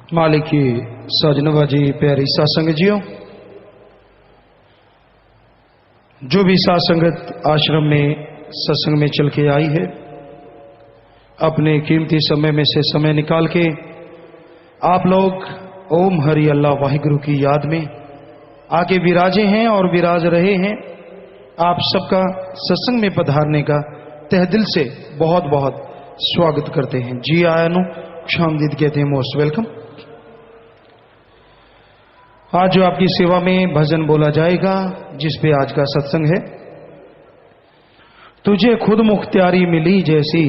मालिक की सजनवा जी, प्यारी सत्संग जियो, जो भी सत्संगत आश्रम में सत्संग में चल के आई है, अपने कीमती समय में से समय निकाल के आप लोग ओम हरि अल्लाह वाहिगुरु की याद में आके विराजे हैं और विराज रहे हैं। आप सबका सत्संग में पधारने का तहे दिल से बहुत बहुत स्वागत करते हैं। जी आयानु क्षामदीद कहते हैं, मोस्ट वेलकम। आज जो आपकी सेवा में भजन बोला जाएगा, जिस पे आज का सत्संग है, तुझे खुद मुख्तियारी मिली जैसी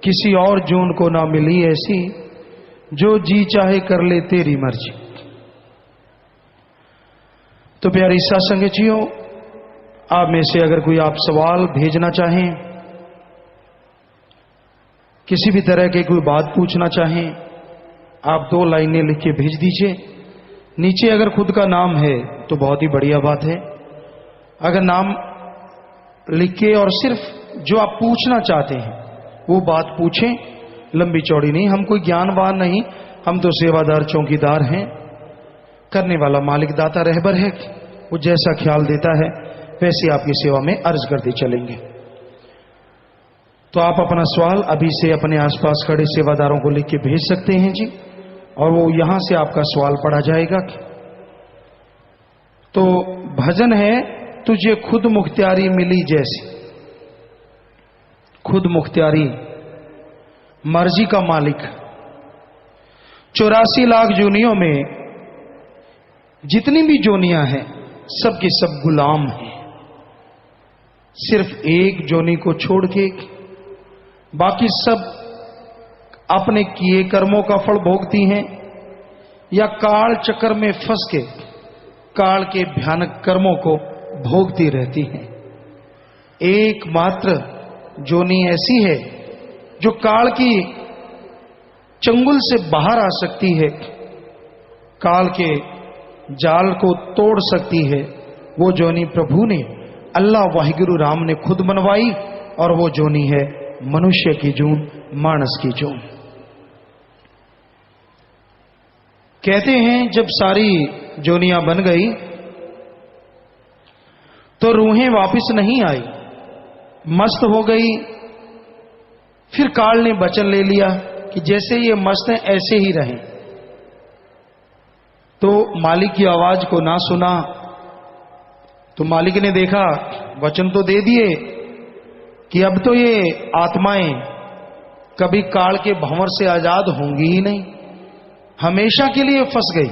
किसी और जून को ना मिली ऐसी, जो जी चाहे कर ले तेरी मर्जी। तो प्यारी सत्संग जियो, आप में से अगर कोई आप सवाल भेजना चाहें, किसी भी तरह के कोई बात पूछना चाहें, आप 2 लाइनें लिख के भेज दीजिए। नीचे अगर खुद का नाम है तो बहुत ही बढ़िया बात है। अगर नाम लिख के और सिर्फ जो आप पूछना चाहते हैं वो बात पूछें, लंबी चौड़ी नहीं। हम कोई ज्ञानवान नहीं, हम तो सेवादार चौकीदार हैं। करने वाला मालिक दाता रहबर है, वो जैसा ख्याल देता है वैसे आपकी सेवा में अर्ज करते चलेंगे। तो आप अपना सवाल अभी से अपने आसपास खड़े सेवादारों को लिख के भेज सकते हैं जी, और वो यहां से आपका सवाल पढ़ा जाएगा। तो भजन है, तुझे खुद मुख्तियारी मिली जैसी। खुद मुख्तियारी, मर्जी का मालिक। 84 लाख जोनियों में जितनी भी जोनियां हैं, सब के सब गुलाम हैं। सिर्फ एक जोनी को छोड़ के बाकी सब अपने किए कर्मों का फल भोगती हैं, या काल चक्कर में फंस के काल के भयानक कर्मों को भोगती रहती हैं। एकमात्र जोनी ऐसी है जो काल की चंगुल से बाहर आ सकती है, काल के जाल को तोड़ सकती है। वो जोनी प्रभु ने, अल्लाह वाहिगुरु राम ने खुद बनवाई, और वो जोनी है मनुष्य की जून, मानस की जून। कहते हैं जब सारी जोनियां बन गई तो रूहें वापस नहीं आई, मस्त हो गई। फिर काल ने वचन ले लिया कि जैसे ये मस्त हैं ऐसे ही रहें। तो मालिक की आवाज को ना सुना, तो मालिक ने देखा, वचन तो दे दिए कि अब तो ये आत्माएं कभी काल के भंवर से आजाद होंगी ही नहीं, हमेशा के लिए फंस गई।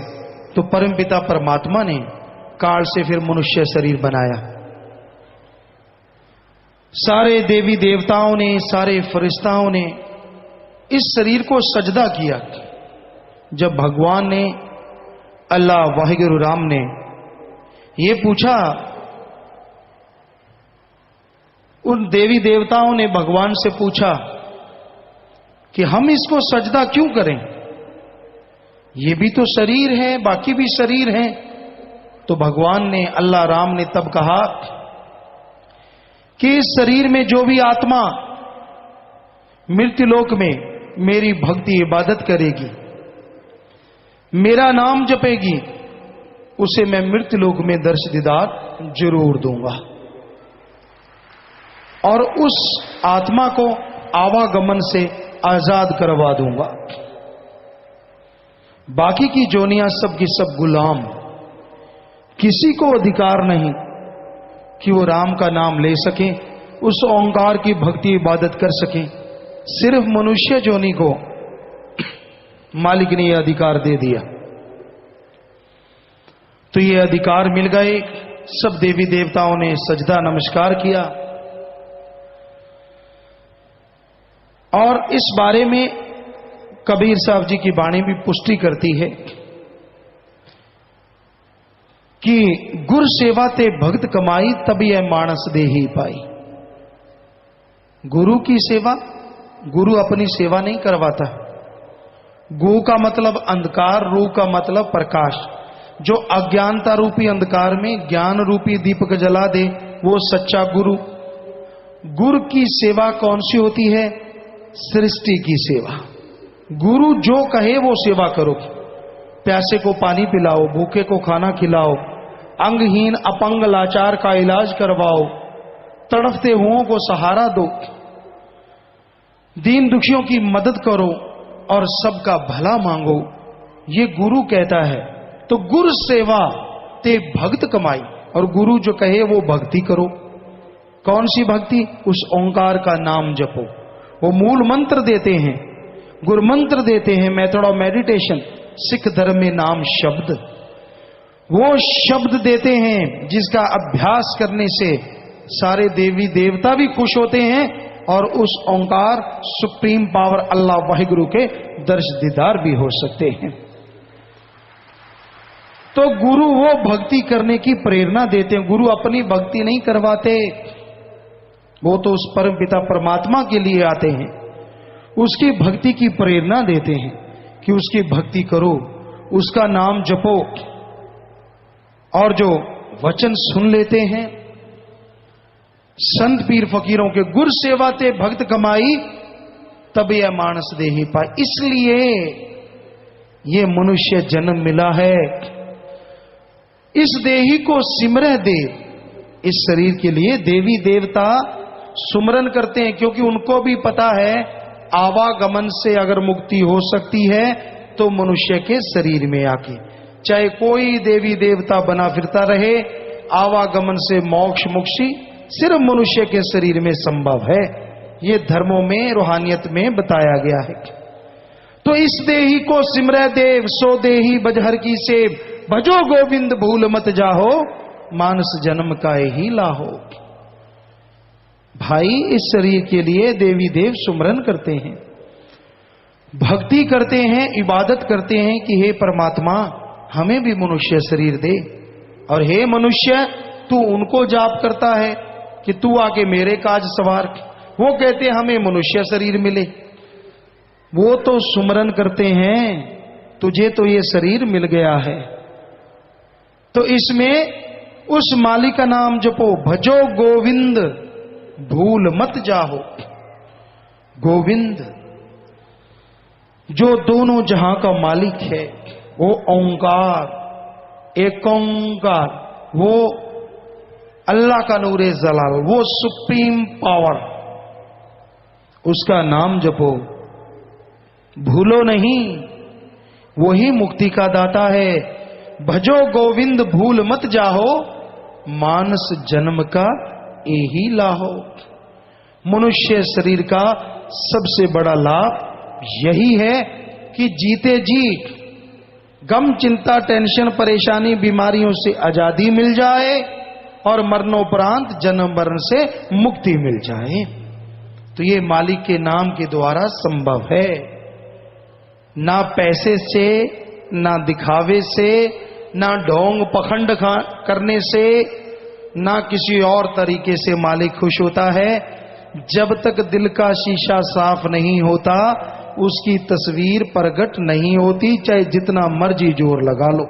तो परमपिता परमात्मा ने काल से फिर मनुष्य शरीर बनाया। सारे देवी देवताओं ने, सारे फरिश्ताओं ने इस शरीर को सजदा किया। जब भगवान ने, अल्लाह वाहिगुरु राम ने ये पूछा, उन देवी देवताओं ने भगवान से पूछा कि हम इसको सजदा क्यों करें, ये भी तो शरीर है, बाकी भी शरीर है। तो भगवान ने, अल्लाह राम ने तब कहा कि इस शरीर में जो भी आत्मा मृत्युलोक में मेरी भक्ति इबादत करेगी, मेरा नाम जपेगी, उसे मैं मृत्युलोक में दर्श दीदार जरूर दूंगा, और उस आत्मा को आवागमन से आजाद करवा दूंगा। बाकी की जोनियां सब की सब गुलाम, किसी को अधिकार नहीं कि वो राम का नाम ले सके, उस ओंकार की भक्ति इबादत कर सके। सिर्फ मनुष्य जोनी को मालिक ने यह अधिकार दे दिया। तो ये अधिकार मिल गए, सब देवी देवताओं ने सजदा नमस्कार किया। और इस बारे में कबीर साहब जी की वाणी भी पुष्टि करती है कि गुर सेवा ते भक्त कमाई, तभी यह मानस दे ही पाई। गुरु की सेवा, गुरु अपनी सेवा नहीं करवाता। गु का मतलब अंधकार, रू का मतलब प्रकाश। जो अज्ञानता रूपी अंधकार में ज्ञान रूपी दीपक जला दे, वो सच्चा गुरु। गुरु की सेवा कौन सी होती है? सृष्टि की सेवा। गुरु जो कहे वो सेवा करो। प्यासे को पानी पिलाओ, भूखे को खाना खिलाओ, अंगहीन अपंग लाचार का इलाज करवाओ, तड़फते हुओं को सहारा दो, दीन दुखियों की मदद करो और सबका भला मांगो, ये गुरु कहता है। तो गुरु सेवा ते भक्त कमाई, और गुरु जो कहे वो भक्ति करो। कौन सी भक्ति? उस ओंकार का नाम जपो। वो मूल मंत्र देते हैं, गुरु मंत्र देते हैं, मेथड ऑफ मेडिटेशन, सिख धर्म में नाम शब्द। वो शब्द देते हैं जिसका अभ्यास करने से सारे देवी देवता भी खुश होते हैं और उस ओंकार सुप्रीम पावर अल्लाह वाहिगुरु के दर्श दीदार भी हो सकते हैं। तो गुरु वो भक्ति करने की प्रेरणा देते हैं। गुरु अपनी भक्ति नहीं करवाते, वो तो उस परम पिता परमात्मा के लिए आते हैं, उसकी भक्ति की प्रेरणा देते हैं कि उसकी भक्ति करो, उसका नाम जपो। और जो वचन सुन लेते हैं संत पीर फकीरों के, गुर सेवाते भक्त कमाई तब यह मानस देही पाए। इसलिए ये मनुष्य जन्म मिला है। इस देही को सिमरह देव, इस शरीर के लिए देवी देवता सुमरन करते हैं, क्योंकि उनको भी पता है आवागमन से अगर मुक्ति हो सकती है तो मनुष्य के शरीर में आके, चाहे कोई देवी देवता बना फिरता रहे, आवागमन से मोक्ष मुक्ति सिर्फ मनुष्य के शरीर में संभव है। ये धर्मों में, रूहानियत में बताया गया है। तो इस देही को सिमरह देव, सो देही बजहर की सेव, भजो गोविंद भूल मत जाहो, मानस जन्म का ही लाहो। भाई, इस शरीर के लिए देवी देव सुमरन करते हैं, भक्ति करते हैं, इबादत करते हैं कि हे परमात्मा हमें भी मनुष्य शरीर दे। और हे मनुष्य, तू उनको जाप करता है कि तू आके मेरे काज सवार। वो कहते हमें मनुष्य शरीर मिले। वो तो सुमरन करते हैं, तुझे तो ये शरीर मिल गया है, तो इसमें उस मालिक का नाम जपो। भजो गोविंद भूल मत जाहो। गोविंद जो दोनों जहां का मालिक है, वो ओंकार, एक ओंकार, वो अल्लाह का नूरे जलाल, वो सुप्रीम पावर, उसका नाम जपो, भूलो नहीं, वही मुक्ति का दाता है। भजो गोविंद भूल मत जाहो, मानस जन्म का यही लाहो। मनुष्य शरीर का सबसे बड़ा लाभ यही है कि जीते जी गम, चिंता, टेंशन, परेशानी, बीमारियों से आजादी मिल जाए और मरणोपरांत जन्म मरण से मुक्ति मिल जाए। तो ये मालिक के नाम के द्वारा संभव है। ना पैसे से, ना दिखावे से, ना ढोंग पखंड करने से, ना किसी और तरीके से मालिक खुश होता है। जब तक दिल का शीशा साफ नहीं होता, उसकी तस्वीर प्रकट नहीं होती, चाहे जितना मर्जी जोर लगा लो।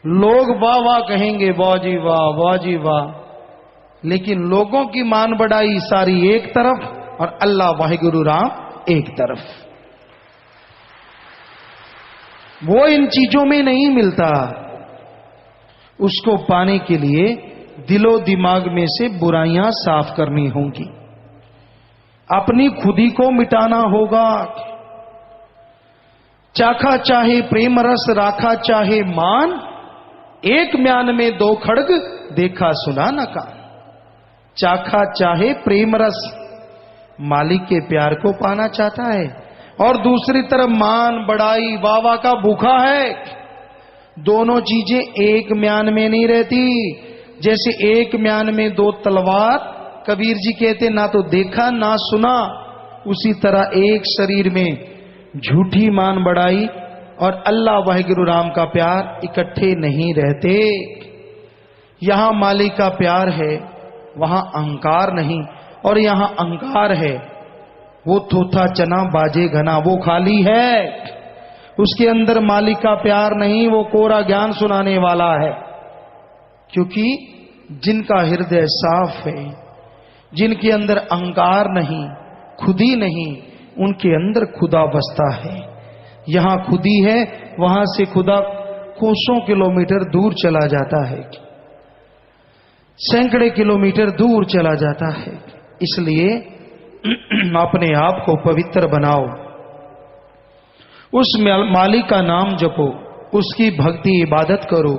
लोग वाह वाह कहेंगे, वाह जी वाह, वाह जी वाह, लेकिन लोगों की मान बढ़ाई सारी एक तरफ और अल्लाह वाहिगुरु राम एक तरफ। वो इन चीजों में नहीं मिलता। उसको पाने के लिए दिलो दिमाग में से बुराइयां साफ करनी होंगी, अपनी खुदी को मिटाना होगा। चाखा चाहे प्रेम रस, राखा चाहे मान, एक म्यान में दो खड़ग, देखा सुना न कान। चाखा चाहे प्रेम रस, मालिक के प्यार को पाना चाहता है, और दूसरी तरफ मान बढ़ाई वावा का भूखा है। दोनों चीजें एक म्यान में नहीं रहती। जैसे एक म्यान में दो तलवार, कबीर जी कहते ना तो देखा ना सुना, उसी तरह एक शरीर में झूठी मान बढ़ाई और अल्लाह वाहिगुरु राम का प्यार इकट्ठे नहीं रहते। यहां मालिक का प्यार है, वहां अहंकार नहीं, और यहां अहंकार है, वो थोथा चना बाजे घना, वो खाली है, उसके अंदर मालिक का प्यार नहीं, वो कोरा ज्ञान सुनाने वाला है। क्योंकि जिनका हृदय साफ है, जिनके अंदर अहंकार नहीं, खुदी नहीं, उनके अंदर खुदा बसता है। यहां खुदी है, वहां से खुदा कोसों किलोमीटर दूर चला जाता है, सैकड़े किलोमीटर दूर चला जाता है। इसलिए अपने आप को पवित्र बनाओ, उस मालिक का नाम जपो, उसकी भक्ति इबादत करो।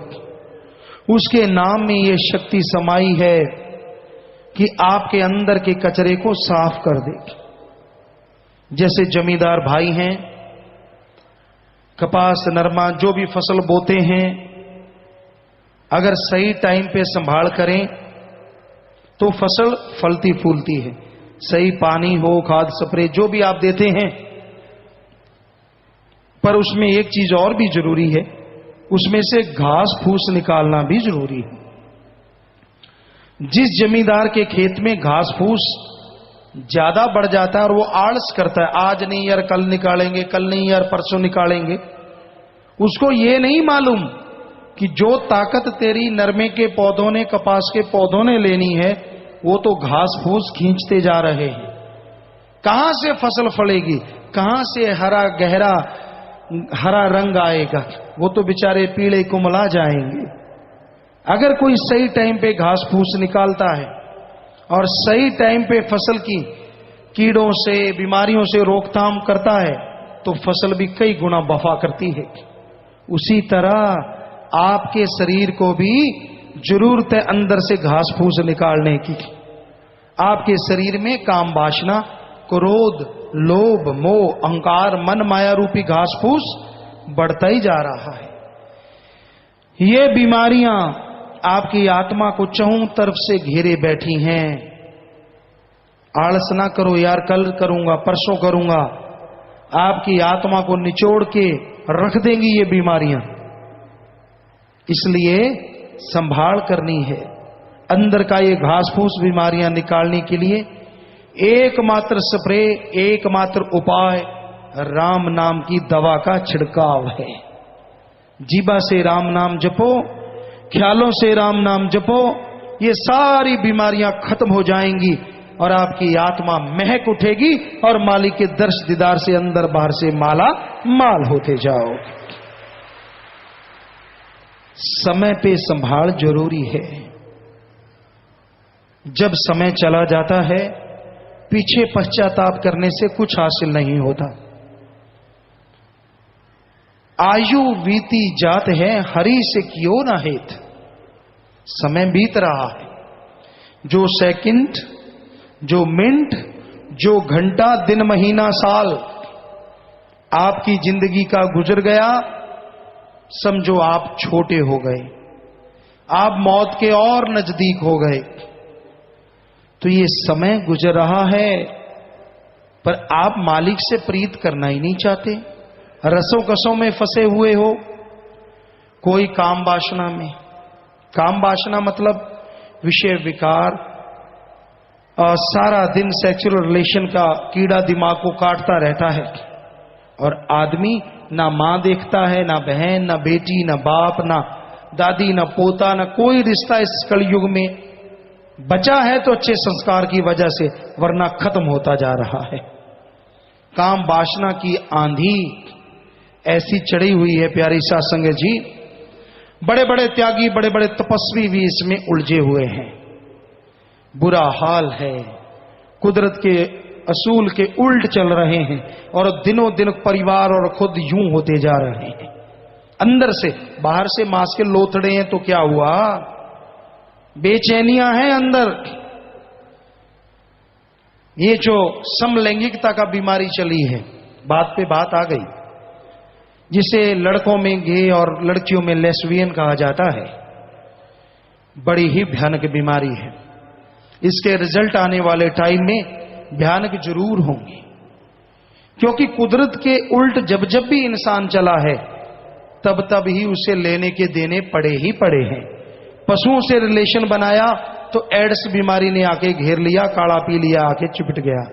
उसके नाम में यह शक्ति समाई है कि आपके अंदर के कचरे को साफ कर दे। जैसे जमींदार भाई हैं, कपास नरमा जो भी फसल बोते हैं, अगर सही टाइम पे संभाल करें तो फसल फलती फूलती है। सही पानी हो, खाद स्प्रे जो भी आप देते हैं, पर उसमें एक चीज और भी जरूरी है, उसमें से घास फूस निकालना भी जरूरी है। जिस जमींदार के खेत में घास फूस ज्यादा बढ़ जाता है और वो आलस करता है, आज नहीं यार कल निकालेंगे, कल नहीं यार परसों निकालेंगे, उसको ये नहीं मालूम कि जो ताकत तेरी नरमे के पौधों ने, कपास के पौधों ने लेनी है, वो तो घास फूस खींचते जा रहे हैं। कहां से फसल फलेगी, कहां से हरा गहरा हरा रंग आएगा, वो तो बेचारे पीले कुमला जाएंगे। अगर कोई सही टाइम पे घास फूस निकालता है और सही टाइम पे फसल की कीड़ों से, बीमारियों से रोकथाम करता है, तो फसल भी कई गुना वफा करती है। उसी तरह आपके शरीर को भी जरूरत है अंदर से घास फूस निकालने की। आपके शरीर में काम वासना, क्रोध, लोभ, मोह, अहंकार, मन माया रूपी घास फूस बढ़ता ही जा रहा है। ये बीमारियां आपकी आत्मा को चहुं तरफ से घेरे बैठी हैं। आलस ना करो यार, कल करूंगा, परसों करूंगा, आपकी आत्मा को निचोड़ के रख देंगी ये बीमारियां। इसलिए संभाल करनी है। अंदर का ये घास फूस बीमारियां निकालने के लिए एकमात्र स्प्रे, एकमात्र उपाय राम नाम की दवा का छिड़काव है। जीभा से राम नाम जपो, ख्यालों से राम नाम जपो, ये सारी बीमारियां खत्म हो जाएंगी और आपकी आत्मा महक उठेगी और मालिक के दर्श दीदार से अंदर बाहर से माला माल होते जाओ। समय पे संभाल जरूरी है। जब समय चला जाता है, पीछे पश्चाताप करने से कुछ हासिल नहीं होता। आयु बीती जात है, हरि से क्यों ना हेत। समय बीत रहा है, जो सेकंड, जो मिनट, जो घंटा, दिन, महीना, साल आपकी जिंदगी का गुजर गया, समझो आप छोटे हो गए, आप मौत के और नजदीक हो गए। तो ये समय गुजर रहा है, पर आप मालिक से प्रीत करना ही नहीं चाहते। रसों कसों में फंसे हुए हो, कोई काम वासना में। काम वासना मतलब विषय विकार, और सारा दिन सेक्सुअल रिलेशन का कीड़ा दिमाग को काटता रहता है। और आदमी ना मां देखता है, ना बहन, ना बेटी, ना बाप, ना दादी, ना पोता, ना कोई रिश्ता इस कलयुग में बचा है तो अच्छे संस्कार की वजह से, वरना खत्म होता जा रहा है। काम वासना की आंधी ऐसी चढ़ी हुई है प्यारी साध संगत जी, बड़े बड़े त्यागी, बड़े बड़े तपस्वी भी इसमें उलझे हुए हैं। बुरा हाल है, कुदरत के असूल के उल्ट चल रहे हैं और दिनों दिन परिवार और खुद यूं होते जा रहे हैं। अंदर से, बाहर से मांस के लोथड़े हैं तो क्या हुआ, बेचैनियां हैं अंदर। ये जो समलैंगिकता का बीमारी चली है, बात पे बात आ गई, जिसे लड़कों में गे और लड़कियों में लेस्बियन कहा जाता है, बड़ी ही भयानक बीमारी है। इसके रिजल्ट आने वाले टाइम में भयानक जरूर होंगे, क्योंकि कुदरत के उल्ट जब जब भी इंसान चला है, तब तब ही उसे लेने के देने पड़े ही पड़े हैं। पशुओं से रिलेशन बनाया तो एड्स बीमारी ने आके घेर लिया, काढ़ा पी लिया, आके चिपट गया।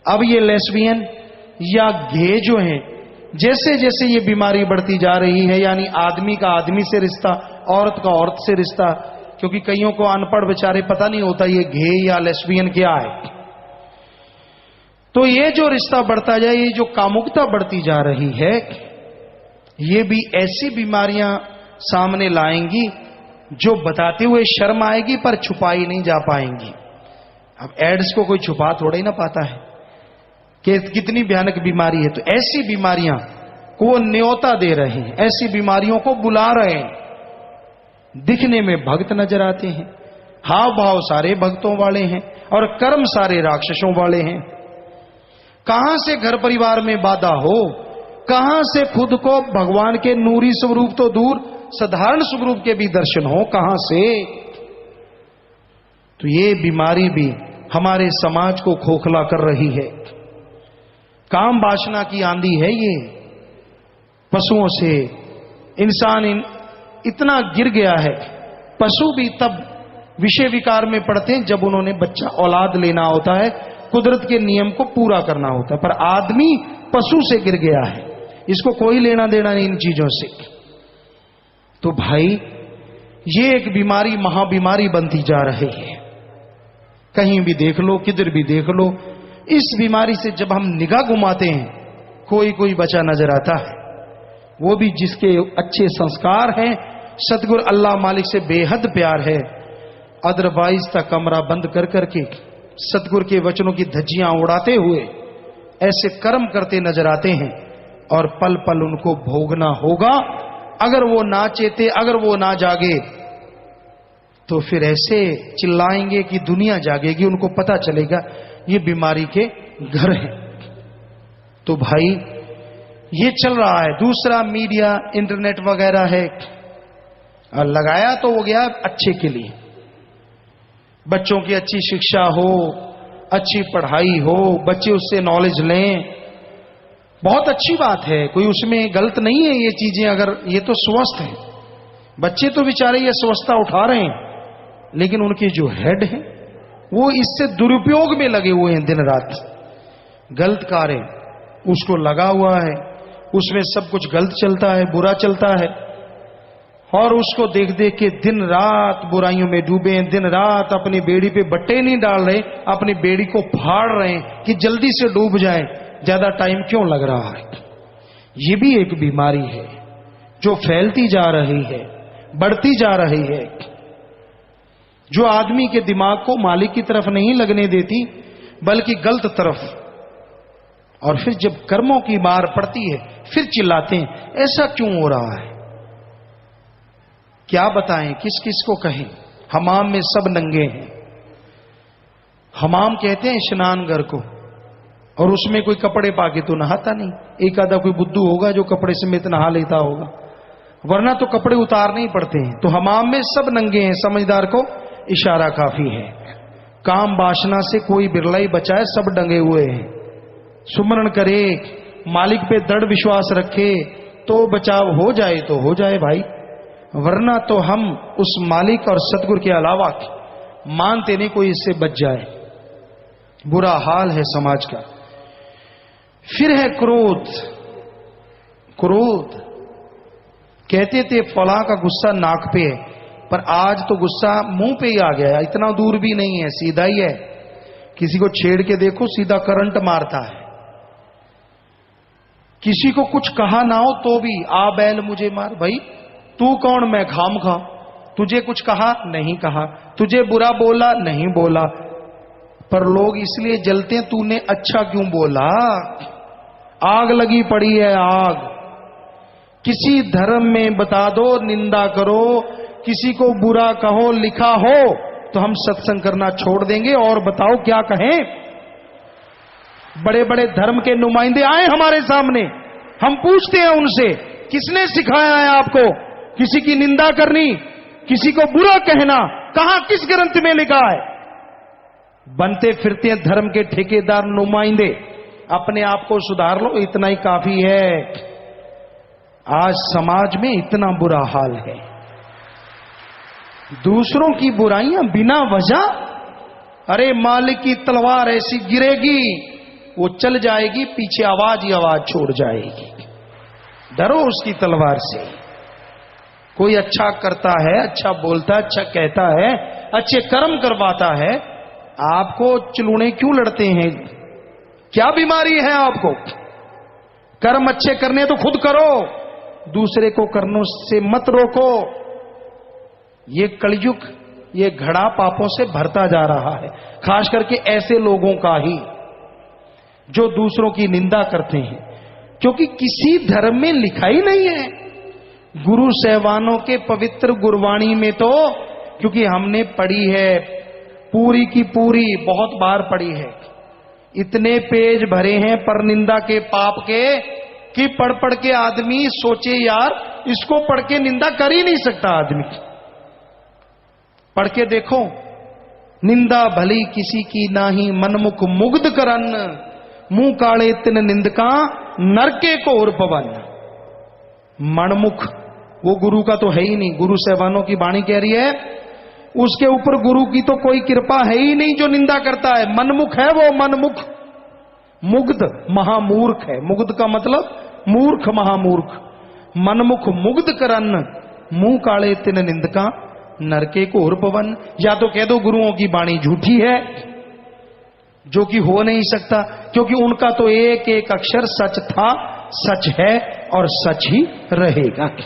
अब ये लेस्बियन या गे जो हैं, जैसे जैसे ये बीमारी बढ़ती जा रही है, यानी आदमी का आदमी से रिश्ता, औरत का औरत से रिश्ता, क्योंकि कईयों को अनपढ़ बेचारे पता नहीं होता ये गे या लेस्बियन क्या है। तो ये जो रिश्ता बढ़ता जाए, ये जो कामुकता बढ़ती जा रही है, ये भी ऐसी बीमारियां सामने लाएंगी जो बताते हुए शर्म आएगी पर छुपाई नहीं जा पाएंगी। अब एड्स को कोई छुपा थोड़ा ही ना पाता है कि कितनी भयानक बीमारी है। तो ऐसी बीमारियां को वो न्योता दे रहे हैं, ऐसी बीमारियों को बुला रहे हैं। दिखने में भक्त नजर आते हैं, हाव भाव सारे भक्तों वाले हैं और कर्म सारे राक्षसों वाले हैं। कहां से घर परिवार में बाधा हो, कहां से खुद को भगवान के नूरी स्वरूप तो दूर साधारण स्वरूप के भी दर्शन हो, कहां से। तो ये बीमारी भी हमारे समाज को खोखला कर रही है। काम वासना की आंधी है ये। पशुओं से इंसान इतना गिर गया है। पशु भी तब विषय विकार में पड़ते हैं जब उन्होंने बच्चा औलाद लेना होता है, कुदरत के नियम को पूरा करना होता है। पर आदमी पशु से गिर गया है, इसको कोई लेना देना नहीं इन चीजों से। तो भाई ये एक बीमारी महाबीमारी बनती जा रही है। कहीं भी देख लो, किधर भी देख लो, इस बीमारी से जब हम निगाह घुमाते हैं, कोई कोई बचा नजर आता है, वो भी जिसके अच्छे संस्कार हैं, सतगुरु अल्लाह मालिक से बेहद प्यार है। अदरवाइज तक कमरा बंद कर करके सतगुरु के वचनों की धज्जियां उड़ाते हुए ऐसे कर्म करते नजर आते हैं और पल पल उनको भोगना होगा। अगर वो ना चेते, अगर वो ना जागे, तो फिर ऐसे चिल्लाएंगे कि दुनिया जागेगी, उनको पता चलेगा ये बीमारी के घर हैं। तो भाई ये चल रहा है। दूसरा मीडिया, इंटरनेट वगैरह है, और लगाया तो वो गया अच्छे के लिए, बच्चों की अच्छी शिक्षा हो, अच्छी पढ़ाई हो, बच्चे उससे नॉलेज लें, बहुत अच्छी बात है, कोई उसमें गलत नहीं है ये चीजें। अगर ये तो स्वस्थ है, बच्चे तो बेचारे ये स्वस्थता उठा रहे हैं, लेकिन उनके जो हेड है वो इससे दुरुपयोग में लगे हुए हैं। दिन रात गलत कार्य उसको लगा हुआ है, उसमें सब कुछ गलत चलता है, बुरा चलता है, और उसको देख देख के दिन रात बुराइयों में डूबे हैं। दिन रात अपनी बेड़ी पे बट्टे नहीं डाल रहे, अपनी बेड़ी को फाड़ रहे हैं कि जल्दी से डूब जाए, ज्यादा टाइम क्यों लग रहा है। ये भी एक बीमारी है जो फैलती जा रही है, बढ़ती जा रही है, जो आदमी के दिमाग को मालिक की तरफ नहीं लगने देती बल्कि गलत तरफ। और फिर जब कर्मों की मार पड़ती है फिर चिल्लाते हैं ऐसा क्यों हो रहा है। क्या बताएं, किस किस को कहें। हमाम में सब नंगे हैं। हमाम कहते हैं स्नान घर को, और उसमें कोई कपड़े पाके तो नहाता नहीं। एक आधा कोई बुद्धू होगा जो कपड़े समेत नहा लेता होगा, वरना तो कपड़े उतारने ही पड़ते हैं। तो हमाम में सब नंगे हैं, समझदार को इशारा काफी है। काम वासना से कोई बिरला ही बचा है, सब डंगे हुए हैं। सुमरण करे, मालिक पे दृढ़ विश्वास रखे तो बचाव हो जाए तो हो जाए भाई, वरना तो हम उस मालिक और सतगुरु के अलावा मानते नहीं कोई इससे बच जाए। बुरा हाल है समाज का। फिर है क्रोध। क्रोध कहते थे फला का गुस्सा नाक पे है, पर आज तो गुस्सा मुंह पे ही आ गया है। इतना दूर भी नहीं है, सीधा ही है। किसी को छेड़ के देखो सीधा करंट मारता है। किसी को कुछ कहा ना हो तो भी आ बैल मुझे मार। भाई तू कौन, मैं खाम खा। तुझे कुछ कहा नहीं कहा, तुझे बुरा बोला नहीं बोला, पर लोग इसलिए जलते हैं तूने अच्छा क्यों बोला। आग लगी पड़ी है आग। किसी धर्म में बता दो निंदा करो, किसी को बुरा कहो लिखा हो तो हम सत्संग करना छोड़ देंगे और बताओ क्या कहें। बड़े बड़े धर्म के नुमाइंदे आए हमारे सामने, हम पूछते हैं उनसे किसने सिखाया है आपको किसी की निंदा करनी, किसी को बुरा कहना, कहां किस ग्रंथ में लिखा है। बनते फिरते हैं धर्म के ठेकेदार नुमाइंदे। अपने आप को सुधार लो, इतना ही काफी है। आज समाज में इतना बुरा हाल है, दूसरों की बुराइयां बिना वजह। अरे मालिक की तलवार ऐसी गिरेगी वो चल जाएगी, पीछे आवाज ही आवाज छोड़ जाएगी। डरो उसकी तलवार से। कोई अच्छा करता है, अच्छा बोलता है, अच्छा कहता है, अच्छे कर्म करवाता है, आपको चिलूने क्यों लड़ते हैं, क्या बीमारी है आपको? कर्म अच्छे करने तो खुद करो, दूसरे को करने से मत रोको। ये कलयुग, ये घड़ा पापों से भरता जा रहा है, खास करके ऐसे लोगों का ही जो दूसरों की निंदा करते हैं, क्योंकि किसी धर्म में लिखा ही नहीं है। गुरु सहवानों के पवित्र गुरवाणी में तो, क्योंकि हमने पढ़ी है पूरी की पूरी, बहुत बार पढ़ी है, इतने पेज भरे हैं पर निंदा के पाप के कि पढ़ पढ़ के आदमी सोचे यार इसको पढ़ के निंदा कर ही नहीं सकता आदमी। पढ़ के देखो, निंदा भली किसी की नाही मनमुख मुग्ध करन, मुंह काले तिन निंदका नरके को और पवन। मनमुख वो गुरु का तो है ही नहीं, गुरु सहवानों की वाणी कह रही है उसके ऊपर गुरु की तो कोई कृपा है ही नहीं जो निंदा करता है। मनमुख है वो, मनमुख। मुग्ध महामूर्ख है, मुग्ध का मतलब मूर्ख, महामूर्ख। मनमुख मुग्ध करन, मुंह काले तिन निंदका नरके को और पवन। या तो कह दो गुरुओं की वाणी झूठी है, जो कि हो नहीं सकता, क्योंकि उनका तो एक एक अक्षर सच था, सच है और सच ही रहेगा।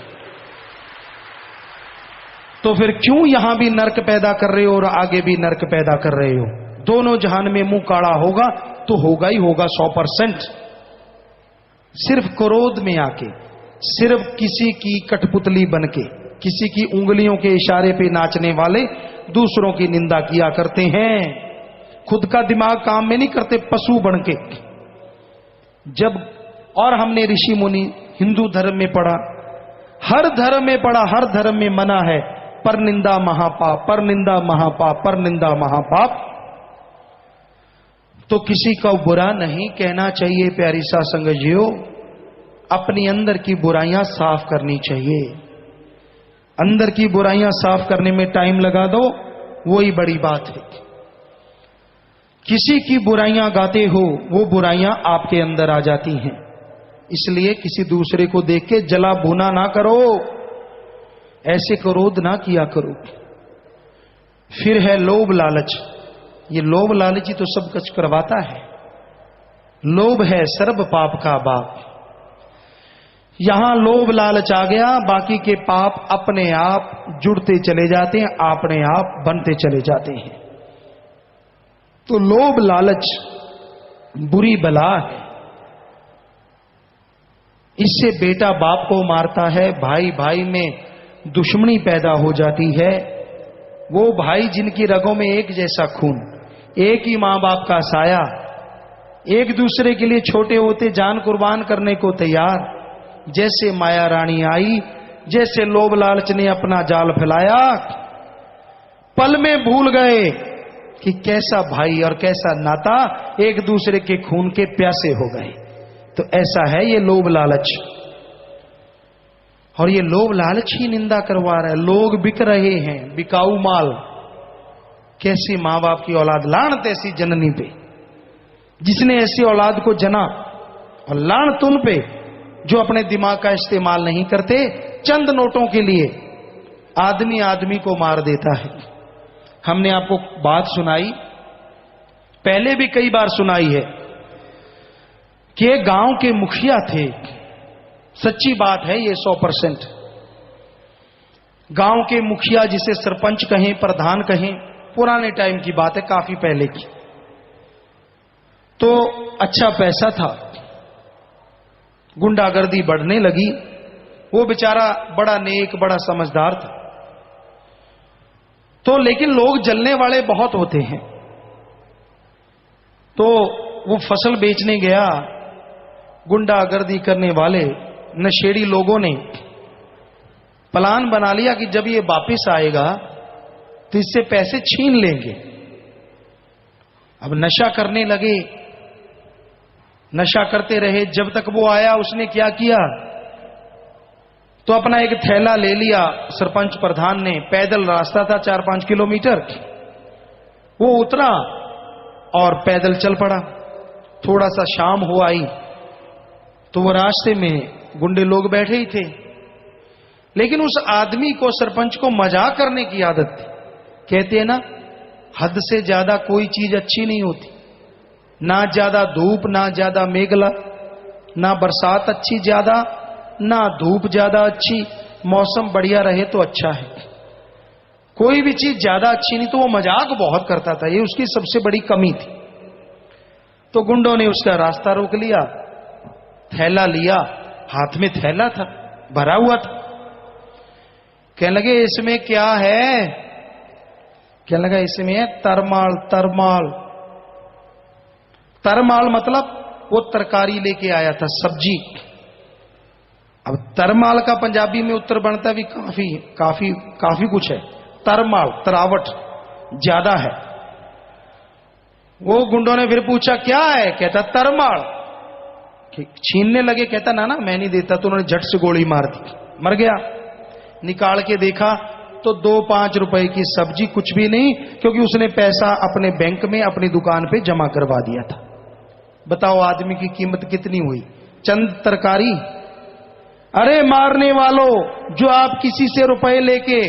तो फिर क्यों यहां भी नरक पैदा कर रहे हो और आगे भी नरक पैदा कर रहे हो? दोनों जहान में मुंह काला होगा तो होगा ही होगा 100%। सिर्फ क्रोध में आके, सिर्फ किसी की कठपुतली बनके, किसी की उंगलियों के इशारे पे नाचने वाले दूसरों की निंदा किया करते हैं, खुद का दिमाग काम में नहीं करते, पशु बनके। जब और हमने ऋषि मुनि हिंदू धर्म में पढ़ा, हर धर्म में पढ़ा, हर धर्म में मना है पर निंदा महापाप, पर निंदा महापाप, पर निंदा महापाप। तो किसी का बुरा नहीं कहना चाहिए प्यारी सा संगजियो, अपनी अंदर की बुराइयां साफ करनी चाहिए। अंदर की बुराइयां साफ करने में टाइम लगा दो, वही बड़ी बात है। किसी की बुराइयां गाते हो, वो बुराइयां आपके अंदर आ जाती हैं। इसलिए किसी दूसरे को देख के जला भुना ना करो, ऐसे क्रोध ना किया करो। फिर है लोभ लालच। ये लोभ लालच ही तो सब कुछ करवाता है। लोभ है सर्व पाप का बाप। यहां लोभ लालच आ गया, बाकी के पाप अपने आप जुड़ते चले जाते हैं, अपने आप बनते चले जाते हैं। तो लोभ लालच बुरी बला है। इससे बेटा बाप को मारता है, भाई भाई में दुश्मनी पैदा हो जाती है। वो भाई जिनकी रगों में एक जैसा खून, एक ही मां बाप का साया, एक दूसरे के लिए छोटे होते जान कुर्बान करने को तैयार। जैसे माया रानी आई, जैसे लोभ लालच ने अपना जाल फैलाया, पल में भूल गए कि कैसा भाई और कैसा नाता, एक दूसरे के खून के प्यासे हो गए। तो ऐसा है ये लोभ लालच। और ये लोभ लालच ही निंदा करवा रहा है। लोग बिक रहे हैं, बिकाऊ माल। कैसी मां बाप की औलाद, लानत ऐसी जननी पे जिसने ऐसी औलाद को जना, और लानत उन पे जो अपने दिमाग का इस्तेमाल नहीं करते, चंद नोटों के लिए आदमी आदमी को मार देता है। हमने आपको बात सुनाई, पहले भी कई बार सुनाई है, कि एक गांव के मुखिया थे। सच्ची बात है ये 100%। गांव के मुखिया, जिसे सरपंच कहें, प्रधान कहें, पुराने टाइम की बात है, काफी पहले की। तो अच्छा पैसा था, गुंडागर्दी बढ़ने लगी। वो बेचारा बड़ा नेक, बड़ा समझदार था। तो लेकिन लोग जलने वाले बहुत होते हैं। तो वो फसल बेचने गया, गुंडागर्दी करने वाले नशेड़ी लोगों ने प्लान बना लिया कि जब ये वापस आएगा तो इससे पैसे छीन लेंगे। अब नशा करने लगे, नशा करते रहे। जब तक वो आया, उसने क्या किया, तो अपना एक थैला ले लिया सरपंच प्रधान ने। पैदल रास्ता था 4-5 किलोमीटर। वो उतरा और पैदल चल पड़ा। थोड़ा सा शाम हो आई तो वो रास्ते में गुंडे लोग बैठे ही थे। लेकिन उस आदमी को, सरपंच को, मजाक करने की आदत थी। कहते हैं ना, हद से ज्यादा कोई चीज अच्छी नहीं होती। ना ज्यादा धूप ना ज्यादा मेघला, ना बरसात अच्छी ज्यादा ना धूप ज्यादा अच्छी, मौसम बढ़िया रहे तो अच्छा है। कोई भी चीज ज्यादा अच्छी नहीं तो वो मजाक बहुत करता था, ये उसकी सबसे बड़ी कमी थी। तो गुंडों ने उसका रास्ता रोक लिया, थैला लिया, हाथ में थैला था भरा हुआ था। कहने लगे इसमें क्या है? कहने लगा इसमें है तरमाल। तरमाल, तरमाल मतलब वो तरकारी लेके आया था, सब्जी। अब तरमाल का पंजाबी में उत्तर बनता भी काफी काफी काफी कुछ है। तरमाल तरावट ज्यादा है। वो गुंडों ने फिर पूछा क्या है? कहता तरमाल। छीनने लगे, कहता ना ना मैं नहीं देता। तो उन्होंने झट से गोली मार दी, मर गया। निकाल के देखा तो 2-5 रुपए की सब्जी, कुछ भी नहीं, क्योंकि उसने पैसा अपने बैंक में अपनी दुकान पे जमा करवा दिया था। बताओ आदमी की कीमत कितनी हुई? चंद तरकारी। अरे मारने वालों, जो आप किसी से रुपए लेके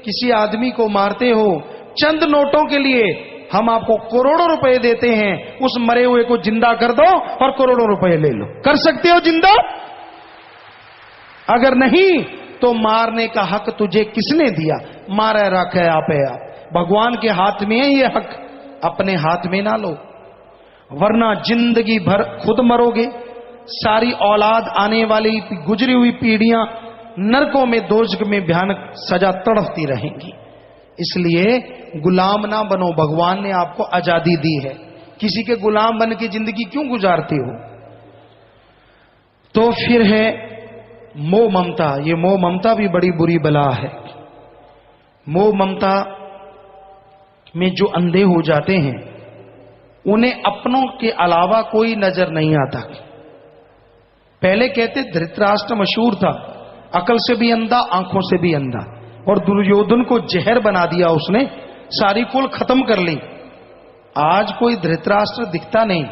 किसी आदमी को मारते हो चंद नोटों के लिए, हम आपको करोड़ों रुपए देते हैं, उस मरे हुए को जिंदा कर दो और करोड़ों रुपए ले लो। कर सकते हो जिंदा? अगर नहीं तो मारने का हक तुझे किसने दिया? मारे रखे आप भगवान के हाथ में है ये हक, अपने हाथ में ना लो, वरना जिंदगी भर खुद मरोगे। सारी औलाद, आने वाली गुजरी हुई पीढ़ियां नरकों में, दोजख में भयानक सजा तड़पती रहेंगी। इसलिए गुलाम ना बनो, भगवान ने आपको आजादी दी है, किसी के गुलाम बन के जिंदगी क्यों गुजारते हो? तो फिर है मोह ममता। ये मोह ममता भी बड़ी बुरी बला है। मोह ममता में जो अंधे हो जाते हैं उन्हें अपनों के अलावा कोई नजर नहीं आता। पहले कहते धृतराष्ट्र मशहूर था, अकल से भी अंधा, आंखों से भी अंधा, और दुर्योधन को जहर बना दिया उसने, सारी कुल खत्म कर ली। आज कोई धृतराष्ट्र दिखता नहीं,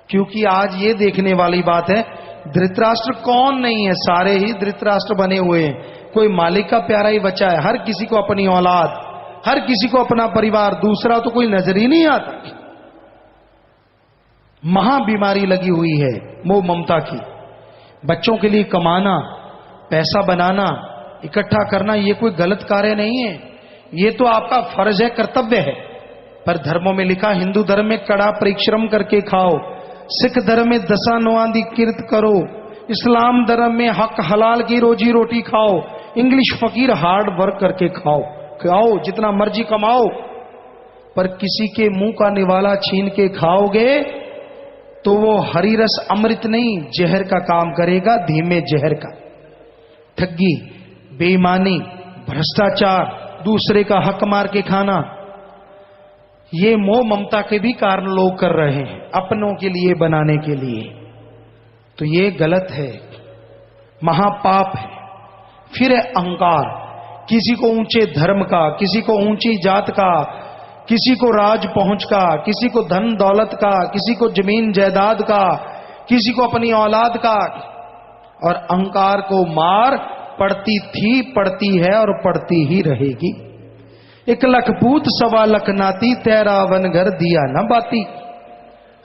क्योंकि आज ये देखने वाली बात है धृतराष्ट्र कौन नहीं है, सारे ही धृतराष्ट्र बने हुए हैं। कोई मालिक का प्यारा ही बचा है, हर किसी को अपनी औलाद, हर किसी को अपना परिवार, दूसरा तो कोई नजर ही नहीं आता। महा बीमारी लगी हुई है मोह ममता की। बच्चों के लिए कमाना, पैसा बनाना, इकट्ठा करना, ये कोई गलत कार्य नहीं है, ये तो आपका फर्ज है, कर्तव्य है। पर धर्मों में लिखा, हिंदू धर्म में कड़ा परिश्रम करके खाओ, सिख धर्म में दसा नवांदी किरत करो, इस्लाम धर्म में हक हलाल की रोजी रोटी खाओ, इंग्लिश फकीर हार्ड वर्क करके खाओ, खाओ जितना मर्जी कमाओ। पर किसी के मुंह का निवाला छीन के खाओगे तो वो हरी रस अमृत नहीं, जहर का काम करेगा, धीमे जहर का। ठगी, बेईमानी, भ्रष्टाचार, दूसरे का हक मार के खाना, ये मोह ममता के भी कारण लोग कर रहे हैं, अपनों के लिए बनाने के लिए। तो ये गलत है, महापाप है। फिर है अहंकार, किसी को ऊंचे धर्म का, किसी को ऊंची जात का, किसी को राज पहुंच का, किसी को धन दौलत का, किसी को जमीन जायदाद का, किसी को अपनी औलाद का। और अहंकार को मार पड़ती थी, पड़ती है और पड़ती ही रहेगी। 1 लख पूत 1.25 लख नाती, तै रावण घर दिया न बाती।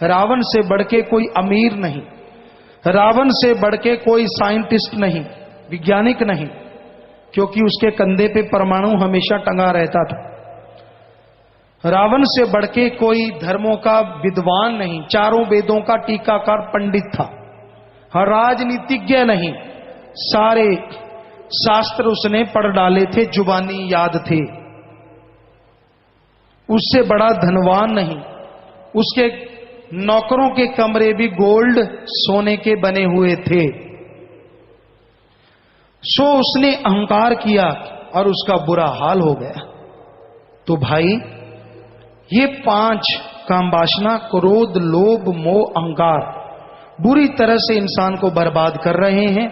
रावण से बढ़ के कोई अमीर नहीं, रावण से बढ़ के कोई साइंटिस्ट नहीं, वैज्ञानिक नहीं, क्योंकि उसके कंधे पे परमाणु हमेशा टंगा रहता था। रावण से बढ़ के कोई धर्मों का विद्वान नहीं, चारों वेदों का टीकाकार पंडित था। राजनीतिज्ञ नहीं, सारे शास्त्र उसने पढ़ डाले थे, जुबानी याद थे। उससे बड़ा धनवान नहीं, उसके नौकरों के कमरे भी गोल्ड सोने के बने हुए थे। सो उसने अहंकार किया और उसका बुरा हाल हो गया। तो भाई ये 5 काम वासना, क्रोध, लोभ, मोह, अहंकार बुरी तरह से इंसान को बर्बाद कर रहे हैं।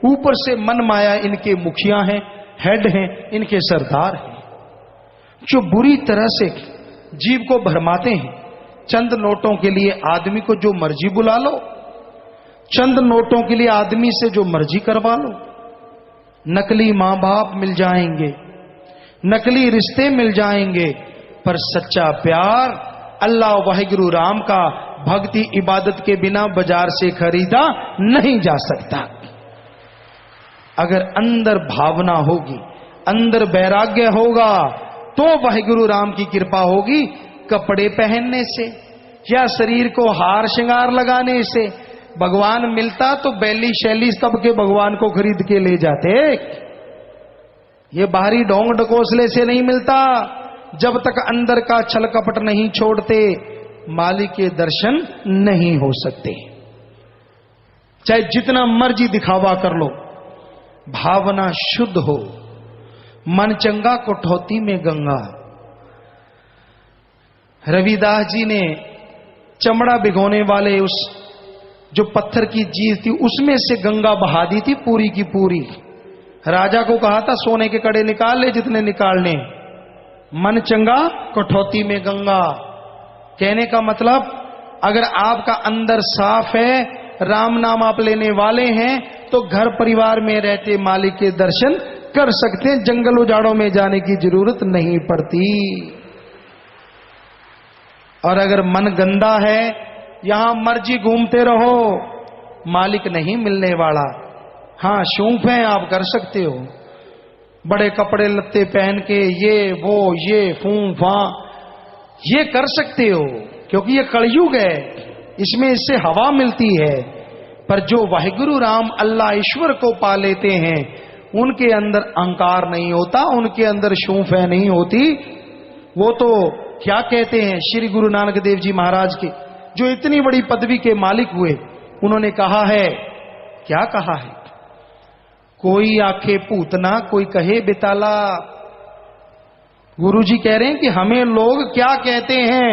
ऊपर से मन माया इनके मुखिया हैं, हेड हैं, इनके सरदार हैं, जो बुरी तरह से जीव को भरमाते हैं। चंद नोटों के लिए आदमी को जो मर्जी बुला लो, चंद नोटों के लिए आदमी से जो मर्जी करवा लो। नकली मां बाप मिल जाएंगे, नकली रिश्ते मिल जाएंगे, पर सच्चा प्यार अल्लाह वाहिगुरु राम का भक्ति इबादत के बिना बाजार से खरीदा नहीं जा सकता। अगर अंदर भावना होगी, अंदर वैराग्य होगा, तो वाहिगुरु राम की कृपा होगी। कपड़े पहनने से या शरीर को हार श्रृंगार लगाने से भगवान मिलता तो बैली शैली सब के भगवान को खरीद के ले जाते। ये बाहरी ढोंग ढकोसले से नहीं मिलता। जब तक अंदर का छल कपट नहीं छोड़ते, मालिक के दर्शन नहीं हो सकते। चाहे जितना मर्जी दिखावा कर लो, भावना शुद्ध हो, मन चंगा कठौती में गंगा। रविदास जी ने चमड़ा भिगोने वाले उस जो पत्थर की चीज थी उसमें से गंगा बहा दी थी पूरी की पूरी। राजा को कहा था सोने के कड़े निकाल ले जितने निकालने, मन चंगा कठौती में गंगा। कहने का मतलब अगर आपका अंदर साफ है, राम नाम आप लेने वाले हैं, तो घर परिवार में रहते मालिक के दर्शन कर सकते हैं। जंगल उजाड़ों में जाने की जरूरत नहीं पड़ती। और अगर मन गंदा है, यहां मर्जी घूमते रहो, मालिक नहीं मिलने वाला। हां शौक है आप कर सकते हो, बड़े कपड़े लत्ते पहन के ये वो ये फूं फा ये कर सकते हो, क्योंकि ये कलयुग है, इसमें इससे हवा मिलती है। पर जो वाहिगुरु राम अल्लाह ईश्वर को पा लेते हैं, उनके अंदर अहंकार नहीं होता, उनके अंदर शूफे नहीं होती। वो तो क्या कहते हैं श्री गुरु नानक देव जी महाराज के, जो इतनी बड़ी पदवी के मालिक हुए, उन्होंने कहा है, क्या कहा है, कोई आखे पूतना कोई कहे बेताला। गुरुजी कह रहे हैं कि हमें लोग क्या कहते हैं,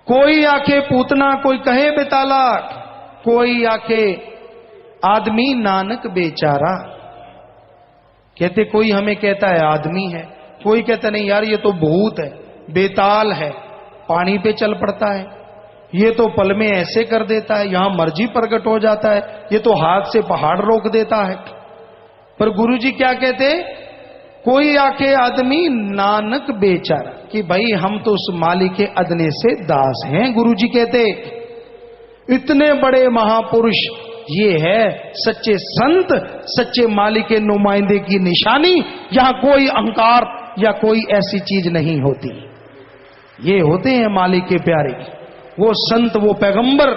कोई आखे पूतना कोई कहे बेताला, कोई आखे आदमी नानक बेचारा। कहते कोई हमें कहता है आदमी है, कोई कहता नहीं यार ये तो भूत है, बेताल है, पानी पे चल पड़ता है, ये तो पल में ऐसे कर देता है, यहां मर्जी प्रकट हो जाता है, ये तो हाथ से पहाड़ रोक देता है। पर गुरुजी क्या कहते, कोई आके आदमी नानक बेचारा, कि भाई हम तो उस मालिक के अदने से दास हैं। गुरुजी कहते इतने बड़े महापुरुष, ये है सच्चे संत, सच्चे मालिक के नुमाइंदे की निशानी। यहां कोई अहंकार या कोई ऐसी चीज नहीं होती। ये होते हैं मालिक के प्यारे, वो संत, वो पैगंबर।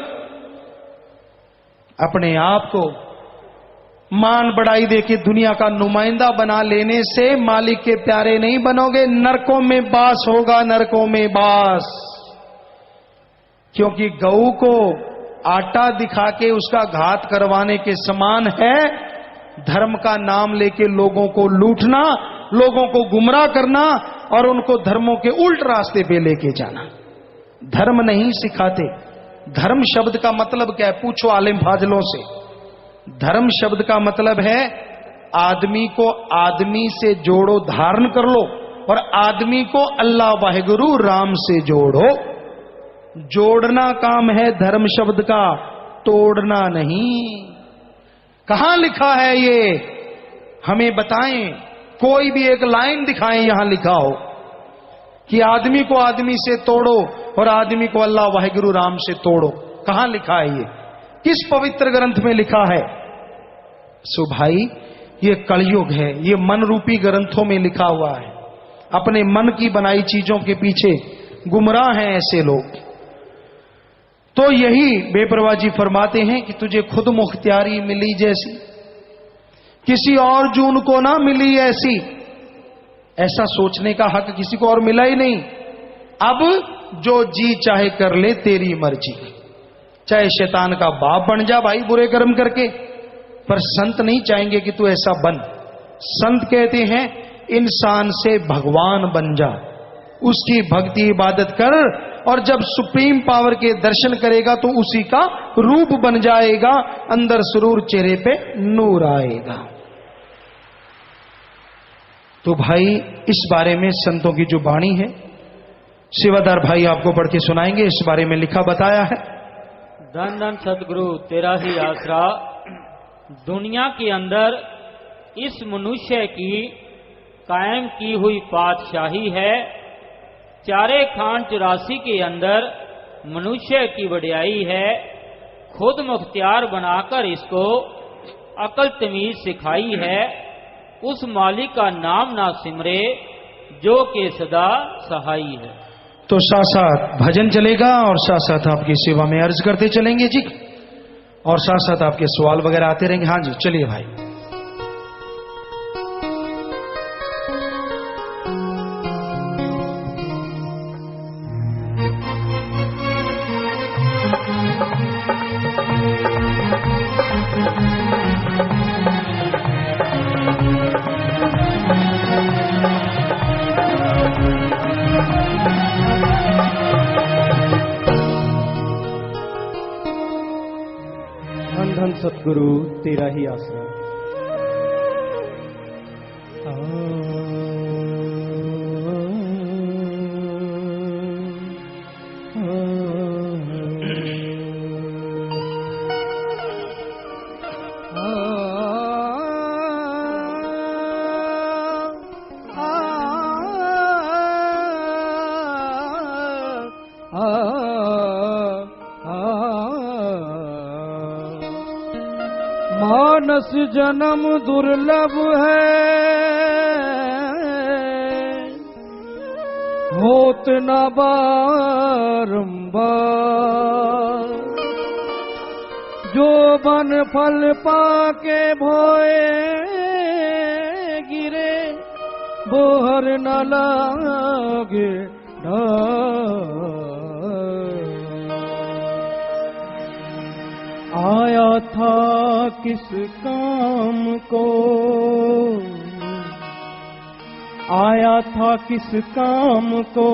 अपने आप को मान बढ़ाई देके दुनिया का नुमाइंदा बना लेने से मालिक के प्यारे नहीं बनोगे, नरकों में बास होगा, नरकों में बास। क्योंकि गऊ को आटा दिखा के उसका घात करवाने के समान है धर्म का नाम लेके लोगों को लूटना, लोगों को गुमराह करना और उनको धर्मों के उल्ट रास्ते पे लेके जाना। धर्म नहीं सिखाते। धर्म शब्द का मतलब क्या है, पूछो आलिम फाजलों से। धर्म शब्द का मतलब है आदमी को आदमी से जोड़ो, धारण कर लो, और आदमी को अल्लाह वाहिगुरु राम से जोड़ो। जोड़ना काम है धर्म शब्द का, तोड़ना नहीं। कहां लिखा है ये, हमें बताएं। कोई भी एक लाइन दिखाएं यहां लिखा हो कि आदमी को आदमी से तोड़ो और आदमी को अल्लाह वाहिगुरु राम से तोड़ो। कहां लिखा है ये, किस पवित्र ग्रंथ में लिखा है? सो भाई ये कलयुग है, ये मन रूपी ग्रंथों में लिखा हुआ है। अपने मन की बनाई चीजों के पीछे गुमराह हैं ऐसे लोग। तो यही बेपरवाह जी फरमाते हैं कि तुझे खुद मुख्तियारी मिली जैसी, किसी और जून को ना मिली ऐसी। ऐसा सोचने का हक किसी को और मिला ही नहीं। अब जो जी चाहे कर ले, तेरी मर्जी। चाहे शैतान का बाप बन जा भाई बुरे कर्म करके, पर संत नहीं चाहेंगे कि तू ऐसा बन। संत कहते हैं इंसान से भगवान बन जा, उसकी भक्ति इबादत कर, और जब सुप्रीम पावर के दर्शन करेगा तो उसी का रूप बन जाएगा, अंदर सुरूर, चेहरे पे नूर आएगा। तो भाई इस बारे में संतों की जो वाणी है, सेवादार भाई आपको पढ़ के सुनाएंगे। इस बारे में लिखा बताया है। धन धन सतगुरु तेरा ही आसरा, दुनिया के अंदर इस मनुष्य की कायम की हुई पातशाही है। चारे खान 84 के अंदर मनुष्य की वड्याई है। खुद मुख्तियार बनाकर इसको अकल तमीज सिखाई है। उस मालिक का नाम ना सिमरे जो के सदा सहाई है। तो साथ साथ भजन चलेगा और साथ साथ आपकी सेवा में अर्ज करते चलेंगे जी, और साथ साथ आपके सवाल वगैरह आते रहेंगे। हाँ जी, चलिए भाई। धन सतगुरु तेरा ही आसरा। मानस जन्म दुर्लभ है, होत न बारंबार। जो बन फल पाके भोए गिरे, बोहर न लागे आया था किस काम को, आया था किस काम को,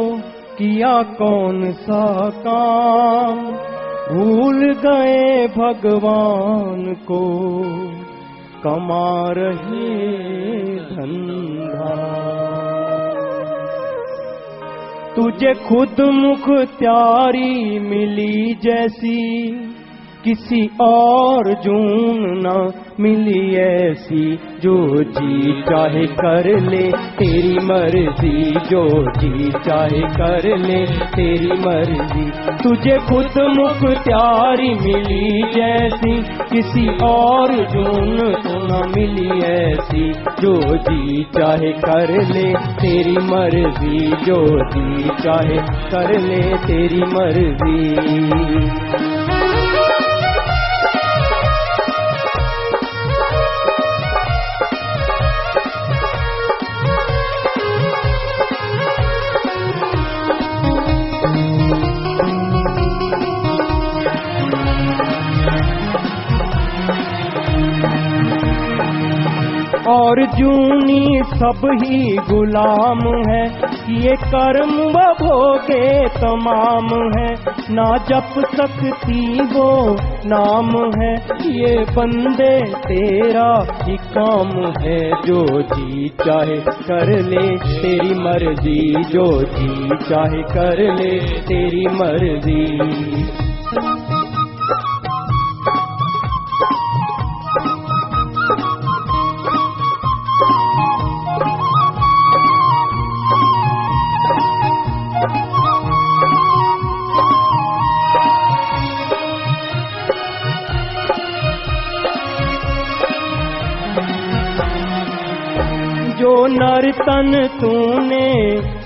किया कौन सा काम। भूल गए भगवान को, कमा रहे धंधा। तुझे खुद मुख्तियारी मिली जैसी, किसी और जून ना मिली ऐसी। जो जी चाहे कर ले तेरी मर्जी, जो जी चाहे कर ले तेरी मर्जी। तुझे खुद मुख्तियारी मिली जैसी, किसी और जून तो ना मिली ऐसी। जो जी चाहे कर ले तेरी मर्जी, जो जी चाहे कर ले तेरी मर्जी। और जूनी सब ही गुलाम है, ये कर्म व भोगे तमाम है। ना जप सकती वो नाम है, ये बंदे तेरा ही काम है। जो जी चाहे कर ले तेरी मर्जी, जो जी चाहे कर ले तेरी मर्जी। जो नर्तन तूने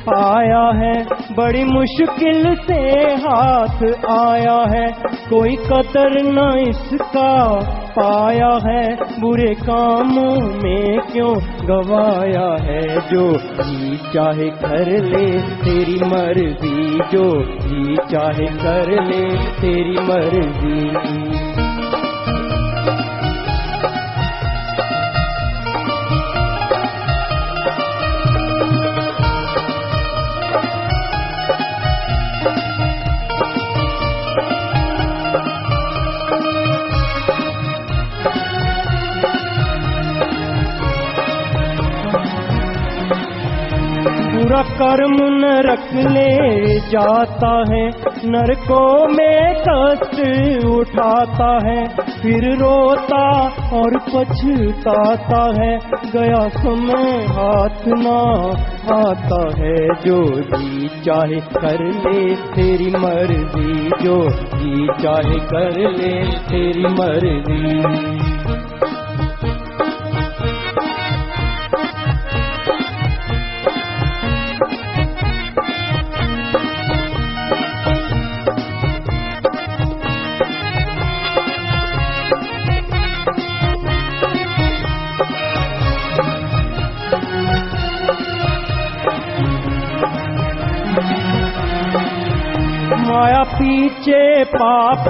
पाया है, बड़ी मुश्किल से हाथ आया है। कोई कदर न इसका पाया है, बुरे कामों में क्यों गवाया है। जो जी चाहे कर ले तेरी मर्जी, जो जी चाहे कर ले तेरी मर्जी। बुरा कर्म नरक ले जाता है, नरकों में कष्ट उठाता है, फिर रोता और पछताता है, गया समय हाथ ना आता है। जो जी चाहे कर ले तेरी मर्जी, जो जी चाहे कर ले तेरी मर्जी। माया पीछे पाप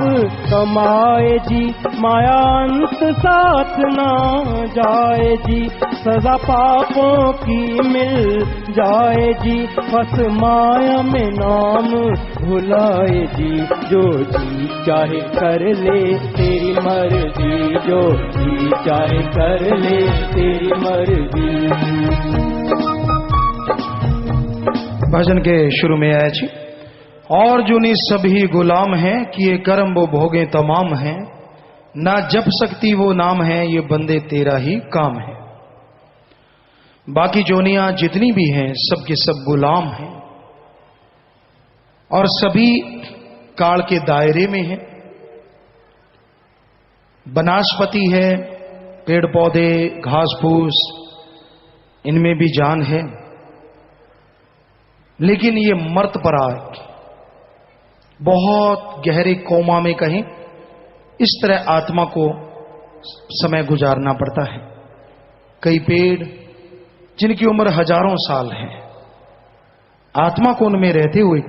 कमाए जी, माया अंत साथ ना जाए जी, सजा पापों की मिल जाए जी, बस माया में नाम भुलाए जी। जो जी चाहे कर ले तेरी मर्जी, जो जी चाहे कर ले तेरी मर्जी। भजन के शुरू में आया जी, और जुनी सभी गुलाम हैं कि ये कर्म वो भोगे तमाम हैं, ना जप सकती वो नाम है, ये बंदे तेरा ही काम है। बाकी जोनियां जितनी भी हैं सबके सब गुलाम हैं और सभी काल के दायरे में हैं। वनस्पति है, पेड़ पौधे, घास फूस, इनमें भी जान है, लेकिन ये मर्त परा बहुत गहरे कोमा में कहें, इस तरह आत्मा को समय गुजारना पड़ता है। कई पेड़ जिनकी उम्र हजारों साल है, आत्मा को उनमें रहते हुए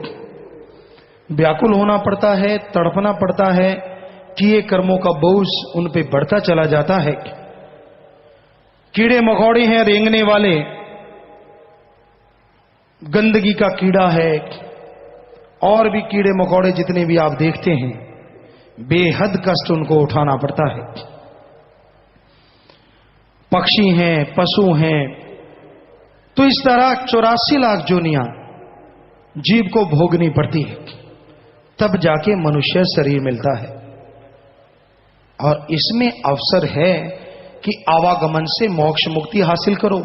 व्याकुल होना पड़ता है, तड़पना पड़ता है कि ये कर्मों का बोझ उन पे बढ़ता चला जाता है। कीड़े मकोड़े हैं रेंगने वाले, गंदगी का कीड़ा है, और भी कीड़े मकोड़े जितने भी आप देखते हैं, बेहद कष्ट उनको उठाना पड़ता है। पक्षी हैं, पशु हैं, तो इस तरह 84 लाख जोनियां जीव को भोगनी पड़ती है, तब जाके मनुष्य शरीर मिलता है। और इसमें अवसर है कि आवागमन से मोक्ष मुक्ति हासिल करो।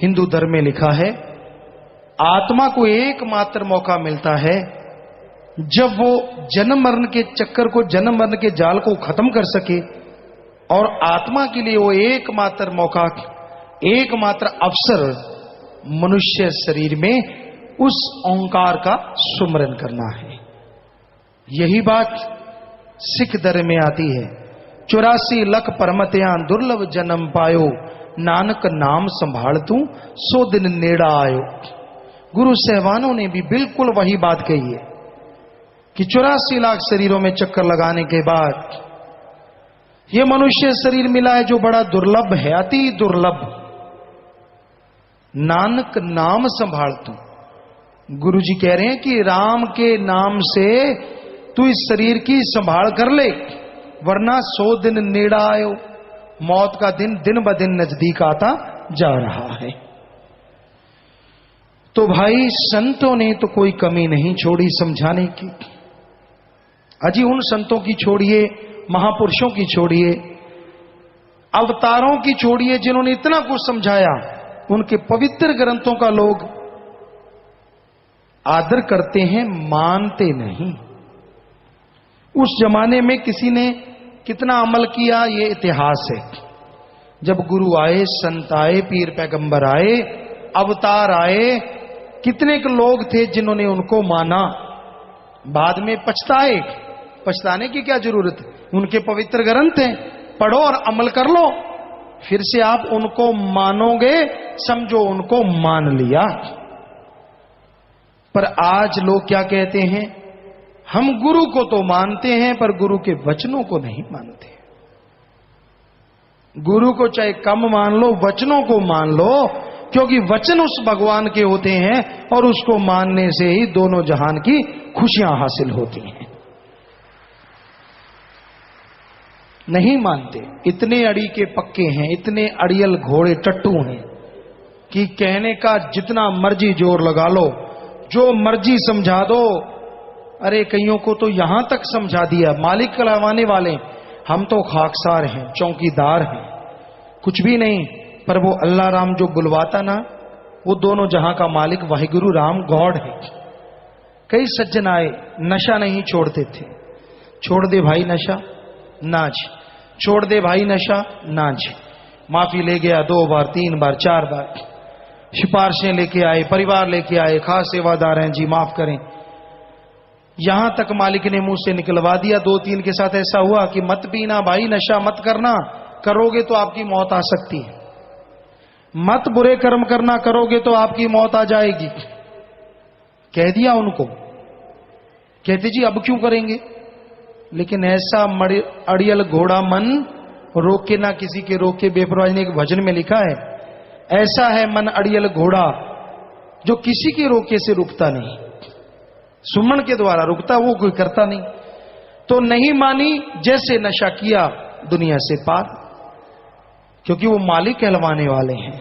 हिंदू धर्म में लिखा है, आत्मा को एकमात्र मौका मिलता है जब वो जन्म मरण के चक्कर को, जन्म मरण के जाल को खत्म कर सके, और आत्मा के लिए वो एकमात्र मौका, एकमात्र अवसर मनुष्य शरीर में उस ओंकार का सुमरन करना है। यही बात सिख धर्म में आती है, 84 लख परमत्यां दुर्लभ जन्म पायो, नानक नाम संभाल तू सो दिन नेड़ा आयो। गुरु सहवानों ने भी बिल्कुल वही बात कही है कि 84 लाख शरीरों में चक्कर लगाने के बाद यह मनुष्य शरीर मिला है जो बड़ा दुर्लभ है, अति दुर्लभ। नानक नाम संभाल तू, गुरु जी कह रहे हैं कि राम के नाम से तू इस शरीर की संभाल कर ले, वरना 100 दिन नेड़ा आयो, मौत का दिन दिन ब दिन नजदीक आता जा रहा है। तो भाई संतों ने तो कोई कमी नहीं छोड़ी समझाने की। अजी उन संतों की छोड़िए, महापुरुषों की छोड़िए, अवतारों की छोड़िए, जिन्होंने इतना कुछ समझाया, उनके पवित्र ग्रंथों का लोग आदर करते हैं, मानते नहीं। उस जमाने में किसी ने कितना अमल किया ये इतिहास है। जब गुरु आए, संत आए, पीर पैगंबर आए, अवतार आए, कितने के लोग थे जिन्होंने उनको माना, बाद में पछताए। पछताने की क्या जरूरत है, उनके पवित्र ग्रंथ हैं, पढ़ो और अमल कर लो, फिर से आप उनको मानोगे, समझो उनको मान लिया। पर आज लोग क्या कहते हैं, हम गुरु को तो मानते हैं पर गुरु के वचनों को नहीं मानते। गुरु को चाहे कम मान लो, वचनों को मान लो, क्योंकि वचन उस भगवान के होते हैं और उसको मानने से ही दोनों जहान की खुशियां हासिल होती हैं। नहीं मानते, इतने अड़ी के पक्के हैं, इतने अड़ियल घोड़े टट्टू हैं, कि कहने का जितना मर्जी जोर लगा लो, जो मर्जी समझा दो। अरे कईयों को तो यहां तक समझा दिया, मालिक कहलाने वाले हम तो खाकसार हैं, चौकीदार हैं, कुछ भी नहीं। पर वो अल्लाह राम जो बुलवाता ना, वो दोनों जहां का मालिक वाहिगुरु राम गॉड है। कई सज्जन आए, नशा नहीं छोड़ते थे। छोड़ दे भाई नशा, ना जी। छोड़ दे भाई नशा, ना जी। माफी ले गया 2 बार 3 बार 4 बार, सिफारिशें लेके आए, परिवार लेके आए, खास सेवादार हैं जी माफ करें। यहां तक मालिक ने मुंह से निकलवा दिया। 2-3 के साथ ऐसा हुआ कि मत पीना भाई, नशा मत करना, करोगे तो आपकी मौत आ सकती है। मत बुरे कर्म करना, करोगे तो आपकी मौत आ जाएगी। कह दिया उनको। कहते जी अब क्यों करेंगे। लेकिन ऐसा अड़ियल घोड़ा मन, रोके ना किसी के रोके। बेपरवाही ने एक भजन में लिखा है, ऐसा है मन अड़ियल घोड़ा जो किसी के रोके से रुकता नहीं। सुमन के द्वारा रुकता, वो कोई करता नहीं। तो नहीं मानी, जैसे नशा किया दुनिया से पार, क्योंकि वो मालिक कहलवाने वाले हैं।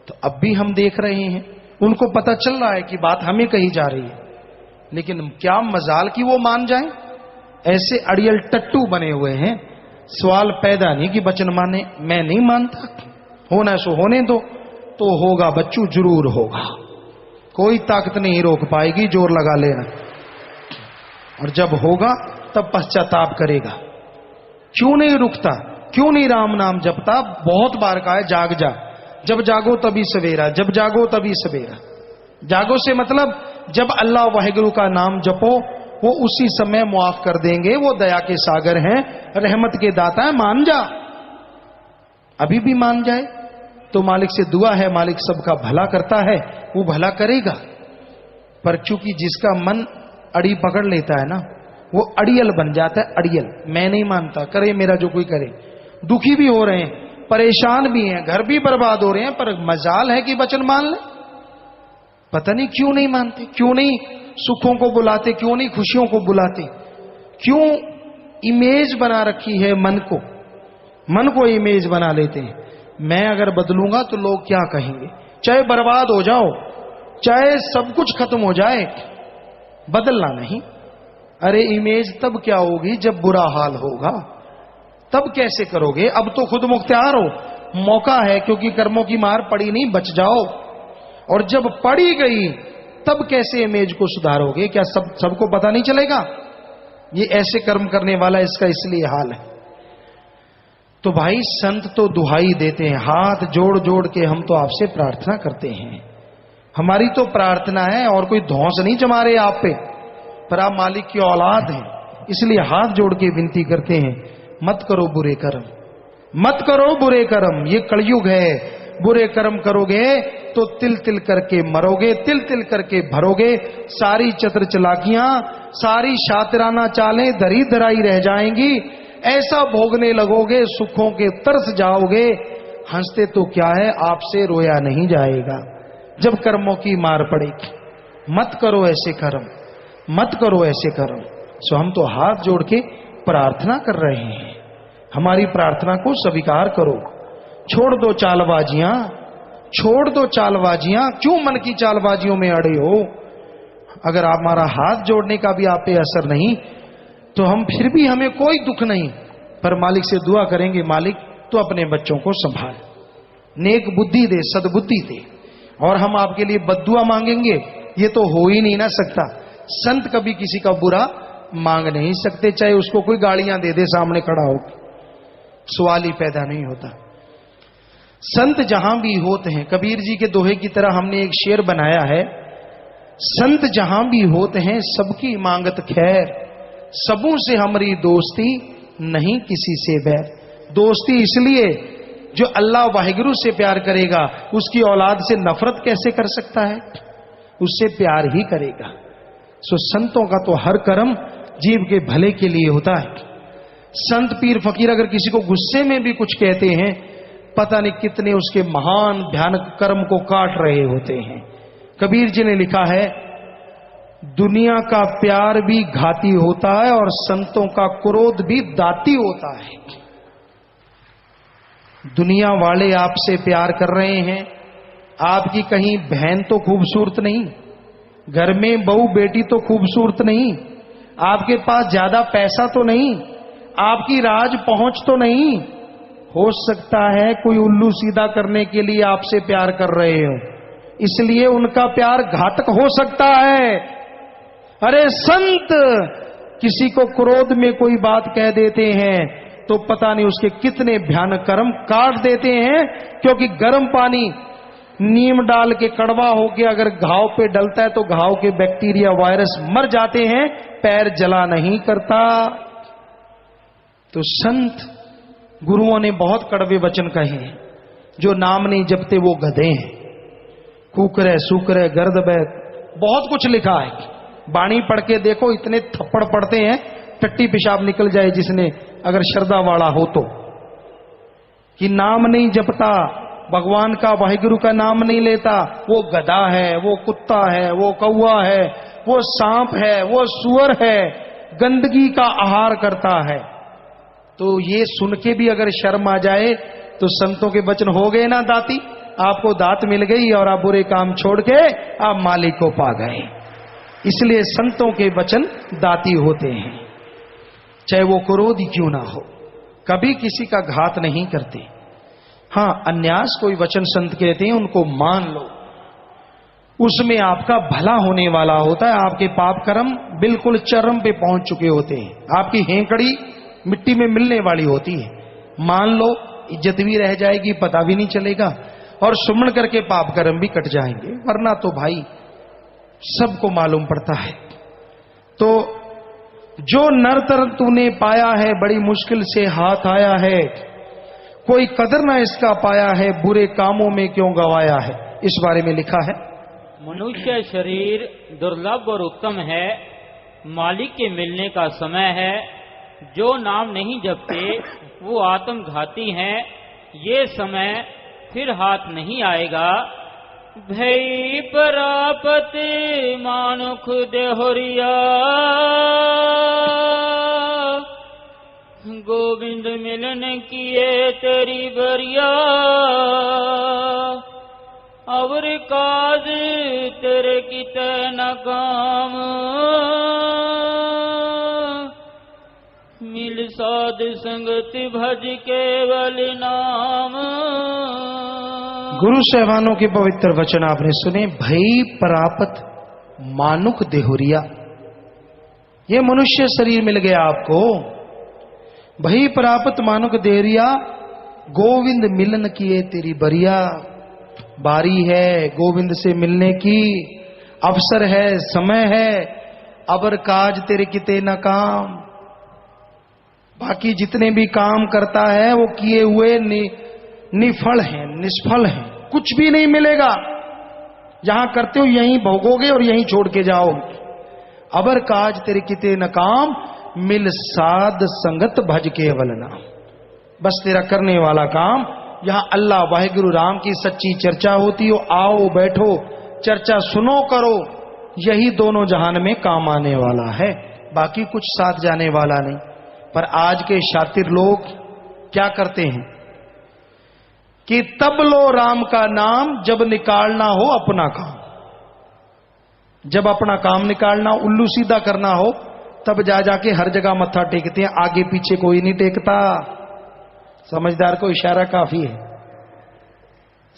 तो अब भी हम देख रहे हैं, उनको पता चल रहा है कि बात हमें कही जा रही है, लेकिन क्या मजाल कि वो मान जाएं। ऐसे अड़ियल टट्टू बने हुए हैं, सवाल पैदा नहीं कि बचन माने। मैं नहीं मानता, होना सो होने दो, तो होगा बच्चू, जरूर होगा। कोई ताकत नहीं रोक पाएगी, जोर लगा लेना। और जब होगा तब पश्चाताप करेगा। क्यों नहीं रुकता, क्यों नहीं राम नाम जपता। बहुत बार कहा है जाग जा, जब जागो तभी सवेरा, जब जागो तभी सवेरा। जागो से मतलब जब अल्लाह वाहिगुरु का नाम जपो, वो उसी समय मुआफ कर देंगे। वो दया के सागर हैं, रहमत के दाता है। मान जा, अभी भी मान जाए तो मालिक से दुआ है, मालिक सबका भला करता है, वो भला करेगा। पर चूंकि जिसका मन अड़ी पकड़ लेता है ना, वो अड़ियल बन जाता है। अड़ियल, मैं नहीं मानता, करे मेरा जो कोई करे। दुखी भी हो रहे हैं, परेशान भी हैं, घर भी बर्बाद हो रहे हैं, पर मजाल है कि वचन मान ले। पता नहीं क्यों नहीं मानते, क्यों नहीं सुखों को बुलाते, क्यों नहीं खुशियों को बुलाते, क्यों इमेज बना रखी है मन को। मन को इमेज बना लेते हैं, मैं अगर बदलूंगा तो लोग क्या कहेंगे। चाहे बर्बाद हो जाओ, चाहे सब कुछ खत्म हो जाए, बदलना नहीं। अरे इमेज तब क्या होगी जब बुरा हाल होगा, तब कैसे करोगे। अब तो खुद मुख्तियार हो, मौका है, क्योंकि कर्मों की मार पड़ी नहीं, बच जाओ। और जब पड़ी गई तब कैसे इमेज को सुधारोगे। क्या सबको पता नहीं चलेगा ये ऐसे कर्म करने वाला, इसका इसलिए हाल है। तो भाई संत तो दुहाई देते हैं, हाथ जोड़ जोड़ के हम तो आपसे प्रार्थना करते हैं। हमारी तो प्रार्थना है, और कोई धौंस नहीं जमा रहे आप पे, पर आप मालिक की औलाद हैं, इसलिए हाथ जोड़ के विनती करते हैं, मत करो बुरे कर्म, मत करो बुरे कर्म। ये कलयुग है, बुरे कर्म करोगे तो तिल तिल करके मरोगे, तिल तिल करके भरोगे। सारी चतुर चालाकियां, सारी शातिराना चालें धरी धराई रह जाएंगी। ऐसा भोगने लगोगे, सुखों के तरस जाओगे। हंसते तो क्या है, आपसे रोया नहीं जाएगा जब कर्मों की मार पड़ेगी। मत करो ऐसे कर्म, मत करो ऐसे कर्म। सो हम तो हाथ जोड़ के प्रार्थना कर रहे हैं, हमारी प्रार्थना को स्वीकार करो। छोड़ दो चालबाजियां, छोड़ दो चालबाजियां। क्यों मन की चालबाजियों में अड़े हो। अगर आप हमारा हाथ जोड़ने का भी आप पे असर नहीं, तो हम फिर भी, हमें कोई दुख नहीं, पर मालिक से दुआ करेंगे, मालिक तो अपने बच्चों को संभाल, नेक बुद्धि दे, सद्बुद्धि दे। और हम आपके लिए बद्दुआ मांगेंगे, ये तो हो ही नहीं ना सकता। संत कभी किसी का बुरा मांग नहीं सकते, चाहे उसको कोई गालियां दे दे सामने खड़ा हो, सवाल ही पैदा नहीं होता। संत जहां भी होते हैं, कबीर जी के दोहे की तरह हमने एक शेर बनाया है, संत जहां भी होते हैं सबकी मांगत खैर, सबों से हमारी दोस्ती नहीं किसी से बैर। दोस्ती इसलिए, जो अल्लाह वाहिगुरु से प्यार करेगा उसकी औलाद से नफरत कैसे कर सकता है, उससे प्यार ही करेगा। सो संतों का तो हर कर्म जीव के भले के लिए होता है। संत पीर फकीर अगर किसी को गुस्से में भी कुछ कहते हैं, पता नहीं कितने उसके महान भयानक कर्म को काट रहे होते हैं। कबीर जी ने लिखा है, दुनिया का प्यार भी घाती होता है और संतों का क्रोध भी दाती होता है। दुनिया वाले आपसे प्यार कर रहे हैं, आपकी कहीं बहन तो खूबसूरत नहीं, घर में बहू बेटी तो खूबसूरत नहीं, आपके पास ज्यादा पैसा तो नहीं, आपकी राज पहुंच तो नहीं। हो सकता है कोई उल्लू सीधा करने के लिए आपसे प्यार कर रहे हो, इसलिए उनका प्यार घातक हो सकता है। अरे संत किसी को क्रोध में कोई बात कह देते हैं तो पता नहीं उसके कितने भयानक कर्म काट देते हैं, क्योंकि गर्म पानी नीम डाल के कड़वा होके अगर घाव पे डलता है तो घाव के बैक्टीरिया वायरस मर जाते हैं, पैर जला नहीं करता। तो संत गुरुओं ने बहुत कड़वे वचन कहे हैं। जो नाम नहीं जपते वो गधे हैं, कुकरे सुकरे गर्द बैत, बहुत कुछ लिखा है। बाणी पढ़ के देखो, इतने थप्पड़ पड़ते हैं टट्टी पेशाब निकल जाए जिसने अगर श्रद्धा वाला हो तो। कि नाम नहीं जपता, भगवान का वाहिगुरु का नाम नहीं लेता, वो गधा है, वो कुत्ता है, वो कौवा है, वो सांप है, वो सुअर है, गंदगी का आहार करता है। तो ये सुन के भी अगर शर्म आ जाए तो संतों के वचन हो गए ना दाती, आपको दात मिल गई और आप बुरे काम छोड़ के आप मालिक को पा गए। इसलिए संतों के वचन दाती होते हैं, चाहे वो क्रोधी क्यों ना हो, कभी किसी का घात नहीं करते। हां, अन्यास कोई वचन संत कहते हैं उनको मान लो, उसमें आपका भला होने वाला होता है। आपके पाप कर्म बिल्कुल चरम पे पहुंच चुके होते हैं, आपकी हेंकड़ी मिट्टी में मिलने वाली होती है। मान लो, इज्जत भी रह जाएगी, पता भी नहीं चलेगा, और सुमन करके पाप कर्म भी कट जाएंगे। वरना तो भाई सबको मालूम पड़ता है। तो जो नरतर तूने पाया है बड़ी मुश्किल से हाथ आया है, कोई कदर ना इसका पाया है, बुरे कामों में क्यों गवाया है। इस बारे में लिखा है, मनुष्य शरीर दुर्लभ और उत्तम है, मालिक के मिलने का समय है। जो नाम नहीं जपते वो आत्मघाती हैं, ये समय फिर हाथ नहीं आएगा। भई परापत मानुख देहोरिया, गोविंद मिलन किए तेरी बरिया। अवर काज तेरे किते न काम, मिल साध संगत भज केवल नाम। गुरु साहबानों के पवित्र वचन आपने सुने। भई परापत मानुक देहुरिया, ये मनुष्य शरीर मिल गया आपको। भई परापत मानुक देहुरिया, गोविंद मिलन किए तेरी बरिया। बारी है गोविंद से मिलने की, अवसर है, समय है। अबर काज तेरे किते न काम, बाकी जितने भी काम करता है वो किए हुए निफल हैं, निष्फल हैं, कुछ भी नहीं मिलेगा। जहां करते हो यहीं भोगोगे और यहीं छोड़ के जाओगे। अबर काज तेरे किते न काम, मिल साध संगत भज केवल नाम। बस तेरा करने वाला काम यहां अल्लाह वाहिगुरु राम की सच्ची चर्चा होती हो, आओ बैठो चर्चा सुनो करो, यही दोनों जहान में काम आने वाला है, बाकी कुछ साथ जाने वाला नहीं। पर आज के शातिर लोग क्या करते हैं कि तब लो राम का नाम जब निकालना हो अपना काम। जब अपना काम निकालना, उल्लू सीधा करना हो, तब जा जाके हर जगह मत्था टेकते हैं, आगे पीछे कोई नहीं टेकता। समझदार को इशारा काफी है।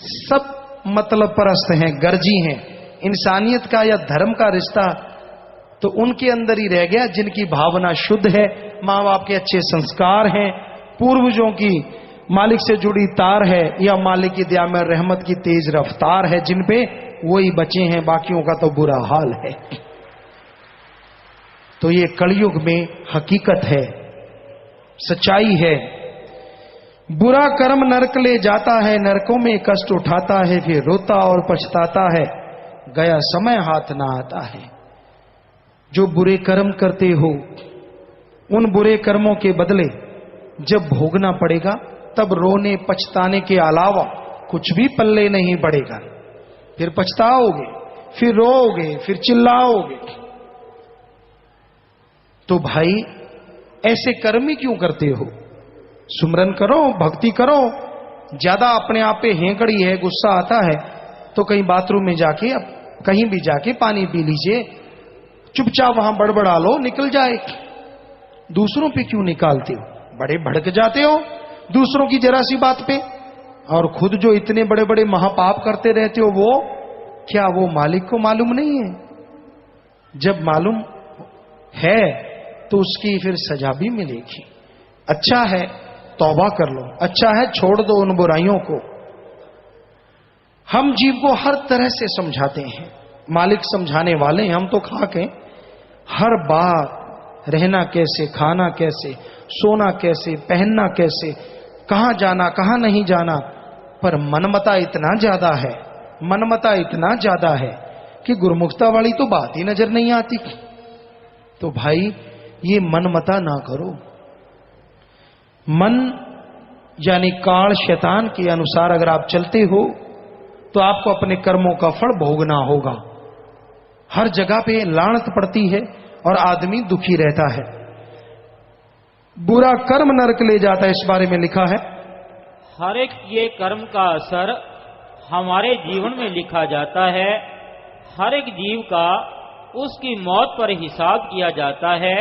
सब मतलब परस्त हैं, गर्जी हैं। इंसानियत का या धर्म का रिश्ता तो उनके अंदर ही रह गया जिनकी भावना शुद्ध है, माँ बाप के अच्छे संस्कार हैं, पूर्वजों की मालिक से जुड़ी तार है, या मालिक की दया में रहमत की तेज रफ्तार है, जिन पे वही बचे हैं, बाकियों का तो बुरा हाल है। तो ये कलयुग में हकीकत है, सच्चाई है। बुरा कर्म नरक ले जाता है, नरकों में कष्ट उठाता है, फिर रोता और पछताता है, गया समय हाथ ना आता है। जो बुरे कर्म करते हो, उन बुरे कर्मों के बदले जब भोगना पड़ेगा तब रोने पछताने के अलावा कुछ भी पल्ले नहीं पड़ेगा। फिर पछताओगे, फिर रोओगे, फिर चिल्लाओगे। तो भाई ऐसे कर्म ही क्यों करते हो? सुमरन करो, भक्ति करो। ज्यादा अपने आप पे हेंकड़ी है, गुस्सा आता है तो कहीं बाथरूम में जाके, अब कहीं भी जाके पानी पी लीजिए, चुपचाप वहां बड़बड़ा लो, निकल जाए। दूसरों पे क्यों निकालते हो? बड़े भड़क जाते हो दूसरों की जरा सी बात पे, और खुद जो इतने बड़े बड़े महापाप करते रहते हो, वो क्या वो मालिक को मालूम नहीं है? जब मालूम है तो उसकी फिर सजा भी मिलेगी। अच्छा है तौबा कर लो, अच्छा है छोड़ दो उन बुराइयों को। हम जीव को हर तरह से समझाते हैं, मालिक समझाने वाले हैं, हम तो खाक हैं। हर बात, रहना कैसे, खाना कैसे, सोना कैसे, पहनना कैसे, कहां जाना कहां नहीं जाना, पर मनमता इतना ज्यादा है, मनमता इतना ज्यादा है कि गुरुमुखता वाली तो बात ही नजर नहीं आती। तो भाई ये मनमता ना करो। मन यानी काल शैतान के अनुसार अगर आप चलते हो तो आपको अपने कर्मों का फल भोगना होगा। हर जगह पे लानत पड़ती है और आदमी दुखी रहता है। बुरा कर्म नरक ले जाता है, इस बारे में लिखा है। हर एक ये कर्म का असर हमारे जीवन में लिखा जाता है। हर एक जीव का उसकी मौत पर हिसाब किया जाता है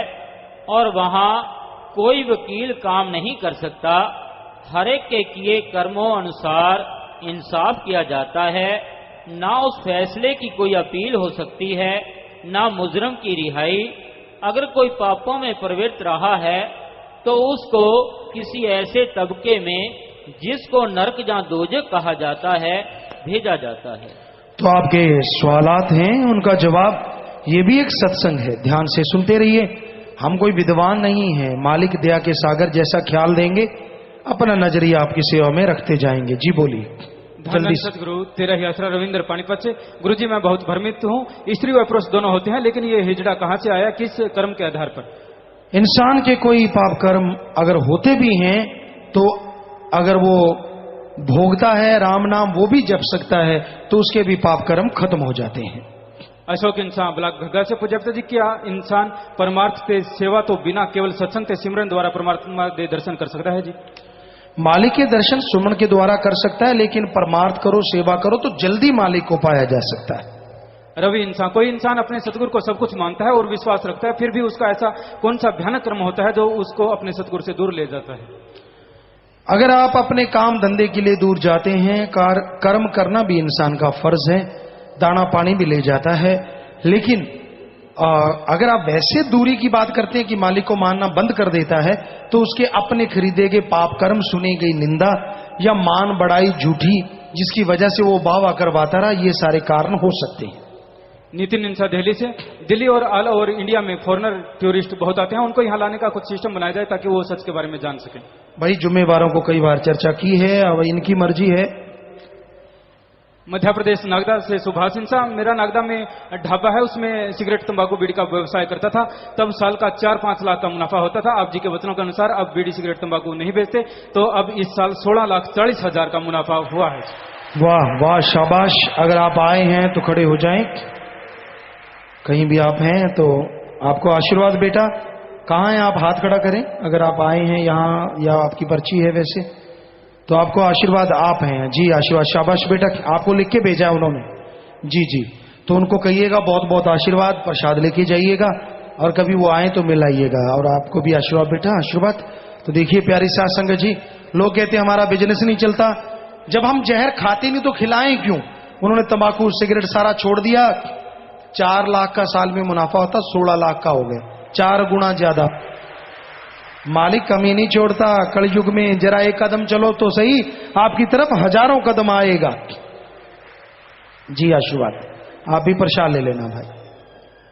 और वहां कोई वकील काम नहीं कर सकता। हर एक के किए कर्मों अनुसार इंसाफ किया जाता है। ना उस फैसले की कोई अपील हो सकती है, ना मुजरम की रिहाई। अगर कोई पापों में प्रवृत्त रहा है तो उसको किसी ऐसे तबके में जिसको नरक या दोजख कहा जाता है भेजा जाता है। तो आपके सवालात हैं, उनका जवाब ये भी एक सत्संग है, ध्यान से सुनते रहिए। हम कोई विद्वान नहीं है, मालिक दया के सागर जैसा ख्याल देंगे, अपना नजरिया आपकी सेवा में रखते जाएंगे। जी बोलिए। जल्दी से। सतगुरु तेरा ही आसरा रविंद्र पानीपत से। गुरु जी मैं बहुत भ्रमित हूँ, स्त्री और पुरुष दोनों होते हैं, लेकिन ये हिजड़ा कहाँ से आया, किस कर्म के आधार पर? इंसान के कोई पाप कर्म अगर होते भी हैं तो अगर वो भोगता है राम नाम, वो भी जप सकता है, तो उसके भी पाप कर्म खत्म हो जाते हैं। अशोक इंसान ब्लॉक घग्गा से पूज्यता जी, क्या इंसान परमार्थ के सेवा तो बिना केवल सत्संग के सिमरन द्वारा परमात्मा के दर्शन कर सकता है जी? मालिक के दर्शन सुमन के द्वारा कर सकता है, लेकिन परमार्थ करो, सेवा करो तो जल्दी मालिक को पाया जा सकता है। रवि इंसान, कोई इंसान अपने सतगुरु को सब कुछ मानता है और विश्वास रखता है, फिर भी उसका ऐसा कौन सा भयानक कर्म होता है जो उसको अपने सतगुरु से दूर ले जाता है? अगर आप अपने काम धंधे के लिए दूर जाते हैं, कर्म करना भी इंसान का फर्ज है, दाना पानी भी ले जाता है, लेकिन अगर आप वैसे दूरी की बात करते हैं कि मालिक को मानना बंद कर देता है, तो उसके अपने खरीदे गए पाप कर्म, सुनी गई निंदा या मान बढ़ाई झूठी जिसकी वजह से वो वाह करवाता रहा, ये सारे कारण हो सकते हैं। नितिन इंसा दिल्ली से। दिल्ली और ऑल ओवर इंडिया में फॉरेनर टूरिस्ट बहुत आते हैं, उनको यहाँ लाने का कुछ सिस्टम बनाया जाए ताकि वो सच के बारे में जान सकें। भाई जुम्मेवारों को कई बार चर्चा की है, अब इनकी मर्जी है। मध्य प्रदेश नागदा से सुभाष इंसा। मेरा नागदा में ढाबा है, उसमें सिगरेट तंबाकू बीड़ी का व्यवसाय करता था। तब साल का 4-5 लाख का मुनाफा होता था। आप जी के वचनों के अनुसार अब बीड़ी सिगरेट तंबाकू नहीं बेचते, तो अब इस साल 16,40,000 का मुनाफा हुआ है। वाह वाह, शाबाश। अगर आप आए हैं तो खड़े हो जाएं, कहीं भी आप हैं तो आपको आशीर्वाद बेटा। कहाँ हैं आप? हाथ खड़ा करें अगर आप आए हैं यहाँ, या आपकी पर्ची है वैसे, तो आपको आशीर्वाद आप हैं जी। आशीर्वाद, शाबाश बेटा। आपको लिख के भेजा है उन्होंने। जी जी, तो उनको कहिएगा बहुत बहुत आशीर्वाद, प्रसाद लेके जाइएगा और कभी वो आए तो मिलाइएगा। और आपको भी आशीर्वाद बेटा, आशीर्वाद। तो देखिए प्यारी साथ संगत जी, लोग कहते हैं हमारा बिजनेस नहीं चलता। जब हम जहर खाते नहीं तो खिलाएं क्यों? उन्होंने तंबाकू सिगरेट सारा छोड़ दिया। 4 लाख का साल में मुनाफा होता, 16 लाख का हो गया, 4 गुना ज्यादा। मालिक कमी नहीं छोड़ता। कलयुग में जरा एक कदम चलो तो सही, आपकी तरफ हजारों कदम आएगा। जी आशीर्वाद। आप भी प्रसाद ले लेना भाई।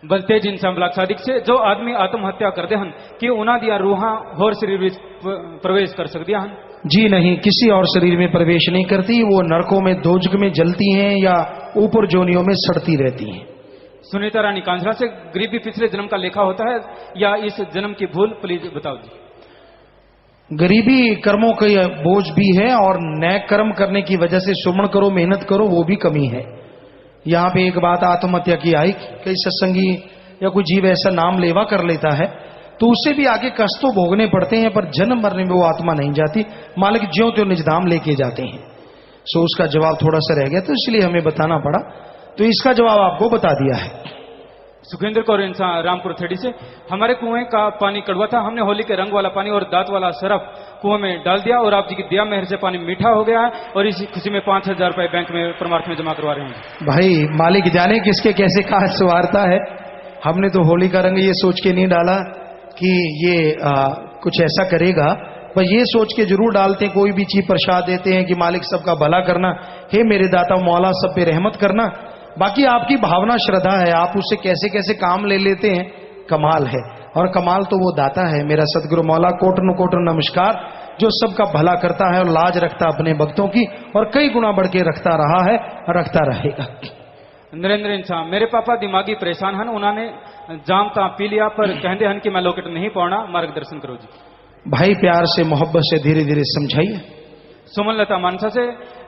बलतेज इंसान ब्लॉक सादिक से। जो आदमी आत्महत्या कर दे हन कि उन्हें दिया रूहा होर शरीर में प्रवेश कर सकती हन? जी नहीं, किसी और शरीर में प्रवेश नहीं करती। वो नरकों में, दोजख में जलती हैं या ऊपर जोनियों में सड़ती रहती हैं। सुनीता रानी कांझरा से। गरीबी पिछले जन्म का लेखा होता है या इस जन्म की भूल? प्लीज बताओ जी। गरीबी कर्मों का बोझ भी है और नए कर्म करने की वजह से सुमन करो, मेहनत करो, वो भी कमी है। यहाँ पे एक बात आत्महत्या की आई, कई सत्संगी या कोई जीव ऐसा नाम लेवा कर लेता है तो उससे भी आगे कष्ट तो भोगने पड़ते हैं, पर जन्म मरने में वो आत्मा नहीं जाती। मालिक ज्यों त्यों निज धाम लेके जाते हैं। सो उसका जवाब थोड़ा सा रह गया तो इसलिए हमें बताना पड़ा, तो इसका जवाब आपको बता दिया है। सुखेंद्र कौर इंसान रामपुर थेड़ी से, हमारे कुएं का पानी कड़वा था, हमने होली के रंग वाला पानी और दांत वाला सरफ कुएं में डाल दिया और आप जी की दया मेहर से पानी मीठा हो गया है और इसी खुशी में 5,000 रुपए बैंक में परमार्थ में जमा करवा रहे हैं। भाई मालिक जाने किसके कैसे कहा सवारता है, हमने तो होली का रंग ये सोच के नहीं डाला कि ये कुछ ऐसा करेगा, पर ये सोच के जरूर डालते हैं, कोई भी चीज प्रसाद देते हैं कि मालिक सबका भला करना, हे मेरे दाता मौला सब पे रहमत करना। बाकी आपकी भावना श्रद्धा है, आप उससे कैसे कैसे काम ले लेते हैं, कमाल है। और कमाल तो वो दाता है मेरा सतगुरु मौला, कोटन कोटन नमस्कार, जो सबका भला करता है और लाज रखता अपने भक्तों की और कई गुना बढ़ के रखता रहा है और रखता रहेगा। नरेंद्र इंसान, मेरे पापा दिमागी परेशान हन, उन्होंने जाम ता पी लिया पर कहते हन कि मैं लॉकेट नहीं पाना, मार्गदर्शन करो जी। भाई प्यार से मोहब्बत से धीरे धीरे समझाइए। सुमन लता मानसा से,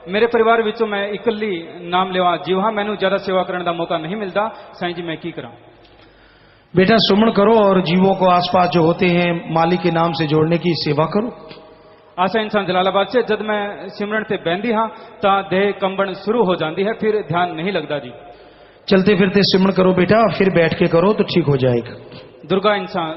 मेरे परिवार विचों मैं इकल्ली नाम लेवा जीव हाँ, मैनू ज्यादा सेवा करने का मौका नहीं मिलता, साईं जी मैं की करा। बेटा सुमन करो और जीवों को आसपास जो होते हैं मालिक के नाम से जोड़ने की सेवा करो। आशा इंसान जलालाबाद से, जब मैं सिमरन से बहंदी हाँ ता देह कंबन शुरू हो जाती है, फिर ध्यान नहीं लगता जी। चलते फिरते सिमरन करो बेटा, फिर बैठ के करो तो ठीक हो जाएगा। दुर्गा इंसान,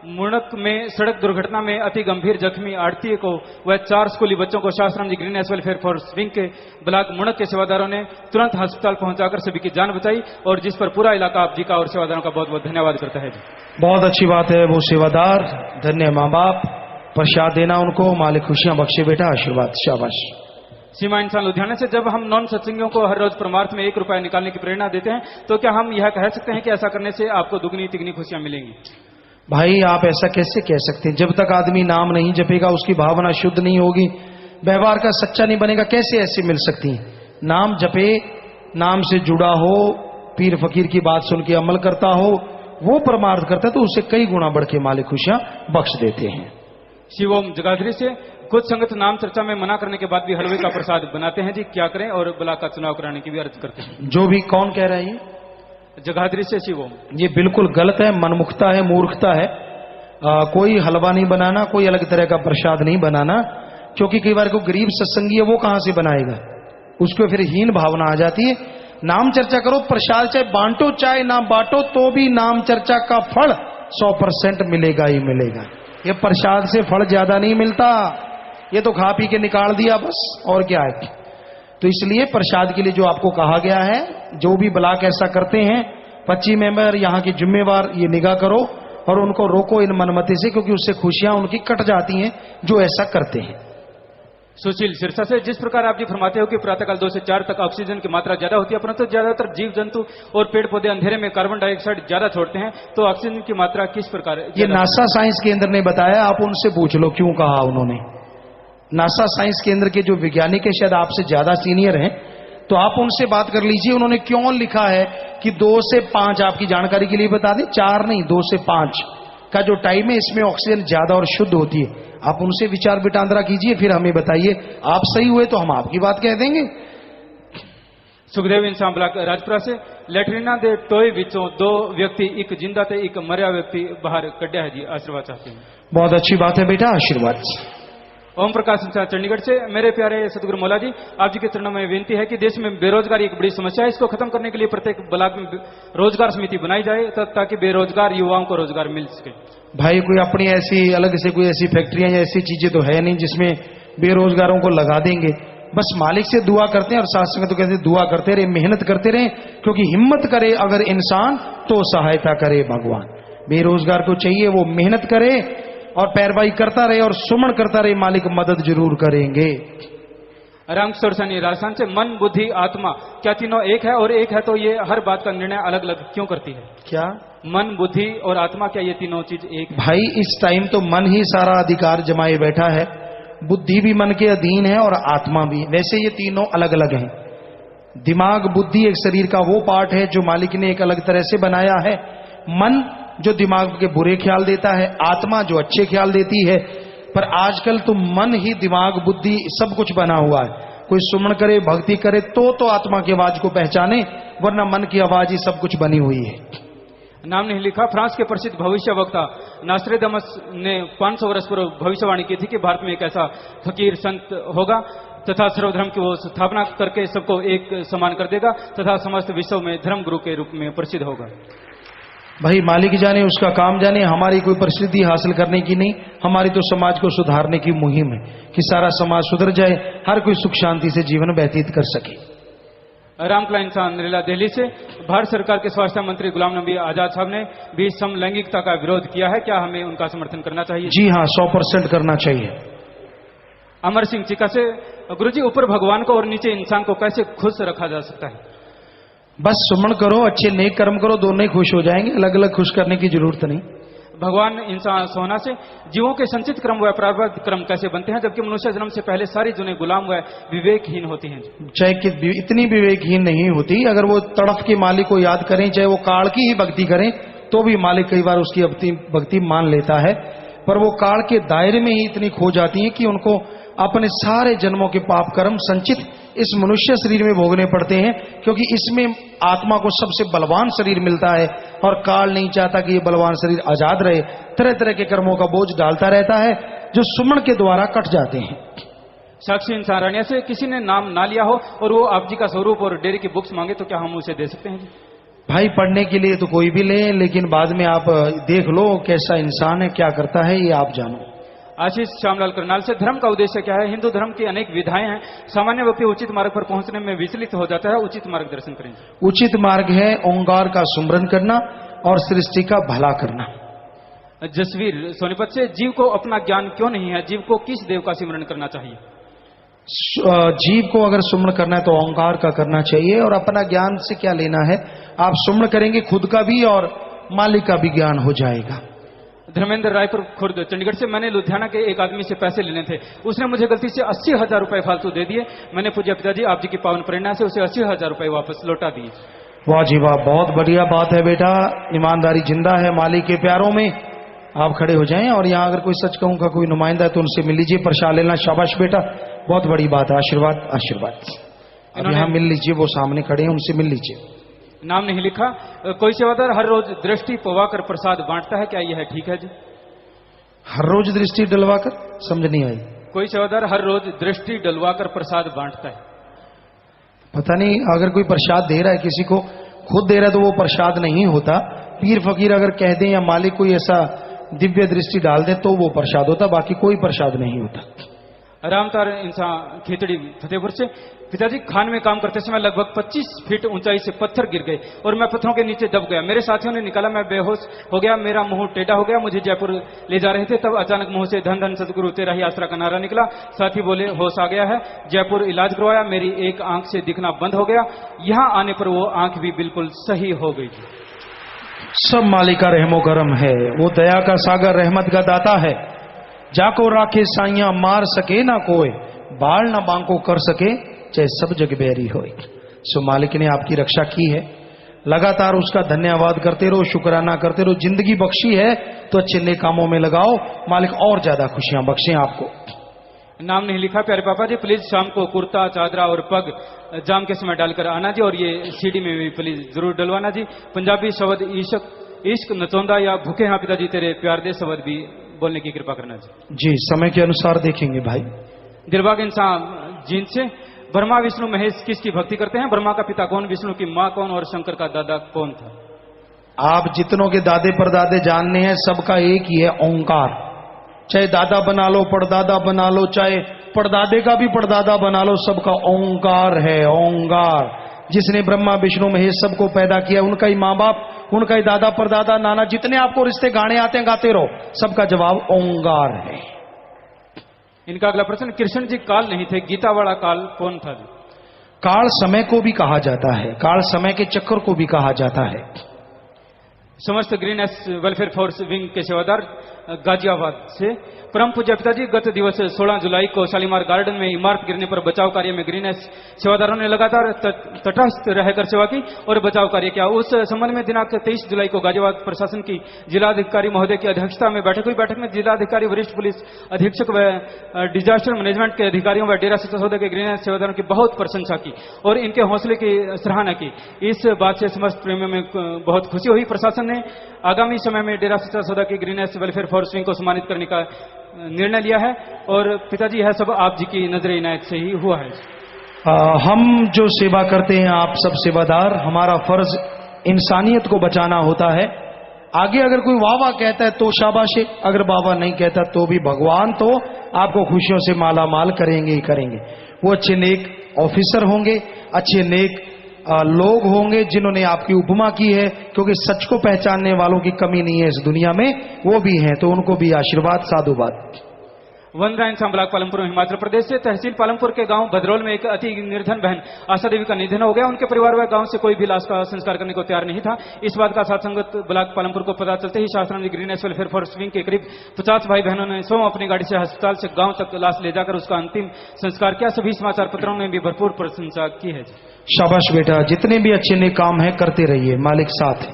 मुणक में सड़क दुर्घटना में अति गंभीर जख्मी आड़ती को वह 4 स्कूली बच्चों को Shah Satnam ji green S welfare force wing के ब्लॉक मुणक के सेवादारों ने तुरंत अस्पताल पहुंचाकर सभी की जान बचाई और जिस पर पूरा इलाका आप जी का और सेवादारों का बहुत बहुत धन्यवाद करता है। बहुत अच्छी बात है, वो सेवादार धन्य माँ बाप, प्रसाद देना उनको, मालिक खुशियां बख्शे बेटा, आशीर्वाद, शाबाश। सीमा इंसान लुधियाना से, जब हम नॉन सत्संगियों को हर रोज परमार्थ में 1 रुपया निकालने की प्रेरणा देते हैं तो क्या हम यह कह सकते हैं कि ऐसा करने से आपको दुगनी तिगनी खुशियां मिलेंगी? भाई आप ऐसा कैसे कह सकते हैं, जब तक आदमी नाम नहीं जपेगा, उसकी भावना शुद्ध नहीं होगी, व्यवहार का सच्चा नहीं बनेगा, कैसे ऐसे मिल सकती है? नाम जपे, नाम से जुड़ा हो, पीर फकीर की बात सुन के अमल करता हो, वो परमार्थ करता है तो उससे कई गुना बढ़ के मालिक खुशियां बख्श देते हैं। शिवोम जगाधरी से, कुछ संगत नाम चर्चा में मना करने के बाद भी हलवे का प्रसाद बनाते हैं जी, क्या करें? और ब्लॉक का चुनाव कराने की भी अर्ज करते हैं। जो भी कौन कह रहा है ये? जगाधरी से शिवोम, ये बिल्कुल गलत है, मनमुखता है, मूर्खता है। कोई हलवा नहीं बनाना, कोई अलग तरह का प्रसाद नहीं बनाना, क्योंकि कई बार को गरीब सत्संगी है वो कहां से बनाएगा, उसको फिर हीन भावना आ जाती है। नाम चर्चा करो, प्रसाद चाहे बांटो चाहे ना बांटो, तो भी नाम चर्चा का फल 100% मिलेगा ही मिलेगा। ये प्रसाद से फल ज्यादा नहीं मिलता, ये तो खा पी के निकाल दिया बस, और क्या है। तो इसलिए प्रसाद के लिए जो आपको कहा गया है, जो भी ब्लॉक ऐसा करते हैं, 25 मेंबर यहाँ के जिम्मेवार, ये निगाह करो और उनको रोको इन मनमति से, क्योंकि उससे खुशियां उनकी कट जाती हैं जो ऐसा करते हैं। सुशील सिरसा से, जिस प्रकार आप जी फरमाते हो कि प्रातःकाल 2 से 4 तक ऑक्सीजन की मात्रा ज्यादा होती है, परंतु ज्यादातर जीव जंतु और पेड़ पौधे अंधेरे में कार्बन डाइऑक्साइड ज्यादा छोड़ते हैं, तो ऑक्सीजन की मात्रा किस प्रकार? ये नासा साइंस केंद्र ने बताया, आप उनसे पूछ लो क्यों कहा उन्होंने। नासा साइंस केंद्र के जो वैज्ञानिक है, शायद आपसे ज्यादा सीनियर हैं, तो आप उनसे बात कर लीजिए उन्होंने क्यों लिखा है कि 2 से 5, आपकी जानकारी के लिए बता दें, 4 नहीं 2 से 5 का जो टाइम है, इसमें ऑक्सीजन ज्यादा और शुद्ध होती है। आप उनसे विचार विटांदरा कीजिए, फिर हमें बताइए, आप सही हुए तो हम आपकी बात कह देंगे। सुखदेव इंसान ब्लॉक राजपुरा से, लैट्रिना दे टोए विचों 2 व्यक्ति, एक जिंदा थे एक मरिया व्यक्ति बाहर कड्या है जी, आशीर्वाद चाहते हैं। बहुत अच्छी बात है बेटा, आशीर्वाद। ओम प्रकाश इंसान चंडीगढ़ से, मेरे प्यारे सतगुरु मौला जी, आप जी के चरणों में विनती है कि देश में बेरोजगारी एक बड़ी समस्या है, इसको खत्म करने के लिए प्रत्येक ब्लॉक में रोजगार समिति बनाई जाए ताकि बेरोजगार युवाओं को रोजगार मिल सके। भाई कोई अपनी ऐसी अलग से कोई ऐसी फैक्ट्रियां या ऐसी चीजें तो है नहीं जिसमें बेरोजगारों को लगा देंगे, बस मालिक से दुआ करते हैं। और साथ संगत तो कहते हैं दुआ करते रहे, मेहनत करते रहे, क्योंकि हिम्मत करे अगर इंसान तो सहायता करे भगवान। बेरोजगार को चाहिए वो मेहनत करे और पैरवाई करता रहे और सुमन करता रहे, मालिक मदद जरूर करेंगे। रामकिशोर सैनी राजस्थान से, मन बुद्धि आत्मा क्या तीनों एक है? और एक है तो ये हर बात का निर्णय अलग अलग क्यों करती है? क्या मन बुद्धि और आत्मा, क्या ये तीनों चीज एक है? भाई इस टाइम तो मन ही सारा अधिकार जमाए बैठा है, बुद्धि भी मन के अधीन है और आत्मा भी। वैसे ये तीनों अलग अलग हैं। दिमाग बुद्धि एक शरीर का वो पार्ट है जो मालिक ने एक अलग तरह से बनाया है। मन जो दिमाग के बुरे ख्याल देता है, आत्मा जो अच्छे ख्याल देती है। पर आजकल तो मन ही दिमाग बुद्धि सब कुछ बना हुआ है। कोई सुमन करे भक्ति करे तो आत्मा की आवाज को पहचाने, वरना मन की आवाज ही सब कुछ बनी हुई है। नाम नहीं लिखा। फ्रांस के प्रसिद्ध भविष्य वक्ता नास्ट्रेडमस ने 500 वर्ष पूर्व भविष्यवाणी की थी कि भारत में एक ऐसा फकीर संत होगा तथा सर्वधर्म की वो स्थापना करके सबको एक समान कर देगा तथा समस्त विश्व में धर्म गुरु के रूप में प्रसिद्ध होगा। भाई मालिक जाने, उसका काम जाने, हमारी कोई प्रसिद्धि हासिल करने की नहीं, हमारी तो समाज को सुधारने की मुहिम है कि सारा समाज सुधर जाए, हर कोई सुख शांति से जीवन व्यतीत कर सके। रामकला इंसान नरेला दिल्ली से। भारत सरकार के स्वास्थ्य मंत्री गुलाम नबी आजाद साहब ने भी समलैंगिकता का विरोध किया है, क्या हमें उनका समर्थन करना चाहिए? जी हाँ, 100% करना चाहिए। अमर सिंह चिका से। गुरुजी, ऊपर भगवान को और नीचे इंसान को कैसे खुश रखा जा सकता है? बस सुमन करो, अच्छे नेक कर्म करो, दोनों ही खुश हो जाएंगे, अलग अलग खुश करने की जरूरत नहीं। भगवान इंसान सोना से। जीवों के संचित क्रम व प्रारब्ध क्रम कैसे बनते हैं जबकि मनुष्य जन्म से पहले सारी जुने गुलाम व विवेकहीन होती हैं? चाहे कि इतनी विवेकहीन नहीं होती, अगर वो तड़फ के मालिक को याद करें, चाहे वो काल की ही भक्ति करें, तो भी मालिक कई बार उसकी भक्ति मान लेता है, पर वो काल के दायरे में ही इतनी खो जाती है कि उनको अपने सारे जन्मों के पाप कर्म संचित इस मनुष्य शरीर में भोगने पड़ते हैं, क्योंकि इसमें आत्मा को सबसे बलवान शरीर मिलता है और काल नहीं चाहता कि ये बलवान शरीर आजाद रहे, तरह तरह के कर्मों का बोझ डालता रहता है जो सुमन के द्वारा कट जाते हैं। साक्षी इंसान रानिया से। किसी ने नाम ना लिया हो और वो आप जी का स्वरूप और डेयरी की बुक्स मांगे तो क्या हम उसे दे सकते हैं? भाई पढ़ने के लिए तो कोई भी ले, लेकिन बाद में आप देख लो कैसा इंसान है, क्या करता है, ये आप जानो। आशीष श्यामलाल करनाल से। धर्म का उद्देश्य क्या है? हिंदू धर्म की अनेक विधाएं हैं, सामान्य व्यक्ति उचित मार्ग पर पहुंचने में विचलित हो जाता है, उचित मार्गदर्शन करें। उचित मार्ग है ओंकार का सुमरन करना और सृष्टि का भला करना। जसवीर सोनीपत से। जीव को अपना ज्ञान क्यों नहीं है? जीव को किस देव का सिमरन करना चाहिए? जीव को अगर सुमन करना है तो ओंकार का करना चाहिए, और अपना ज्ञान से क्या लेना है, आप सुमन करेंगे खुद का भी और मालिक का भी ज्ञान हो जाएगा। धर्मेंद्र रायपुर खुर्द चंडीगढ़ से। मैंने लुधियाना के एक आदमी से पैसे लेने थे, उसने मुझे गलती से 80,000 रुपए फालतू दे दिए। मैंने पूछा पिताजी आप जी की पावन प्रेरणा से उसे 80,000 रुपए वापस लौटा दिए। वाह जी वाह, बहुत बढ़िया बात है बेटा, ईमानदारी जिंदा है मालिक के प्यारों में। आप खड़े हो जाएं, और यहाँ अगर कोई सच कहूं का कोई नुमाइंदा है तो उनसे मिल लीजिए, प्रसाद लेना। शाबाश बेटा, बहुत बड़ी बात है, आशीर्वाद आशीर्वाद। अब यहाँ मिल लीजिए, वो सामने खड़े हैं, उनसे मिल लीजिए। नाम नहीं लिखा। कोई सेवादार हर रोज दृष्टि पवाकर प्रसाद बांटता है, क्या यह ठीक है जी? हर रोज दृष्टि डलवाकर? समझ नहीं आई। कोई सेवादार हर रोज दृष्टि डलवाकर प्रसाद बांटता है। पता नहीं, अगर कोई प्रसाद दे रहा है किसी को, खुद दे रहा है तो वो प्रसाद नहीं होता। पीर फकीर अगर कह दें या मालिक कोई ऐसा दिव्य दृष्टि डाल दे तो वो प्रसाद होता, बाकी कोई प्रसाद नहीं होता। रामतार इंसान खेतड़ी फतेहपुर से। पिताजी खान में काम करते समय लगभग 25 फीट ऊंचाई से पत्थर गिर गए और मैं पत्थरों के नीचे दब गया। मेरे साथियों ने निकाला, मैं बेहोश हो गया, मेरा मुंह टेढ़ा हो गया। मुझे जयपुर ले जा रहे थे, तब अचानक मुंह से धन धन सतगुरु तेरा ही आसरा का नारा निकला। साथी बोले होश आ गया है। जयपुर इलाज करवाया, मेरी एक आंख से दिखना बंद हो गया। यहाँ आने पर वो आंख भी बिल्कुल सही हो गई। सब मालिक का रहमो करम है, वो दया का सागर रहमत का दाता है। जाको राखे साइया मार सके ना कोई, बाल ना बांको कर सके चाहे सब जग बैरी होए। सो मालिक ने आपकी रक्षा की है, लगातार उसका धन्यवाद करते रहो, शुक्राना करते रहो। जिंदगी बख्शी है तो अच्छे नेक कामों में लगाओ, मालिक और ज्यादा खुशियां बख्शे आपको। नाम नहीं लिखा। प्यारे पापा जी प्लीज शाम को कुर्ता चादरा और पग जाम के समय डालकर आना जी, और ये सीडी में भी प्लीज जरूर डलवाना जी। पंजाबी शब्द इश्क नचौंदा या भूखे हाँ पिताजी तेरे प्यार दे शब्द भी बोलने की कृपा करना जी। जी समय के अनुसार देखेंगे भाई। दिलबाग इंसान जींद से। ब्रह्मा विष्णु महेश किसकी भक्ति करते हैं? ब्रह्मा का पिता कौन, विष्णु की माँ कौन और शंकर का दादा कौन था? आप जितनों के दादे परदादे जानने हैं, सबका एक ही है ओंकार। चाहे दादा बना लो, परदादा बना लो, चाहे परदादे का भी परदादा बना लो, सबका ओंकार है। ओंकार जिसने ब्रह्मा विष्णु महेश सबको पैदा किया, उनका ही माँ बाप, उनका ही दादा परदादा नाना, जितने आपको रिश्ते गाने आते हैं गाते रहो, सबका जवाब ओंकार है। इनका अगला प्रश्न, कृष्ण जी काल नहीं थे, गीता वाला काल कौन था? काल समय को भी कहा जाता है, काल समय के चक्कर को भी कहा जाता है। समस्त ग्रीनएस वेलफेयर फोर्स विंग के सेवादार गाजियाबाद से। परम पूज्य पिताजी गत दिवस 16 जुलाई को शालीमार गार्डन में इमारत गिरने पर बचाव कार्य में ग्रीनएस सेवादारों ने लगातार तटस्थ रहकर सेवा की और बचाव कार्य किया। उस संबंध में दिनांक 23 जुलाई को गाजियाबाद प्रशासन की जिलाधिकारी महोदय की अध्यक्षता में बैठक हुई। बैठक में जिलाधिकारी, वरिष्ठ पुलिस अधीक्षक व डिजास्टर मैनेजमेंट के अधिकारियों व डेरा सच्चा सौदा के ग्रीनएस सेवादारों की बहुत प्रशंसा की और इनके हौसले की सराहना की। इस बात से समस्त प्रेमियों में बहुत खुशी हुई। प्रशासन ने आगामी समय में डेरा सच्चा सौदा की ग्रीनएस वेलफेयर फोर्स विंग को सम्मानित करने का निर्णय लिया है और पिताजी यह सब आप जी की नजर इनायत से ही हुआ है। हम जो सेवा करते हैं, आप सब सेवादार, हमारा फर्ज इंसानियत को बचाना होता है। आगे अगर कोई वाह वाह कहता है तो शाबाश है, अगर बाबा नहीं कहता तो भी भगवान तो आपको खुशियों से माला माल करेंगे ही करेंगे। वो अच्छे नेक ऑफिसर होंगे, अच्छे नेक लोग होंगे जिन्होंने आपकी उपमा की है, क्योंकि सच को पहचानने वालों की कमी नहीं है इस दुनिया में, वो भी हैं, तो उनको भी आशीर्वाद साधुवाद। वंदना इंसान ब्लॉक पालमपुर हिमाचल प्रदेश से तहसील पालमपुर के गांव भद्रोल में एक अति निर्धन बहन आशा देवी का निधन हो गया। उनके परिवार व गांव से कोई भी लाश का संस्कार करने को तैयार नहीं था। इस बात का साथ संगत ब्लॉक पालमपुर को पता चलते ही शास्त्रांग ग्रीनेस वेलफेयर फॉर स्विंग के करीब 50 भाई बहनों ने स्वयं अपनी गाड़ी से अस्पताल से गांव तक लाश ले जाकर उसका अंतिम संस्कार किया। सभी समाचार पत्रों में भी भरपूर प्रशंसा की है। शाबाश बेटा, जितने भी अच्छे नेक काम है करते रहिए, मालिक साथ है।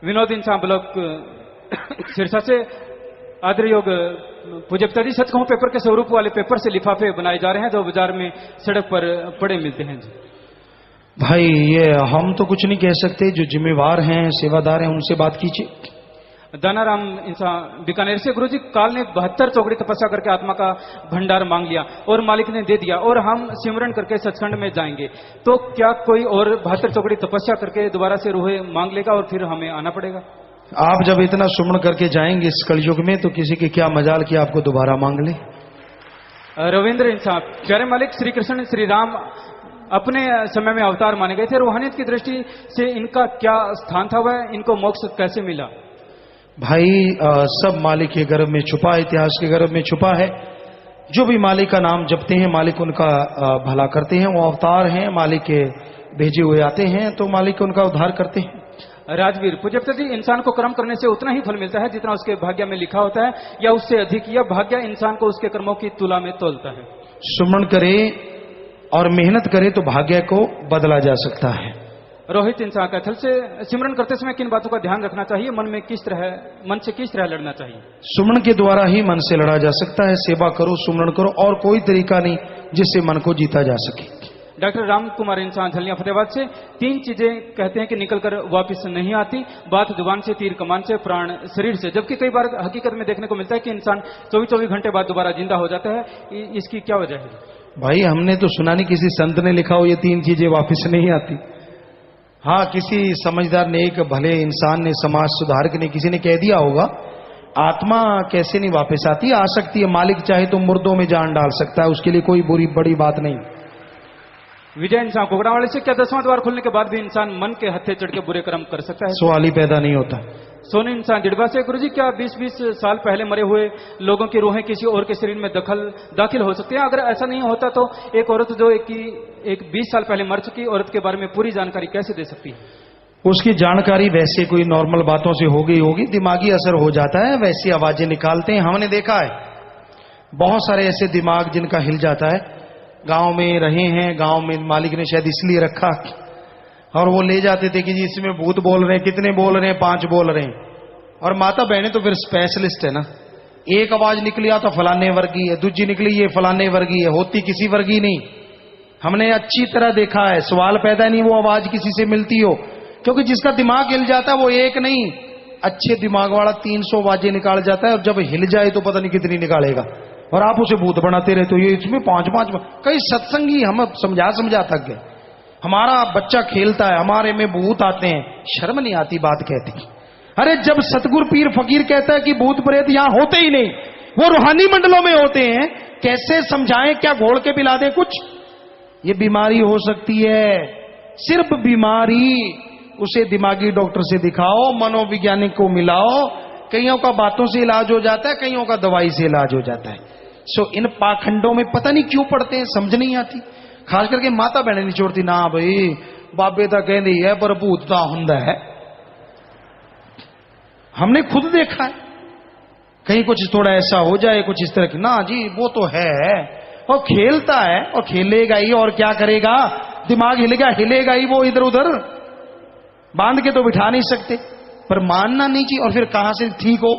विनोद इंसान ब्लॉक सिरसा से आदर योग पूज्य पिताजी, सच कहूं पेपर के स्वरूप वाले पेपर से लिफाफे बनाए जा रहे हैं जो बाजार में सड़क पर पड़े मिलते हैं जी। भाई ये हम तो कुछ नहीं कह सकते, जो जिम्मेवार हैं सेवादार हैं उनसे बात कीजिए। दानाराम इंसान बीकानेर से, गुरुजी काल ने 72 चौकड़ी तपस्या करके आत्मा का भंडार मांग लिया और मालिक ने दे दिया और हम सिमरन करके सचखंड में जाएंगे, तो क्या कोई और 72 चौकड़ी तपस्या करके दोबारा से रूहे मांग लेगा और फिर हमें आना पड़ेगा? आप जब इतना सुमन करके जाएंगे इस कलयुग में, तो किसी की क्या मजाल कि आपको दोबारा मांग ले। रविंद्र इंसान, प्यारे मालिक श्री कृष्ण श्री राम अपने समय में अवतार माने गए थे, रूहानियत की दृष्टि से इनका क्या स्थान था, वह इनको मोक्ष कैसे मिला? भाई सब मालिक के गर्भ में छुपा है, इतिहास के गर्भ में छुपा है। जो भी मालिक का नाम जपते हैं मालिक उनका भला करते हैं, वो अवतार हैं, मालिक के भेजे हुए आते हैं, तो मालिक उनका उद्धार करते हैं। राजवीर, पूज्य पिताजी, इंसान को कर्म करने से उतना ही फल मिलता है जितना उसके भाग्य में लिखा होता है या उससे अधिक, या भाग्य इंसान को उसके कर्मों की तुला में तोलता है? सुमन करे और मेहनत करे तो भाग्य को बदला जा सकता है। रोहित इंसान कैथल से, सिमरन करते समय किन बातों का ध्यान रखना चाहिए, मन से किस तरह लड़ना चाहिए? सुमन के द्वारा ही मन से लड़ा जा सकता है। सेवा करो, सुमरन करो, और कोई तरीका नहीं जिससे मन को जीता जा सके। डॉक्टर राम कुमार इंसान झलिया फतेहाबाद से, 3 चीजें कहते हैं कि निकलकर वापस नहीं आती, बात जुबान से, तीर कमान से, प्राण शरीर से, जबकि कई बार हकीकत में देखने को मिलता है कि इंसान 24 घंटे बाद दोबारा जिंदा हो जाता है। इसकी क्या वजह है? भाई हमने तो सुना नहीं किसी संत ने लिखा हो ये 3 चीजें वापस नहीं आती। हाँ, किसी समझदार ने, एक भले इंसान ने, समाज सुधारक ने, किसी ने कह दिया होगा। आत्मा कैसे नहीं वापस आती? आ सकती है, मालिक चाहे तो मुर्दों में जान डाल सकता है, उसके लिए कोई बड़ी बात नहीं। विजय इंसान कोगड़ावाले से, क्या 10वां द्वार खुलने के बाद भी इंसान मन के हत्थे चढ़ के बुरे कर्म कर सकता है? सवाल ही पैदा नहीं होता। सोने इंसान दिड़बा से, गुरुजी क्या 20-20 साल पहले मरे हुए लोगों की रूहें किसी और के शरीर में दाखिल हो सकती हैं? अगर ऐसा नहीं होता तो एक औरत जो एक 20 साल पहले मर चुकी औरत के बारे में पूरी जानकारी कैसे दे सकती है? उसकी जानकारी वैसे कोई नॉर्मल बातों से हो गई होगी, दिमागी असर हो जाता है, वैसी आवाजें निकालते हैं। हमने देखा है बहुत सारे ऐसे दिमाग जिनका हिल जाता है। गांव में रहे हैं, गांव में मालिक ने शायद इसलिए रखा, और वो ले जाते थे कि जी इसमें भूत बोल रहे हैं, कितने बोल रहे हैं, 5 बोल रहे हैं। और माता बहनें तो फिर स्पेशलिस्ट है ना, एक आवाज निकली तो फलाने वर्गी है, दूसरी निकली ये फलाने वर्गी है, होती किसी वर्गी नहीं। हमने अच्छी तरह देखा है, सवाल पैदा नहीं वो आवाज किसी से मिलती हो, क्योंकि जिसका दिमाग हिल जाता है वो एक नहीं, अच्छे दिमाग वाला 300 आवाजें निकाल जाता है, और जब हिल जाए तो पता नहीं कितनी निकालेगा, और आप उसे भूत बनाते रहते हो। ये इसमें 5-5 कई सत्संगी हम समझा थक गए। हमारा बच्चा खेलता है, हमारे में भूत आते हैं, शर्म नहीं आती बात कहती। अरे जब सतगुर पीर फकीर कहता है कि भूत प्रेत यहां होते ही नहीं, वो रूहानी मंडलों में होते हैं, कैसे समझाएं? क्या घोल के पिला दे कुछ? ये बीमारी हो सकती है, सिर्फ बीमारी, उसे दिमागी डॉक्टर से दिखाओ, मनोवैज्ञानिक को मिलाओ, कईयों का बातों से इलाज हो जाता है, कईयों का दवाई से इलाज हो जाता है। इन पाखंडों में पता नहीं क्यों पड़ते हैं, समझ नहीं आती। खास करके माता बहने नहीं छोड़ती, ना भाई बाबे तो कहती है पर भूत तो हुंदा है। हमने खुद देखा है, कहीं कुछ थोड़ा ऐसा हो जाए, कुछ इस तरह की, ना जी वो तो है, और खेलता है और खेलेगा ही, और क्या करेगा? दिमाग हिलेगा ही वो इधर उधर, बांध के तो बिठा नहीं सकते। पर मानना नहीं चाहिए, और फिर कहां से ठीक हो?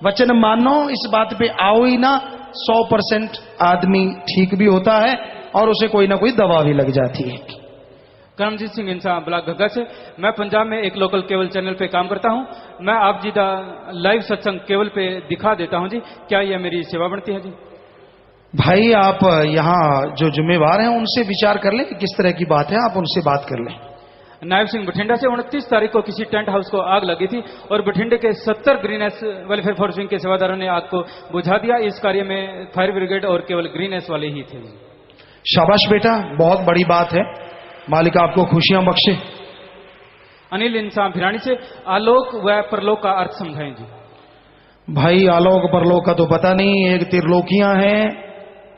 वचन मानो, इस बात पे आओ ही ना। 100% आदमी ठीक भी होता है और उसे कोई ना कोई दवा भी लग जाती है। करमजीत सिंह इंसान ब्लॉक घग्गा से। मैं पंजाब में एक लोकल केबल चैनल पे काम करता हूं। मैं आप जी का लाइव सत्संग केबल पे दिखा देता हूं जी, क्या यह मेरी सेवा बनती है जी? भाई आप यहाँ जो जिम्मेवार हैं उनसे विचार कर लें कि किस तरह की बात है, आप उनसे बात कर लें। नायब सिंह बठिंडा से 29 तारीख को किसी टेंट हाउस को आग लगी थी और बठिंडे के 70 ग्रीनेस वेलफेयर फोर्स विंग के सेवादारों ने आग को बुझा दिया। इस कार्य में फायर ब्रिगेड और केवल ग्रीनेस वाले ही थे। शाबाश बेटा, बहुत बड़ी बात है, मालिक आपको खुशियां बख्शे। अनिल इंसान भिरानी से आलोक व परलोक का अर्थ समझाएं जी। भाई आलोक परलोक का तो पता नहीं, एक त्रिलोकियां हैं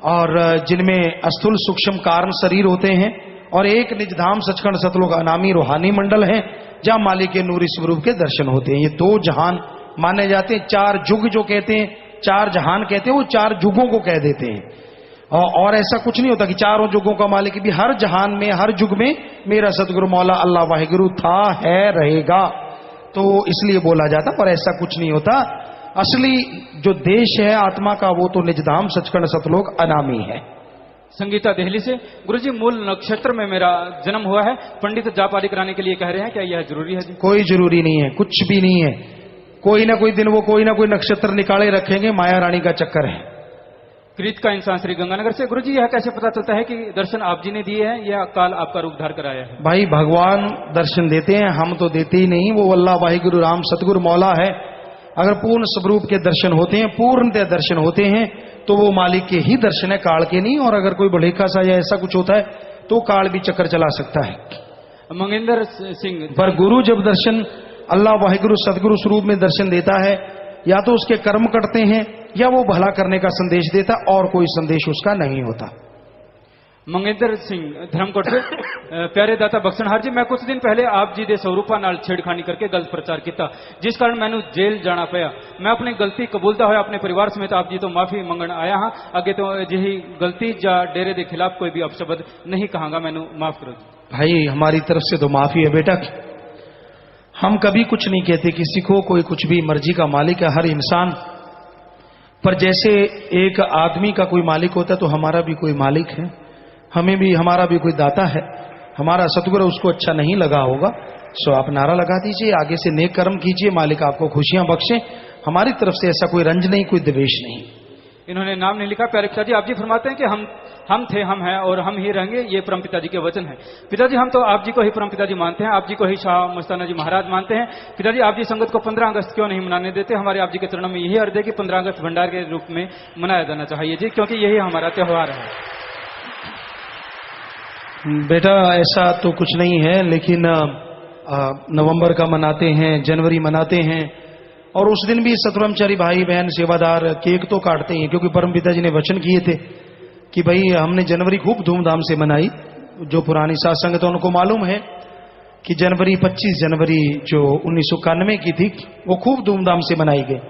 और जिनमें स्थूल सूक्ष्म कारण शरीर होते हैं और एक निजधाम सचखंड सतलोक अनामी रूहानी मंडल है जहां मालिक के नूरी स्वरूप के दर्शन होते हैं। ये 2 जहान माने जाते हैं। 4 युग जो कहते हैं, 4 जहान कहते हैं, वो 4 युगों को कह देते हैं। और ऐसा कुछ नहीं होता कि चारों युगों का मालिक भी हर जहान में हर युग में मेरा सतगुरु मौला अल्लाह वाहिगुरु था, है, रहेगा, तो इसलिए बोला जाता। पर ऐसा कुछ नहीं होता। असली जो देश है आत्मा का वो तो निजधाम सचखंड सतलोक अनामी है। संगीता दिल्ली से गुरुजी मूल नक्षत्र में मेरा जन्म हुआ है, पंडित जाप आदि कराने के लिए कह रहे हैं, क्या यह जरूरी है जी? कोई जरूरी नहीं है, कुछ भी नहीं है। कोई ना कोई दिन वो कोई ना कोई नक्षत्र निकाले रखेंगे, माया रानी का चक्कर है। कृत का इंसान श्री गंगानगर से गुरुजी यह कैसे पता चलता है कि दर्शन आप जी ने दिए हैं या काल आपका रूप धार कर आया है? भाई भगवान दर्शन देते हैं, हम तो देते ही नहीं। वो अल्लाह वाहिगुरु राम सतगुरु मौला है। अगर पूर्ण स्वरूप के दर्शन होते हैं, पूर्णतः दर्शन होते हैं, तो वो मालिक के ही दर्शन है, काल के नहीं। और अगर कोई बढ़ेखा सा या ऐसा कुछ होता है तो काल भी चक्कर चला सकता है। मंगेंद्र सिंह पर गुरु जब दर्शन अल्लाह वाहिगुरु सतगुरु स्वरूप में दर्शन देता है, या तो उसके कर्म कटते हैं या वो भला करने का संदेश देता, और कोई संदेश उसका नहीं होता। मंगेंद्र सिंह धर्मकोट से प्यारे दाता बख्शनहार जी, मैं कुछ दिन पहले आप जी दे स्वरूपा नाल छेड़खानी करके गलत प्रचार किया, जिस कारण मैनू जेल जाना पाया। मैं अपनी गलती कबूलता हुआ अपने परिवार समेत आप जी तो माफी मंगण आया हाँ। अगे तो अजिही गलती या डेरे के खिलाफ कोई भी अपशब्द नहीं कहांगा, मैनू माफ करो जी। भाई हमारी तरफ से तो माफी है बेटा। हम कभी कुछ नहीं कहते किसी को, कोई कुछ भी, मर्जी का मालिक है हर इंसान। पर जैसे एक आदमी का कोई मालिक होता है तो हमारा भी कोई मालिक है, हमें भी, हमारा भी कोई दाता है। हमारा सतगुरु उसको अच्छा नहीं लगा होगा, सो आप नारा लगा दीजिए, आगे से नेक कर्म कीजिए, मालिक आपको खुशियां बख्शे। हमारी तरफ से ऐसा कोई रंज नहीं, कोई द्वेष नहीं। इन्होंने नाम नहीं लिखा। प्यारे पिताजी, आप जी फरमाते हैं कि हम थे, हम हैं और हम ही रहेंगे, ये परम पिताजी के वचन है। पिताजी हम तो आप जी को ही परम पिताजी मानते हैं, आप जी को ही शाह मस्ताना जी महाराज मानते हैं। पिताजी आप जी संगत को 15 अगस्त क्यों नहीं मनाने देते? हमारे आप जी के चरणों में यही अर्ज है कि 15 अगस्त भंडार के रूप में मनाया जाना चाहिए जी, क्योंकि यही हमारा त्योहार है। बेटा ऐसा तो कुछ नहीं है, लेकिन नवंबर का मनाते हैं, जनवरी मनाते हैं, और उस दिन भी सतब्रह्मचारी भाई बहन सेवादार केक तो काटते हैं, क्योंकि परम पिताजी ने वचन किए थे कि भाई हमने जनवरी खूब धूमधाम से मनाई। जो पुरानी सात संगत है उनको मालूम है कि जनवरी 25 जनवरी जो 1991 की थी वो खूब धूमधाम से मनाई गई।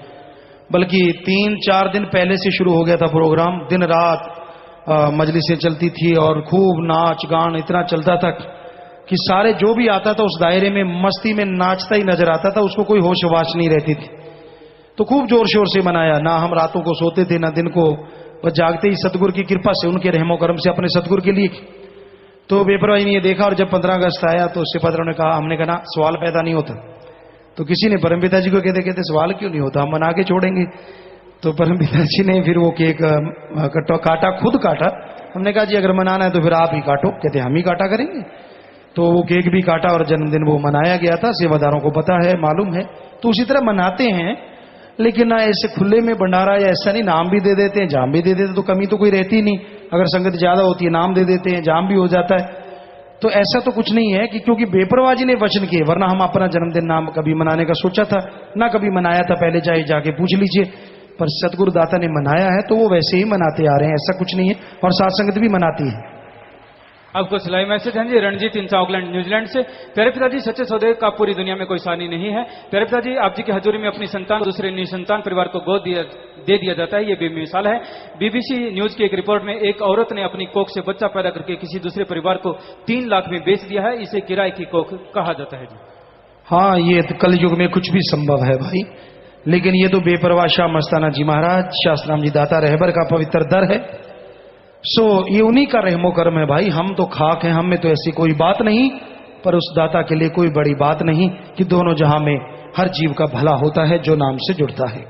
बल्कि 3-4 दिन पहले से शुरू हो गया था प्रोग्राम, दिन रात मजलिसें चलती थी और खूब नाच गान इतना चलता था कि सारे जो भी आता था उस दायरे में मस्ती में नाचता ही नजर आता था, उसको कोई होश वाश नहीं रहती थी। तो खूब जोर शोर से मनाया, ना हम रातों को सोते थे ना दिन को, बस जागते ही सतगुरु की कृपा से, उनके रहमो करम से अपने सतगुरु के लिए। तो बेपरवाही नहीं देखा। और जब 15 अगस्त आया तो सेवादारों ने कहा, हमने कहा सवाल पैदा नहीं होता। तो किसी ने परम पिताजी को कहते कहते सवाल क्यों नहीं होता, हम मना के छोड़ेंगे। तो परम पिताजी ने फिर वो केक काटा, खुद काटा। हमने कहा जी अगर मनाना है तो फिर आप ही काटो। कहते हम ही काटा करेंगे। तो वो केक भी काटा और जन्मदिन वो मनाया गया था। सेवादारों को पता है, मालूम है, तो उसी तरह मनाते हैं। लेकिन ना ऐसे खुले में भंडारा या ऐसा नहीं, नाम भी दे देते हैं, जाम भी दे देते हैं, तो कमी तो कोई रहती नहीं। अगर संगत ज्यादा होती है नाम दे देते हैं, जाम भी हो जाता है। तो ऐसा तो कुछ नहीं है कि क्योंकि बेपरवाजी ने वचन किए, वरना हम अपना जन्मदिन नाम कभी मनाने का सोचा था ना कभी मनाया था, पहले चाहे जाके पूछ लीजिए। पर सतगुरु दाता ने मनाया है तो वो वैसे ही मनाते आ रहे हैं, ऐसा कुछ नहीं है। और साथ संगत भी मनाती है। आपको सिलाई मैसेज है जी रणजीत इंसा ऑकलैंड न्यूजीलैंड से। प्यारे पिताजी सच्चे सौदे का पूरी दुनिया में कोई सानी नहीं है। प्यारे पिताजी आप जी की हजूरी में अपनी संतान दूसरे निसंतान परिवार को गोद दे दिया जाता है, ये बेमिसाल है। बीबीसी न्यूज की एक रिपोर्ट में एक औरत ने अपनी कोख से बच्चा पैदा करके किसी दूसरे परिवार को 3 लाख में बेच दिया है। इसे किराए की कोख कहा जाता है जी। हाँ, ये कल युग में कुछ भी संभव है भाई, लेकिन ये तो बेपरवाह शाह मस्ताना जी महाराज, शास्त्राम जी दाता रहबर का पवित्र दर है। सो ये उन्हीं का रहमो करम है भाई, हम तो खाक हैं, हम में तो ऐसी कोई बात नहीं, पर उस दाता के लिए कोई बड़ी बात नहीं कि दोनों जहां में हर जीव का भला होता है जो नाम से जुड़ता है।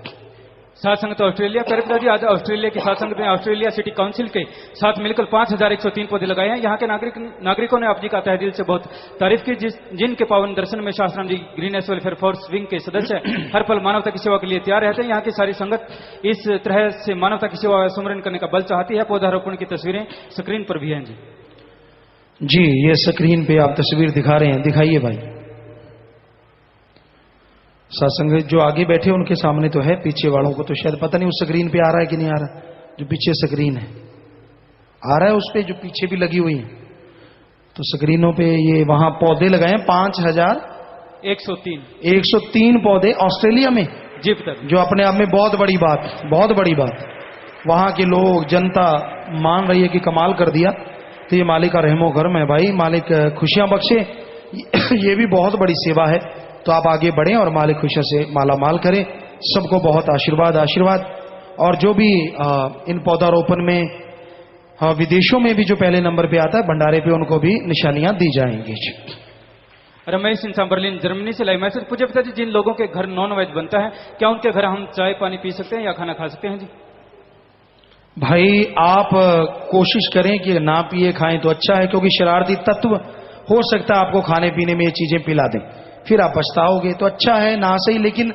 साथ संगत ऑस्ट्रेलिया प्यारे पिताजी, आज ऑस्ट्रेलिया की साथ संगत ने ऑस्ट्रेलिया सिटी काउंसिल के साथ मिलकर 5103 पौधे लगाए हैं। यहाँ के नागरिकों ने आप जी का तहे दिल से बहुत तारीफ की, जिनके पावन दर्शन में शास्त्राम जी ग्रीनेस वेलफेयर फोर्स विंग के सदस्य हर पल मानवता की सेवा के लिए तैयार रहते हैं। यहाँ की सारी संगत इस तरह से मानवता की सेवा सुमरन करने का बल चाहती है। पौधारोपण की तस्वीरें स्क्रीन पर भी हैं जी। ये स्क्रीन पे आप तस्वीर दिखा रहे हैं, दिखाइए भाई। सत्संग जो आगे बैठे उनके सामने तो है, पीछे वालों को तो शायद पता नहीं उस स्क्रीन पे आ रहा है कि नहीं आ रहा। जो पीछे स्क्रीन है आ रहा है, उस पे जो पीछे भी लगी हुई है, तो स्क्रीनों पे ये वहां पौधे लगाए हैं 5103 पौधे ऑस्ट्रेलिया में जी पिता, जो अपने आप में बहुत बड़ी बात। वहां के लोग जनता मान रही है कि कमाल कर दिया। तो ये मालिक का रहमो करम है भाई, मालिक खुशियां बख्शे, ये भी बहुत बड़ी सेवा है। तो आप आगे बढ़ें और मालिक खुशियों से माला माल करें। सबको बहुत आशीर्वाद। और जो भी इन पौधारोपण में विदेशों में भी जो पहले नंबर पे आता है भंडारे पे, उनको भी निशानियां दी जाएंगी। रमेश इंसान बर्लिन जर्मनी से लाइव मैसेज। पूज्य पिताजी, जिन लोगों के घर नॉन वेज बनता है, क्या उनके घर हम चाय पानी पी सकते हैं या खाना खा सकते हैं जी? भाई आप कोशिश करें कि ना पिए खाएं तो अच्छा है, क्योंकि शरारती तत्व हो सकता है आपको खाने पीने में ये चीजें पिला दें, फिर आप पछताओगे। तो अच्छा है ना सही, लेकिन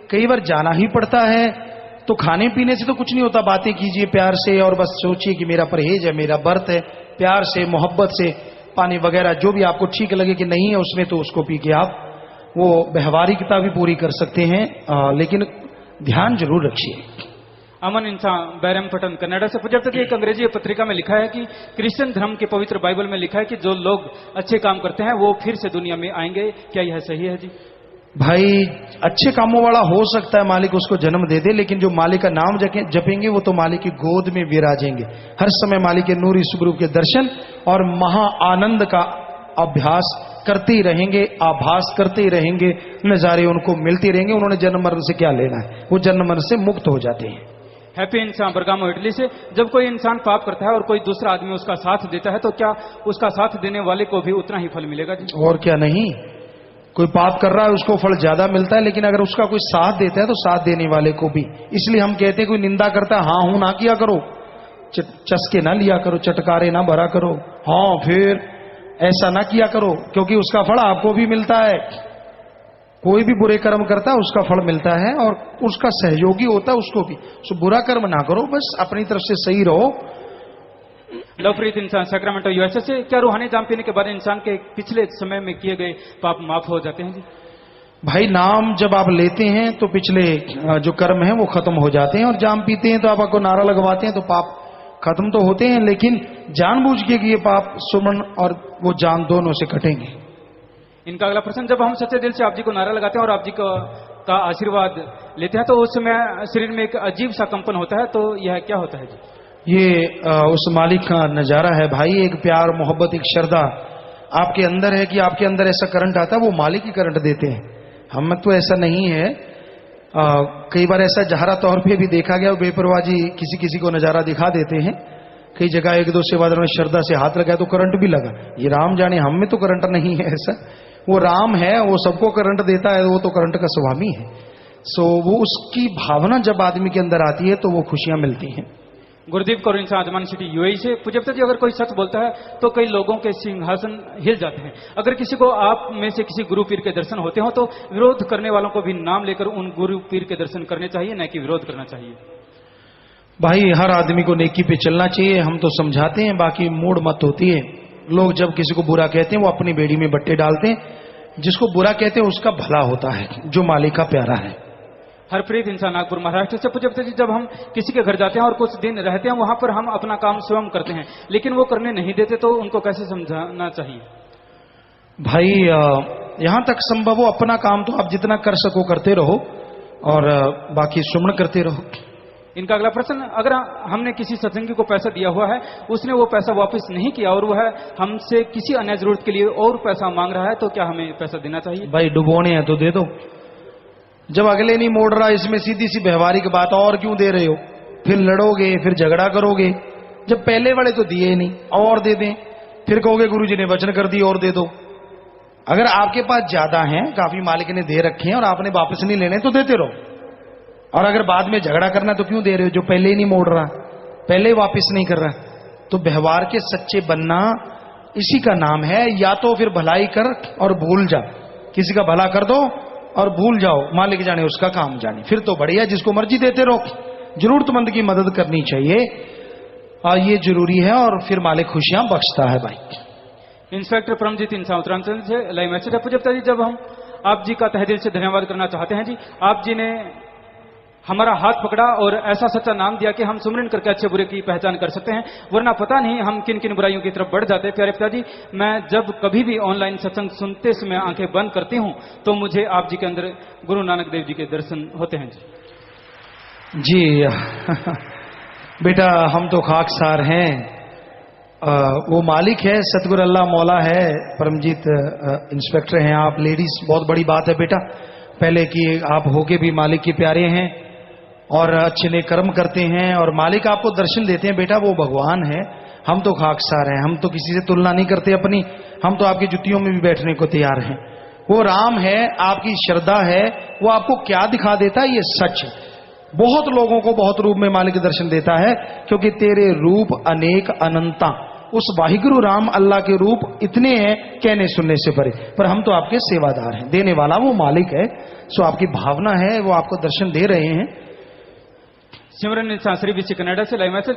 कई बार जाना ही पड़ता है। तो खाने पीने से तो कुछ नहीं होता, बातें कीजिए प्यार से और बस सोचिए कि मेरा परहेज है, मेरा व्रत है, प्यार से मोहब्बत से पानी वगैरह जो भी आपको ठीक लगे कि नहीं है उसमें, तो उसको पी के आप वो व्यवहारिकता भी पूरी कर सकते हैं, लेकिन ध्यान जरूर रखिए। अमन इंसान बैरमपटन कनाडा से। पूज्य पिताजी, एक अंग्रेजी पत्रिका में लिखा है कि क्रिश्चियन धर्म के पवित्र बाइबल में लिखा है कि जो लोग अच्छे काम करते हैं वो फिर से दुनिया में आएंगे, क्या यह सही है जी? भाई अच्छे कामों वाला हो सकता है मालिक उसको जन्म दे दे, लेकिन जो मालिक का नाम जपेंगे वो तो मालिक की गोद में विराजेंगे, हर समय मालिक के नूरी स्वरूप के दर्शन और महा आनंद का अभ्यास करते ही रहेंगे, आभास करते ही रहेंगे, नजारे उनको मिलते रहेंगे। उन्होंने जन्म मरण से क्या लेना है, वो जन्म मरण से मुक्त हो जाते हैं। हैप्पी इंसान बरगामो इटली से। जब कोई इंसान पाप करता है और कोई दूसरा आदमी उसका साथ देता है, तो क्या उसका साथ देने वाले को भी उतना ही फल मिलेगा जी? और क्या नहीं, कोई पाप कर रहा है उसको फल ज्यादा मिलता है, लेकिन अगर उसका कोई साथ देता है तो साथ देने वाले को भी। इसलिए हम कहते हैं कोई निंदा करता है, हाँ हूं ना किया करो, चस्के ना लिया करो, चटकारे ना भरा करो, हाँ फिर ऐसा ना किया करो, क्योंकि उसका फल आपको भी मिलता है। कोई भी बुरे कर्म करता है उसका फल मिलता है, और उसका सहयोगी होता है उसको भी। सो बुरा कर्म ना करो, बस अपनी तरफ से सही रहो। लवप्रीत इंसान सैक्रामेंटो यूएसए से। क्या रूहानी जाम पीने के बाद इंसान के पिछले समय में किए गए पाप माफ हो जाते हैं जी? भाई नाम जब आप लेते हैं तो पिछले जो कर्म है वो खत्म हो जाते हैं, और जाम पीते हैं तो आप आपको नारा लगवाते हैं तो पाप खत्म तो होते हैं, लेकिन जानबूझ के ये पाप सुमन और वो जान दोनों से कटेंगे। इनका अगला प्रश्न, जब हम सच्चे दिल से आप जी को नारा लगाते हैं और आप जी का आशीर्वाद लेते हैं तो उस समय शरीर में एक अजीब सा कंपन होता है, तो यह क्या होता है जी? ये उस मालिक का नजारा है भाई, एक प्यार मोहब्बत एक श्रद्धा आपके अंदर है कि आपके अंदर ऐसा करंट आता है, वो मालिक ही करंट देते हैं, हम तो ऐसा नहीं है। कई बार ऐसा जहरा तौर पे भी देखा गया, बेपरवाही किसी किसी को नजारा दिखा देते हैं। कई जगह एक दो सेवादारों ने श्रद्धा से हाथ लगाया तो करंट भी लगा, ये राम जाने, हम में तो करंट नहीं है ऐसा। वो राम है, वो सबको करंट देता है, वो तो करंट का स्वामी है। सो वो उसकी भावना जब आदमी के अंदर आती है तो वो खुशियां मिलती हैं। गुरदीप कौर इंसान आजमान सिटी यूएई से। पूज्य पिताजी, अगर कोई सच बोलता है तो कई लोगों के सिंहासन हिल जाते हैं। अगर किसी को आप में से किसी गुरु पीर के दर्शन होते हो तो विरोध करने वालों को भी नाम लेकर उन गुरु पीर के दर्शन करने चाहिए, न कि विरोध करना चाहिए? भाई हर आदमी को नेकी पे चलना चाहिए, हम तो समझाते हैं, बाकी मूड मत होती है। लोग जब किसी को बुरा कहते हैं वो अपनी बेड़ी में बट्टे डालते हैं, जिसको बुरा कहते हैं उसका भला होता है जो मालिक का प्यारा है। हरप्रीत इंसान नागपुर महाराष्ट्र से। पूज्य पिताजी, जब हम किसी के घर जाते हैं और कुछ दिन रहते हैं, वहां पर हम अपना काम स्वयं करते हैं, लेकिन वो करने नहीं देते, तो उनको कैसे समझाना चाहिए? भाई यहां तक संभव हो अपना काम तो आप जितना कर सको करते रहो, और बाकी सुमन करते रहो। इनका अगला प्रश्न, अगर हमने किसी सत्संगी को पैसा दिया हुआ है, उसने वो पैसा वापस नहीं किया और वह हमसे किसी अन्य जरूरत के लिए और पैसा मांग रहा है, तो क्या हमें पैसा देना चाहिए? भाई डुबोने हैं तो दे दो, जब अगले नहीं मोड़ रहा, इसमें सीधी सी व्यवहारिक बात, और क्यों दे रहे हो? फिर लड़ोगे, फिर झगड़ा करोगे, जब पहले वाले तो दिए नहीं और दे दें, फिर कहोगे गुरुजी ने वचन कर दिए और दे दो। अगर आपके पास ज्यादा हैं, काफी मालिक ने दे रखे हैं और आपने वापस नहीं लेने तो देते रहो। और अगर बाद में झगड़ा करना तो क्यों दे रहे हो जो पहले ही नहीं मोड़ रहा, पहले ही वापस नहीं कर रहा। तो व्यवहार के सच्चे बनना इसी का नाम है। या तो फिर भलाई कर और भूल जा, किसी का भला कर दो और भूल जाओ, मालिक जाने उसका काम जाने, फिर तो बढ़िया, जिसको मर्जी देते रहो। जरूरतमंद की मदद करनी चाहिए और ये जरूरी है, और फिर मालिक खुशियां बख्शता है भाई। इंस्पेक्टर परमजीत इंसान उत्तरांचल से लाइव मैसेज है। पूज्यता जी, जब हम आप जी का तहे दिल से धन्यवाद करना चाहते हैं जी। आप जी ने हमारा हाथ पकड़ा और ऐसा सच्चा नाम दिया कि हम सुमरन करके अच्छे बुरे की पहचान कर सकते हैं, वरना पता नहीं हम किन किन बुराइयों की तरफ बढ़ जाते। प्यारे पिताजी, मैं जब कभी भी ऑनलाइन सत्संग सुनते समय आंखें बंद करती हूं तो मुझे आप जी के अंदर गुरु नानक देव जी के दर्शन होते हैं जी। बेटा हम तो खाकसार हैं, वो मालिक है सतगुरु अल्लाह मौला है। परमजीत इंस्पेक्टर हैं आप, लेडीज, बहुत बड़ी बात है बेटा। पहले कि आप होके भी मालिक के प्यारे हैं और अच्छे नेक कर्म करते हैं और मालिक आपको दर्शन देते हैं बेटा, वो भगवान है। हम तो खाकसार हैं, हम तो किसी से तुलना नहीं करते अपनी, हम तो आपकी जुतियों में भी बैठने को तैयार हैं। वो राम है, आपकी श्रद्धा है, वो आपको क्या दिखा देता है ये सच है। बहुत लोगों को बहुत रूप में मालिक दर्शन देता है, क्योंकि तेरे रूप अनेक अनंता, उस वाहिगुरु राम अल्लाह के रूप इतने हैं कहने सुनने से परे, पर हम तो आपके सेवादार हैं। देने वाला वो मालिक है, सो आपकी भावना है, वो आपको दर्शन दे रहे हैं। सिमरन इंसान श्री बीसी कनाडा से लाइव मैसेज।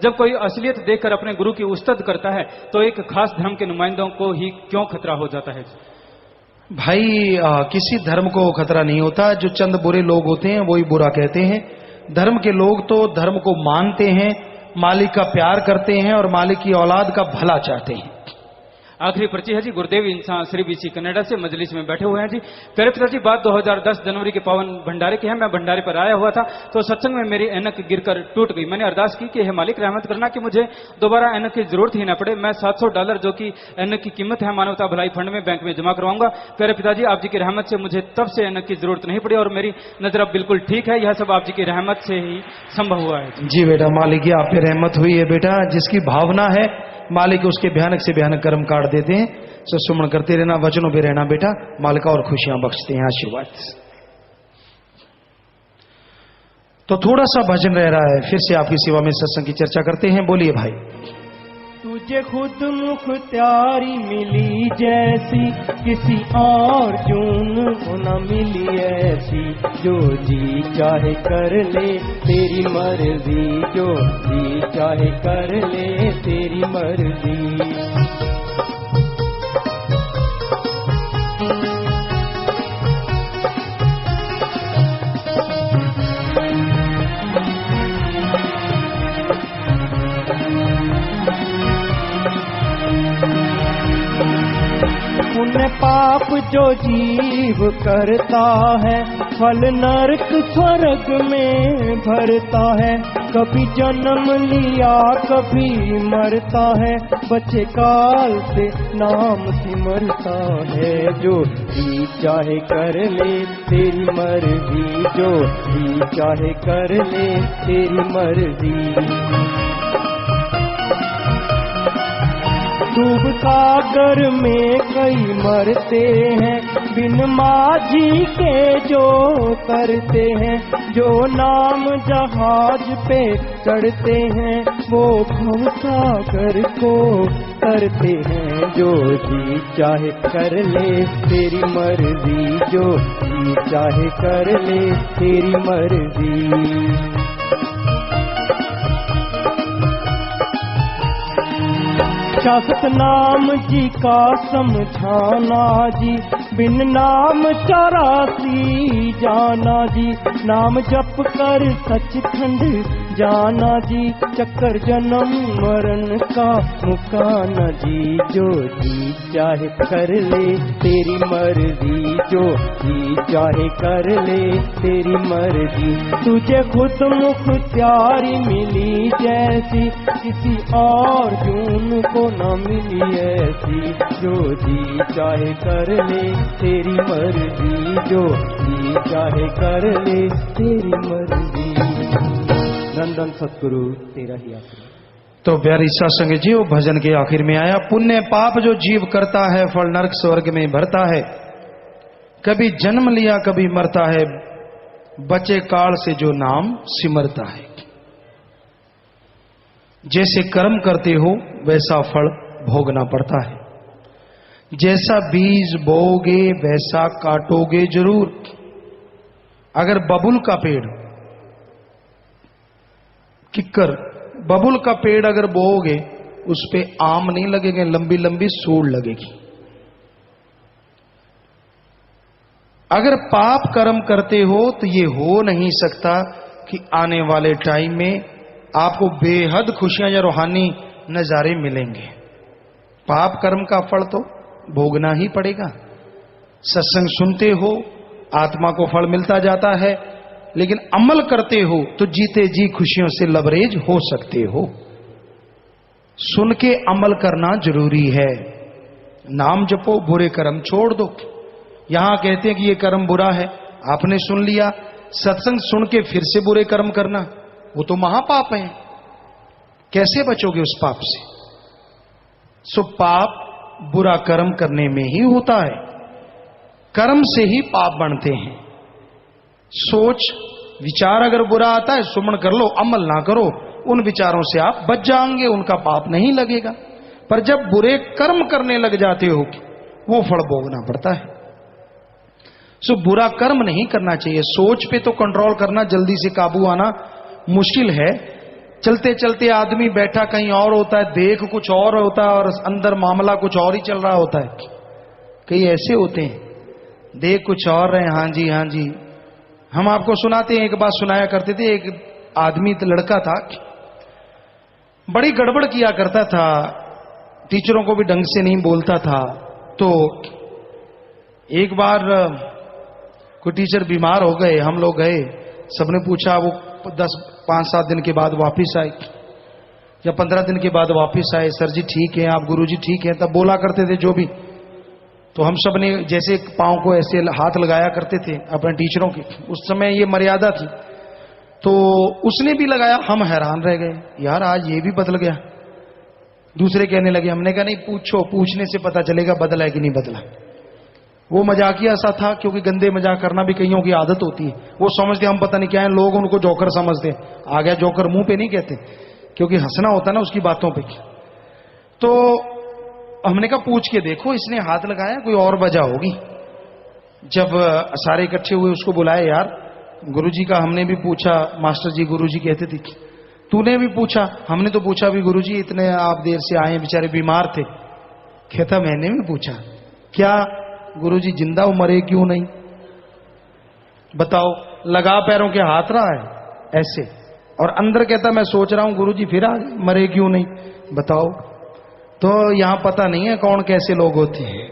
जब कोई असलियत देखकर अपने गुरु की उस्तद करता है तो एक खास धर्म के नुमाइंदों को ही क्यों खतरा हो जाता है? भाई किसी धर्म को खतरा नहीं होता, जो चंद बुरे लोग होते हैं वही बुरा कहते हैं। धर्म के लोग तो धर्म को मानते हैं, मालिक का प्यार करते हैं और मालिक की औलाद का भला चाहते हैं। आखिरी पर्ची है जी, गुरुदेव इंसान श्री बीसी कनाडा से मजलिस में बैठे हुए हैं जी। प्यारे पिताजी, बात 2010 जनवरी के पावन भंडारे की है। मैं भंडारे पर आया हुआ था तो सत्संग में मेरी ऐनक गिरकर टूट गई। मैंने अरदास की कि हे मालिक रहमत करना कि मुझे दोबारा ऐनक की जरूरत ही ना पड़े। मैं $700 जो कि ऐनक की कीमत है मानवता भलाई फंड में बैंक में जमा करवाऊंगा। प्यारे पिताजी, आप जी की रहमत से मुझे तब से ऐनक की जरूरत नहीं पड़ी और मेरी नजर अब बिल्कुल ठीक है। यह सब आप जी की रहमत से ही संभव हुआ है जी बेटा, मालिक की आप पे रहमत हुई है बेटा। जिसकी भावना है मालिक उसके भयानक से भयानक कर्म काट देते हैं। सो सुमन करते रहना, वचनों पे रहना बेटा, मालिक और खुशियां बख्शते हैं। आशीर्वाद। तो थोड़ा सा भजन रह रहा है, फिर से आपकी सेवा में सत्संग की चर्चा करते हैं। बोलिए भाई। तुझे खुद मुख्तियारी मिली जैसी, किसी और जून को न मिली ऐसी। जो जी चाहे कर ले तेरी मर्जी, जो जी चाहे कर ले तेरी मर्जी। पुण्य पाप जो जीव करता है, फल नरक स्वर्ग में भरता है। कभी जन्म लिया कभी मरता है, बच्चे काल से नाम सिमरता है। जो जी चाहे कर ले तेरी मर्जी, जो जी चाहे कर ले तेरी मर्जी। डूब सागर में कई मरते हैं, बिन माझी के जो करते हैं। जो नाम जहाज पे चढ़ते हैं, वो भव सागर को करते हैं। जो जी चाहे कर ले तेरी मर्जी, जो जी चाहे कर ले तेरी मर्जी। शाश्वत नाम जी का समझाना जी, बिन नाम 84 जाना जी। नाम जप कर सचखंड जाना जी, चक्कर जन्म मरण का मुकाना जी। जो जी चाहे कर ले तेरी मर्जी, जो जी चाहे कर ले तेरी मर्जी। तुझे खुद मुख्तियारी मिली जैसी, किसी और जून को न मिली ऐसी। जो जी चाहे कर ले तेरी मर्जी, जो जी चाहे कर ले तेरी मर्जी। धन धन सतगुरु तेरा ही आशीर्वाद। तो प्यारी सत्संग जी, वो भजन के आखिर में आया, पुण्य पाप जो जीव करता है फल नरक स्वर्ग में भरता है, कभी जन्म लिया कभी मरता है, बचे काल से जो नाम सिमरता है। जैसे कर्म करते हो वैसा फल भोगना पड़ता है, जैसा बीज बोगे वैसा काटोगे जरूर। अगर बबुल का पेड़, किक्कर बबुल का पेड़ अगर बोओगे उस पे आम नहीं लगेंगे, लंबी लंबी सूढ़ लगेगी। अगर पाप कर्म करते हो तो ये हो नहीं सकता कि आने वाले टाइम में आपको बेहद खुशियां या रूहानी नजारे मिलेंगे। पाप कर्म का फल तो भोगना ही पड़ेगा। सत्संग सुनते हो आत्मा को फल मिलता जाता है, लेकिन अमल करते हो तो जीते जी खुशियों से लबरेज हो सकते हो। सुन के अमल करना जरूरी है। नाम जपो, बुरे कर्म छोड़ दो। यहां कहते हैं कि ये कर्म बुरा है, आपने सुन लिया, सत्संग सुन के फिर से बुरे कर्म करना, वो तो महापाप है। कैसे बचोगे उस पाप से? सो पाप बुरा कर्म करने में ही होता है। कर्म से ही पाप बनते हैं। सोच विचार अगर बुरा आता है, सुमन कर लो, अमल ना करो, उन विचारों से आप बच जाएंगे, उनका पाप नहीं लगेगा। पर जब बुरे कर्म करने लग जाते हो वो फल भोगना पड़ता है। सो बुरा कर्म नहीं करना चाहिए। सोच पे तो कंट्रोल करना, जल्दी से काबू आना मुश्किल है। चलते चलते आदमी बैठा कहीं और होता है, देख कुछ और होता है और अंदर मामला कुछ और ही चल रहा होता है। कई ऐसे होते हैं, देख कुछ और रहे, हाँ जी हाँ जी। हम आपको सुनाते हैं, एक बात सुनाया करते थे। एक आदमी लड़का था, बड़ी गड़बड़ किया करता था, टीचरों को भी ढंग से नहीं बोलता था। तो एक बार कोई टीचर बीमार हो गए, हम लोग गए, सबने पूछा, वो 5-7 दिन के बाद वापिस आए या 15 दिन के बाद वापिस आए। सर जी ठीक है, आप गुरुजी ठीक है, तब बोला करते थे जो भी। तो हम सब ने जैसे पांव को ऐसे हाथ लगाया करते थे अपने टीचरों के, उस समय ये मर्यादा थी, तो उसने भी लगाया। हम हैरान रह गए, यार आज ये भी बदल गया। दूसरे कहने लगे, हमने कहा नहीं पूछो, पूछने से पता चलेगा बदला है कि नहीं बदला। वो मजाकिया सा था, क्योंकि गंदे मजाक करना भी कईयों की आदत होती है। वो समझते हम पता नहीं क्या है, लोग उनको जोकर समझते। आ गया जोकर, मुंह पे नहीं कहते, क्योंकि हंसना होता ना उसकी बातों पे। तो हमने कहा पूछ के देखो, इसने हाथ लगाया, कोई और वजह होगी। जब सारे इकट्ठे हुए उसको बुलाए, यार गुरुजी का हमने भी पूछा, मास्टर जी गुरुजी कहते थे। तूने भी पूछा? हमने तो पूछा भी गुरुजी, इतने आप देर से आए, बेचारे बीमार थे। कहता मैंने भी पूछा। क्या गुरुजी जिंदा हो, मरे क्यों नहीं? बताओ। लगा पैरों के हाथ रहा है ऐसे, और अंदर कहता मैं सोच रहा हूं गुरुजी फिर आ मरे क्यों नहीं? बताओ। तो यहां पता नहीं है कौन कैसे लोग होते हैं।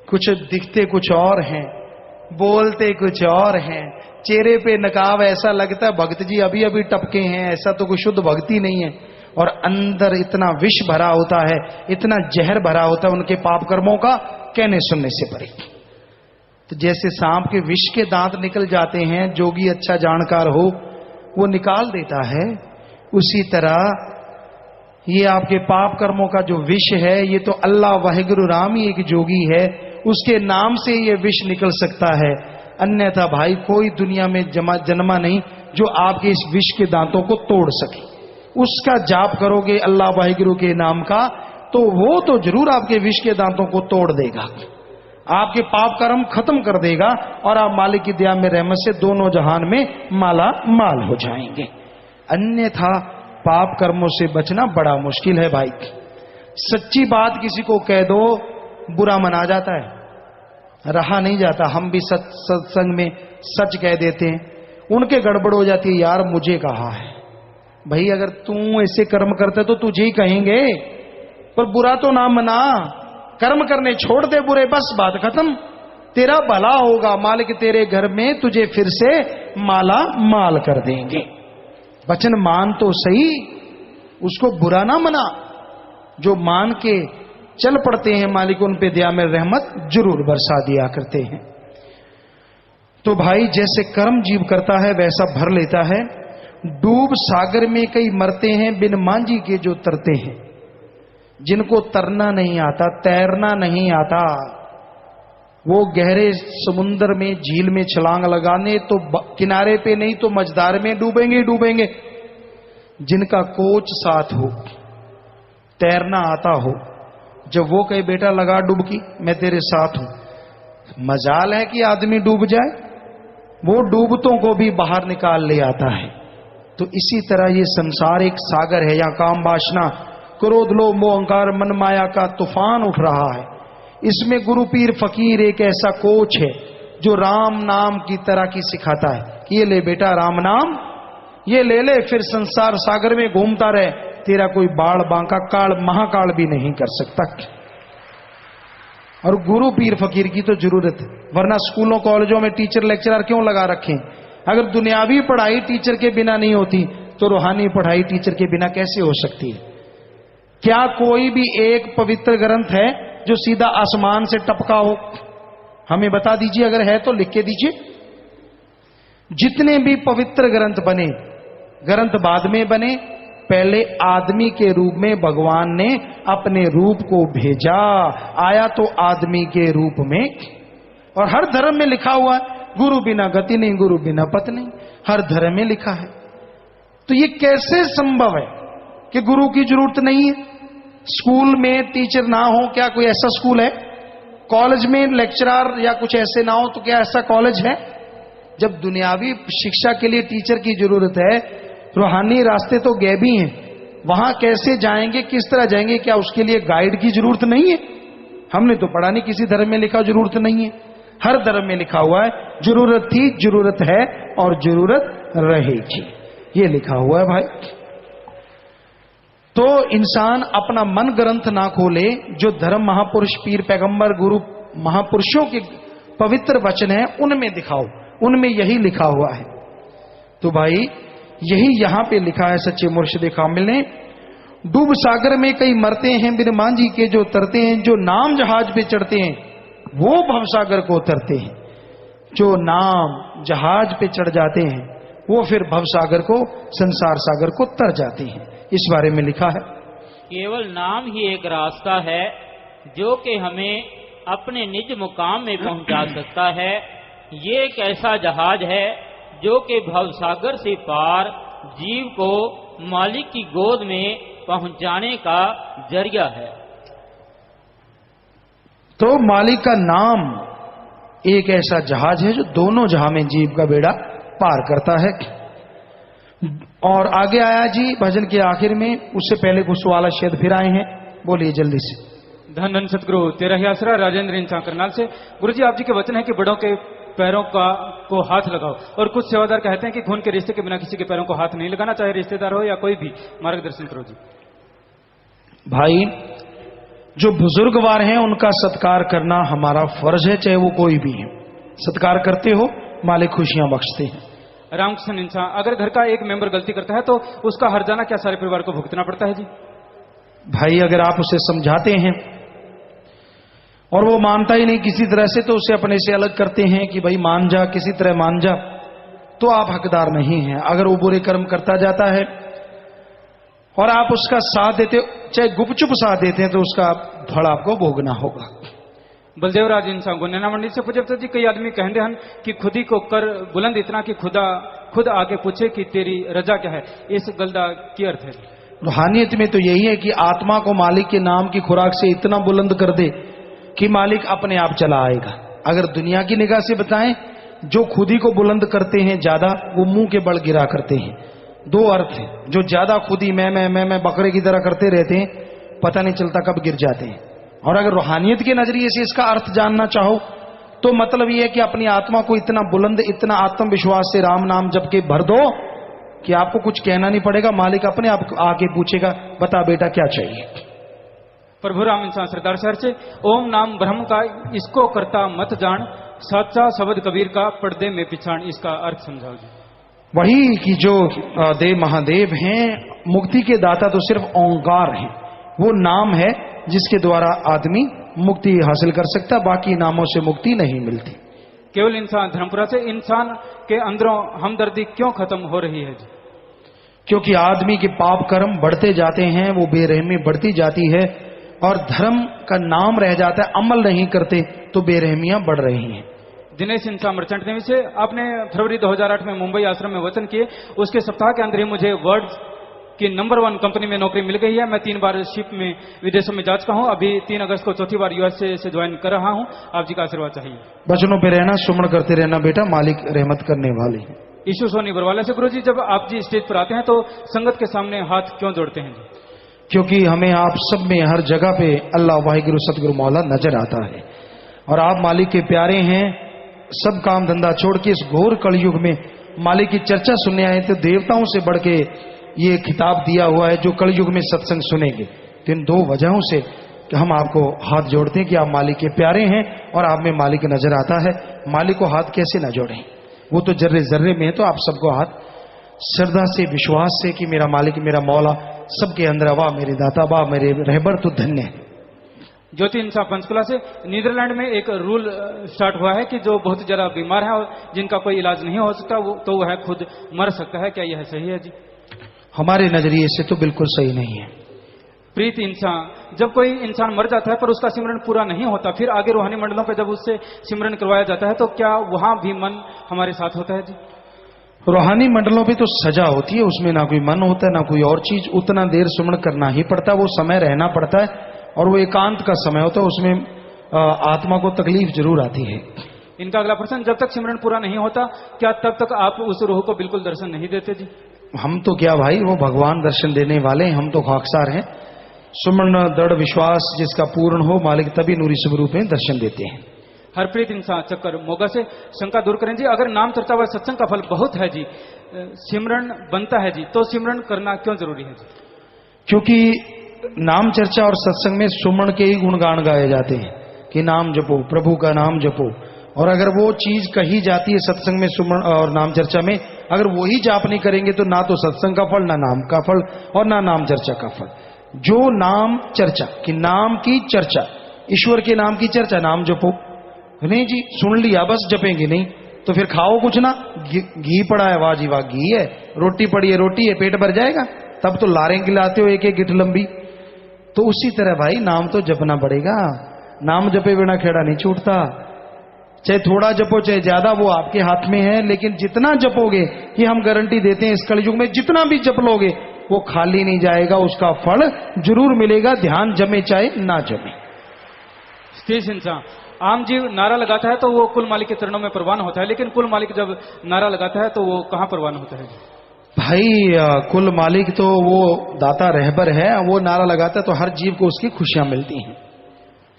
कुछ दिखते कुछ और हैं, बोलते कुछ और हैं, चेहरे पे नकाब ऐसा लगता है भक्त जी अभी अभी टपके हैं, ऐसा तो कोई शुद्ध भक्ति नहीं है। और अंदर इतना विष भरा होता है, इतना जहर भरा होता है उनके पाप कर्मों का, कहने सुनने से परे। तो जैसे सांप के विष के दांत निकल जाते हैं, जोगी अच्छा जानकार हो वो निकाल देता है, उसी तरह ये आपके पाप कर्मों का जो विष है, ये तो अल्लाह वाहिगुरु राम ही एक जोगी है, उसके नाम से ये विष निकल सकता है। अन्यथा भाई कोई दुनिया में जन्मा नहीं जो आपके इस विष के दांतों को तोड़ सके। उसका जाप करोगे अल्लाह वाहिगुरु के नाम का, तो वो तो जरूर आपके विष के दांतों को तोड़ देगा, आपके पाप कर्म खत्म कर देगा, और आप मालिक की दया में रहमत से दोनों जहान में माला माल हो जाएंगे। अन्यथा पाप कर्मों से बचना बड़ा मुश्किल है भाई। सच्ची बात किसी को कह दो, बुरा मना जाता है, रहा नहीं जाता। हम भी सत्संग में सच कह देते हैं, उनके गड़बड़ हो जाती है, यार मुझे कहा है। भाई अगर तू ऐसे कर्म करते तो तुझे ही कहेंगे, पर बुरा तो ना मना, कर्म करने छोड़ दे बुरे, बस बात खत्म, तेरा भला होगा, मालिक तेरे घर में तुझे फिर से माला माल कर देंगे। वचन मान तो सही, उसको बुरा ना मना। जो मान के चल पड़ते हैं, मालिक उन पे दया में रहमत जरूर बरसा दिया करते हैं। तो भाई जैसे कर्म जीव करता है वैसा भर लेता है, डूब सागर में कई मरते हैं, बिन मांझी के जो तरते हैं। जिनको तरना नहीं आता, तैरना नहीं आता, वो गहरे समुद्र में, झील में छलांग लगाने तो किनारे पे नहीं तो मझधार में डूबेंगे ही डूबेंगे। जिनका कोच साथ हो, तैरना आता हो, जब वो कहे बेटा लगा डुबकी, मैं तेरे साथ हूं, मजाल है कि आदमी डूब जाए, वो डूबतों को भी बाहर निकाल ले आता है। तो इसी तरह ये संसार एक सागर है, यहां काम वासना, क्रोध, लोभ, मोह, अहंकार, मन माया का तूफान उठ रहा है। इसमें गुरु पीर फकीर एक ऐसा कोच है जो राम नाम की तरह की सिखाता है कि ये ले बेटा राम नाम, ये ले ले, फिर संसार सागर में घूमता रहे, तेरा कोई बाढ़ बांका काल महाकाल भी नहीं कर सकता। और गुरु पीर फकीर की तो जरूरत है, वरना स्कूलों कॉलेजों में टीचर लेक्चरर क्यों लगा रखे? अगर दुनियावी पढ़ाई टीचर के बिना नहीं होती तो रूहानी पढ़ाई टीचर के बिना कैसे हो सकती है? क्या कोई भी एक पवित्र ग्रंथ है जो सीधा आसमान से टपका हो? हमें बता दीजिए, अगर है तो लिख के दीजिए। जितने भी पवित्र ग्रंथ बने, ग्रंथ बाद में बने, पहले आदमी के रूप में भगवान ने अपने रूप को भेजा, आया तो आदमी के रूप में। और हर धर्म में लिखा हुआ है गुरु बिना गति नहीं, गुरु बिना पत नहीं, हर धर्म में लिखा है। तो ये कैसे संभव है कि गुरु की जरूरत नहीं है? स्कूल में टीचर ना हो, क्या कोई ऐसा स्कूल है? कॉलेज में लेक्चरर या कुछ ऐसे ना हो तो क्या ऐसा कॉलेज है? जब दुनियावी शिक्षा के लिए टीचर की जरूरत है, रूहानी रास्ते तो गैबी हैं, वहां कैसे जाएंगे, किस तरह जाएंगे? क्या उसके लिए गाइड की जरूरत नहीं है? हमने तो पढ़ा नहीं, किसी धर्म में लिखा जरूरत नहीं है, हर धर्म में लिखा हुआ है जरूरत थी, जरूरत है और जरूरत रहेगी, ये लिखा हुआ है भाई। तो इंसान अपना मन ग्रंथ ना खोले, जो धर्म महापुरुष पीर पैगंबर गुरु महापुरुषों के पवित्र वचन है उनमें दिखाओ, उनमें यही लिखा हुआ है। तो भाई यही यहां पे लिखा है सच्चे मुर्शिद कामिल ने, डूब सागर में कई मरते हैं, बिन मांझी के जो तरते हैं। जो नाम जहाज पे चढ़ते हैं वो भवसागर को उतरते हैं, जो नाम जहाज पे चढ़ जाते हैं वो फिर भवसागर को, संसार सागर को तर जाते हैं। इस बारे में लिखा है, केवल नाम ही एक रास्ता है जो कि हमें अपने निज मुकाम में पहुंचा सकता है। ये एक ऐसा जहाज है जो कि भवसागर से पार जीव को मालिक की गोद में पहुंचाने का जरिया है। तो मालिक का नाम एक ऐसा जहाज है जो दोनों जहां में जीव का बेड़ा पार करता है। और आगे आया जी भजन के आखिर में, उससे पहले कुछ सवाल शायद फिर आए हैं, बोलिए जल्दी से। धन धन सतगुरु तेरा ही आसरा राजेंद्र इंसान करनाल से। गुरु जी आप जी के वचन है कि बड़ों के पैरों को हाथ लगाओ, और कुछ सेवादार कहते हैं कि खून के रिश्ते के बिना किसी के पैरों को हाथ नहीं लगाना, चाहे रिश्तेदार हो या कोई भी। मार्गदर्शन करो जी। भाई जो बुजुर्गवार हैं उनका सत्कार करना हमारा फर्ज है, चाहे वो कोई भी है। सत्कार करते हो, मालिक खुशियां बख्शते हैं। रामकृष्ण इंसान, अगर घर का एक मेंबर गलती करता है तो उसका हर्जाना क्या सारे परिवार को भुगतना पड़ता है जी? भाई अगर आप उसे समझाते हैं और वो मानता ही नहीं किसी तरह से, तो उसे अपने से अलग करते हैं कि भाई मान जा, किसी तरह मान जा, तो आप हकदार नहीं हैं। अगर वो बुरे कर्म करता जाता है और आप उसका साथ देते, चाहे गुपचुप साथ देते हैं, तो उसका फल आपको भोगना होगा। बलदेव राज इंसान गुन्ना मंडी से पूछे जी, कई आदमी कहते हैं कि खुद ही को कर बुलंद इतना कि खुद आके पूछे कि तेरी रजा क्या है। इस गलदा की अर्थ है? रूहानियत में तो यही है कि आत्मा को मालिक के नाम की खुराक से इतना बुलंद कर दे कि मालिक अपने आप चला आएगा। अगर दुनिया की निगाह से बताएं, जो खुद ही को बुलंद करते हैं ज्यादा, वो मुंह के बल गिरा करते हैं। दो अर्थ है, जो ज्यादा खुद ही मैं बकरे की तरह करते रहते हैं, पता नहीं चलता कब गिर जाते हैं। और अगर रूहानियत के नजरिए से इसका अर्थ जानना चाहो तो मतलब यह है कि अपनी आत्मा को इतना बुलंद, इतना आत्मविश्वास से राम नाम जप के भर दो कि आपको कुछ कहना नहीं पड़ेगा, मालिक अपने आप आके पूछेगा, बता बेटा क्या चाहिए। प्रभु राम इंसान सरदार शहर से, ओम नाम ब्रह्म का इसको करता मत जान, सच्चा शब्द कबीर का पर्दे में पिछाण। इसका अर्थ समझाओ जी। वही कि जो देव महादेव हैं, मुक्ति के दाता तो सिर्फ ओंकार हैं, वो नाम है जिसके द्वारा आदमी मुक्ति हासिल कर सकता, बाकी नामों से मुक्ति नहीं मिलती। केवल इंसान धर्मपुरा से, इंसान के अंदरों हमदर्दी क्यों खत्म हो रही है जी? क्योंकि आदमी के पाप कर्म बढ़ते जाते हैं, वो बेरहमी बढ़ती जाती है और धर्म का नाम रह जाता है, अमल नहीं करते तो बेरहमियां बढ़ रही हैं। दिनेश इंसा मर्चेंट नेवी से आपने फरवरी 2008 में मुंबई आश्रम में वचन किए, उसके सप्ताह के अंदर ही मुझे वर्ल्ड की नंबर 1 कंपनी में नौकरी मिल गई है। मैं 3 बार शिप में विदेशों में जा चुका हूं, अभी 3 अगस्त को चौथी बार यूएसए से ज्वाइन कर रहा हूं। आप जी का आशीर्वाद चाहिए। वचनों पे रहना, सुमन करते रहना बेटा, मालिक रहमत करने वाले हैं। ईशु सोनी बरवाला से गुरु जी, जब आप जी स्टेज पर आते हैं तो संगत के सामने हाथ क्यों जोड़ते हैं जी? क्योंकि हमें आप सब में हर जगह पे अल्लाह वाहिगुरु सतगुरु मौला नजर आता है और आप मालिक के प्यारे हैं। सब काम धंधा छोड़ के इस घोर कलयुग में मालिक की चर्चा सुनने आए तो देवताओं से बढ़ के ये खिताब दिया हुआ है जो कलयुग में सत्संग सुनेंगे। तो इन 2 वजहों से कि हम आपको हाथ जोड़ते हैं कि आप मालिक के प्यारे हैं और आप में मालिक नजर आता है। मालिक को हाथ कैसे ना जोड़ें, वो तो जर्रे जर्रे में है। तो आप सबको हाथ श्रद्धा से, विश्वास से कि मेरा मालिक मेरा मौला सबके अंदर, वाह मेरे दाता, वाह मेरे रहबर तो धन्य है। ज्योति इंसा पंचकुला से, नीदरलैंड में एक रूल स्टार्ट हुआ है कि जो बहुत ज्यादा बीमार है और जिनका कोई इलाज नहीं हो सकता वो तो वह खुद मर सकता है, क्या यह सही है जी? हमारे नजरिए से तो बिल्कुल सही नहीं है। प्रीत इंसान, जब कोई इंसान मर जाता है पर उसका सिमरन पूरा नहीं होता, फिर आगे रूहानी मंडलों पे जब उससे सिमरन करवाया जाता है तो क्या वहां भी मन हमारे साथ होता है जी? रूहानी मंडलों पे तो सजा होती है, उसमें ना कोई मन होता है ना कोई और चीज। उतना देर सुमन करना ही पड़ता है, वो समय रहना पड़ता है और वो एकांत का समय होता है, उसमें आत्मा को तकलीफ जरूर आती है। इनका अगला प्रश्न, जब तक सिमरन पूरा नहीं होता क्या तब तक आप उस रूह को बिल्कुल दर्शन नहीं देते जी? हम तो क्या भाई, वो भगवान दर्शन देने वाले हैं, हम तो खाकसार हैं। सुमन दृढ़ विश्वास जिसका पूर्ण हो, मालिक तभी नूरी स्वरूप में दर्शन देते हैं। हरप्रीत इंसान चक्कर मोगा से, शंका दूर करें जी, अगर नाम चर्चा व सत्संग का फल बहुत है जी, सिमरन बनता है जी, तो सिमरन करना क्यों जरूरी है जी? क्योंकि नाम चर्चा और सत्संग में सुमन के ही गुणगान गाए जाते हैं कि नाम जपो, प्रभु का नाम जपो। और अगर वो चीज कही जाती है सत्संग में, सुमन और नाम चर्चा में, अगर वो ही जाप नहीं करेंगे तो ना तो सत्संग का फल, ना नाम का फल और ना नाम चर्चा का फल। जो नाम चर्चा कि नाम की चर्चा, ईश्वर के नाम की चर्चा, नाम जपो नहीं जी, सुन लिया बस, जपेंगे नहीं तो फिर खाओ कुछ ना। घी पड़ा है, वाह जी वाह घी है, रोटी पड़ी है, रोटी है, पेट भर जाएगा? तब तो लारें खिलाते हो एक एक गिठ लंबी। तो उसी तरह भाई नाम तो जपना पड़ेगा, नाम जपे बिना खेड़ा नहीं छूटता। चाहे थोड़ा जपो चाहे ज्यादा, वो आपके हाथ में है, लेकिन जितना जपोगे, ये हम गारंटी देते हैं इस कलयुग में, जितना भी जप लोगे वो खाली नहीं जाएगा, उसका फल जरूर मिलेगा, ध्यान जमे चाहे ना जमे। स्टेज इंसान, आम जीव नारा लगाता है तो वो कुल मालिक के चरणों में प्रवान होता है, लेकिन कुल मालिक जब नारा लगाता है तो वो कहां प्रवान होता है? भाई कुल मालिक तो वो दाता रहबर है, वो नारा लगाता है तो हर जीव को उसकी खुशियां मिलती हैं।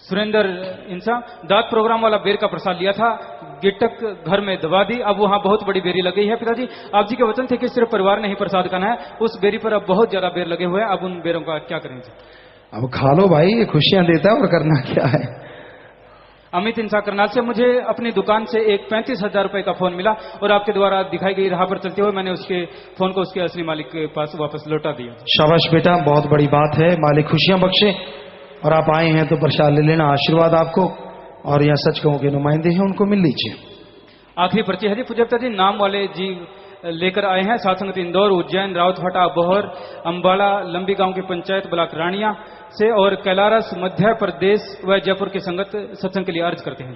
सुरेंद्र इंसान, दात प्रोग्राम वाला बेर का प्रसाद लिया था, गिटक घर में दबा दी, अब वहां बहुत बड़ी बेरी लगी है। पिताजी आप जी के वचन थे कि सिर्फ परिवार ने ही प्रसाद खाना है, उस बेरी पर अब बहुत ज्यादा बेर लगे हुए हैं, अब उन बेरों का क्या करेंगे? अब खा लो भाई, ये खुशियां देता है और करना क्या है। अमित इंसान करनाल से, मुझे अपनी दुकान से एक 35,000 रुपए का फोन मिला और आपके द्वारा दिखाई गई राह पर चलते हुए मैंने उसके फोन को उसके असली मालिक के पास वापस लौटा दिया। शाबाश बेटा, बहुत बड़ी बात है, मालिक खुशियां बख्शे। और आप आए हैं तो प्रसाद ले लेना, आशीर्वाद आपको। और यहाँ सच कहूं के नुमाइंदे हैं, उनको मिल लीजिए। आखिरी पर्ची है जी, पूज्यता जी नाम वाले जीव लेकर आए हैं साथ संगत इंदौर, उज्जैन, रावतहटा, बोहर, अंबाला, लंबी गांव की पंचायत ब्लॉक रानिया से और कैलारस मध्य प्रदेश व जयपुर की संगत सत्संग के लिए अर्ज करते हैं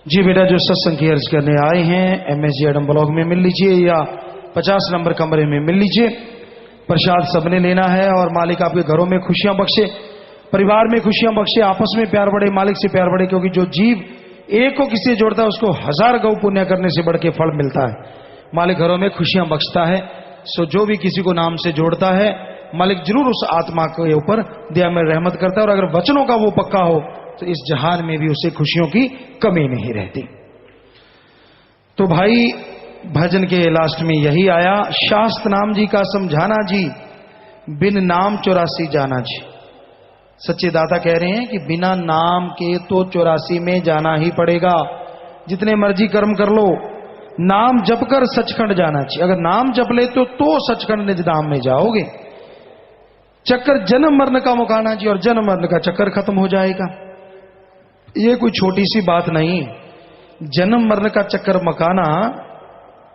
जी। बेटा जो सत्संग की अर्ज करने आए हैं, MSG एडम ब्लॉक में मिल लीजिए या 50 नंबर कमरे में मिल लीजिए। प्रसाद सबने लेना है और मालिक आपके घरों में खुशियां बख्शे, परिवार में खुशियां बख्शे, आपस में प्यार बढ़े, मालिक से प्यार बढ़े। क्योंकि जो जीव एक को किसी से जोड़ता है उसको 1000 गौ पुण्य करने से बढ़ के फल मिलता है। मालिक घरों में खुशियां बख्शता है। सो जो भी किसी को नाम से जोड़ता है, मालिक जरूर उस आत्मा के ऊपर दया में रहमत करता है। और अगर वचनों का वो पक्का हो तो इस जहान में भी उसे खुशियों की कमी नहीं रहती। तो भाई भजन के लास्ट में यही आया, शास्त्र नाम जी का समझाना जी, बिन नाम 84 जाना जी। सच्चे दाता कह रहे हैं कि बिना नाम के तो 84 में जाना ही पड़ेगा। जितने मर्जी कर्म कर लो, नाम जप कर सचखंड जाना चाहिए। अगर नाम जप ले तो सचखंड निज धाम में जाओगे। चक्कर जन्म मरण का मुकाना जी, और जन्म मरण का चक्कर खत्म हो जाएगा। ये कोई छोटी सी बात नहीं, जन्म मरण का चक्कर मकाना,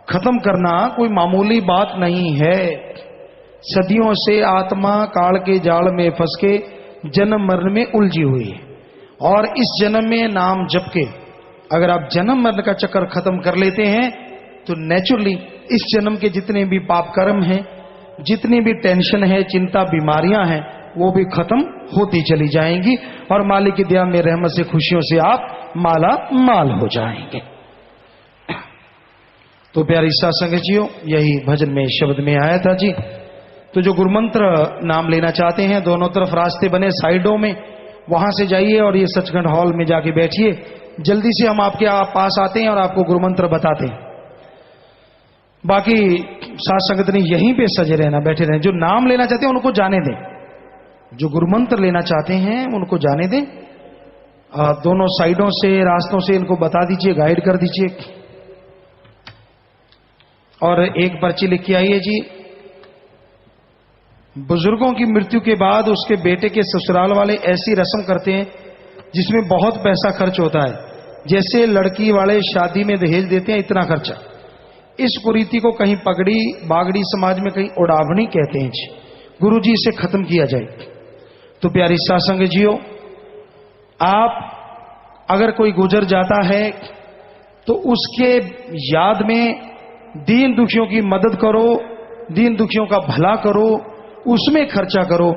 खत्म करना कोई मामूली बात नहीं है। सदियों से आत्मा काल के जाल में फंस के जन्म मरण में उलझी हुई है, और इस जन्म में नाम जप के अगर आप जन्म मरण का चक्कर खत्म कर लेते हैं तो नेचुरली इस जन्म के जितने भी पाप कर्म हैं, जितनी भी टेंशन है, चिंता, बीमारियां हैं, वो भी खत्म होती चली जाएंगी और मालिक की दया में रहमत से खुशियों से आप माला माल हो जाएंगे। तो प्यारी साथ संगतियों, यही भजन में शब्द में आया था जी। तो जो गुरुमंत्र नाम लेना चाहते हैं, दोनों तरफ रास्ते बने साइडों में, वहां से जाइए और ये सचखंड हॉल में जाके बैठिए। जल्दी से हम आपके पास आते हैं और आपको गुरुमंत्र बताते हैं। बाकी साथ संगत ने यहीं पे सजे रहना, बैठे रहें। जो नाम लेना चाहते हैं उनको जाने दें, जो गुरुमंत्र लेना चाहते हैं उनको जाने दें। दोनों साइडों से, रास्तों से इनको बता दीजिए, गाइड कर दीजिए। और एक पर्ची लिख के आइए जी। बुजुर्गों की मृत्यु के बाद उसके बेटे के ससुराल वाले ऐसी रस्म करते हैं जिसमें बहुत पैसा खर्च होता है, जैसे लड़की वाले शादी में दहेज देते हैं, इतना खर्चा। इस कुरीति को कहीं पगड़ी बागड़ी समाज में कहीं उड़ावनी कहते हैं जी। गुरु जी इसे खत्म किया जाए। तो प्यारी सासंग जियो, आप अगर कोई गुजर जाता है तो उसके याद में दीन दुखियों की मदद करो, दीन दुखियों का भला करो, उसमें खर्चा करो।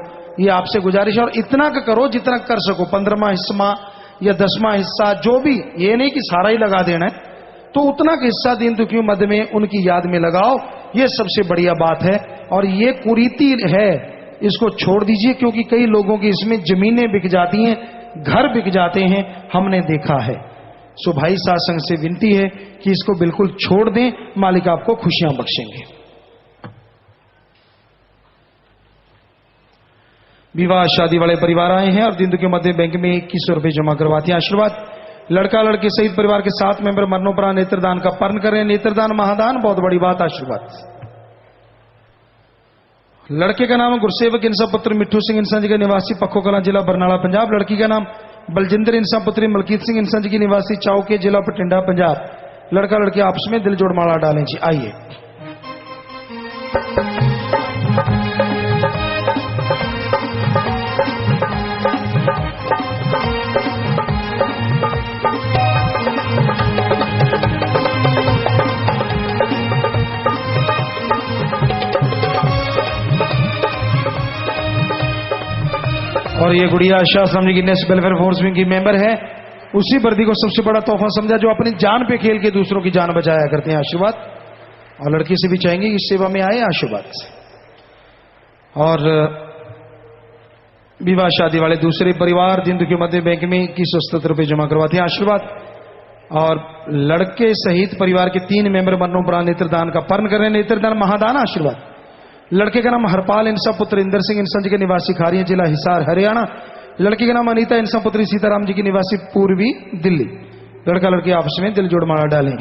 ये आपसे गुजारिश है। और इतना का करो जितना कर सको, 15वां हिस्सा या 10वां हिस्सा, जो भी, ये नहीं कि सारा ही लगा देना है, तो उतना का हिस्सा दीन दुखियों मद में उनकी याद में लगाओ। ये सबसे बढ़िया बात है। और ये कुरीति है, इसको छोड़ दीजिए, क्योंकि कई लोगों की इसमें जमीनें बिक जाती हैं, घर बिक जाते हैं, हमने देखा है। सो भाई सासंग से विनती है कि इसको बिल्कुल छोड़ दें, मालिक आपको खुशियां बख्शेंगे। विवाह शादी वाले परिवार आए हैं और दिन के मध्य बैंक में 2100 रुपए जमा करवाते हैं। आशीर्वाद। लड़का लड़की सहित परिवार के 7 मेंबर मरणोपरांत नेत्रदान का पर्ण करें। नेत्रदान महादान, बहुत बड़ी बात। आशीर्वाद। लड़के का नाम गुरसेवक इंसा पुत्र मिट्ठू सिंह इंसा जी का निवासी पक्खो कला जिला बरनाला पंजाब। लड़की का नाम बलजिंदर इंसा पुत्री मलकीत सिंह इंसा जी की निवासी चाउके जिला बठिंडा पंजाब। लड़का लड़की आपस में दिल जोड़ माला डालें जी। आइए। और ये गुड़िया शाह जी की नेशनल वेलफेयर फोर्स विंग की मेंबर है। उसी वर्दी को सबसे बड़ा तोहफा समझा जो अपनी जान पे खेल के दूसरों की जान बचाया करते हैं। आशीर्वाद। और लड़की से भी चाहेंगे कि सेवा में आए। आशीर्वाद। और विवाह शादी वाले दूसरे परिवार दिन के मध्य बैंक में 2170 रुपए जमा करवाते हैं। आशीर्वाद। और लड़के सहित परिवार के 3 मेंबर मरणोपरांत नेत्रदान का पर्ण करें। नेत्रदान महादान। आशीर्वाद। लड़के का नाम हरपाल इंसा पुत्र इंदर सिंह इंसा जी के निवासी खारिया जिला हिसार हरियाणा। लड़की का नाम अनीता इंसा पुत्री सीताराम जी की निवासी पूर्वी दिल्ली। लड़का लड़की आपस में दिल जोड़ माला डालें।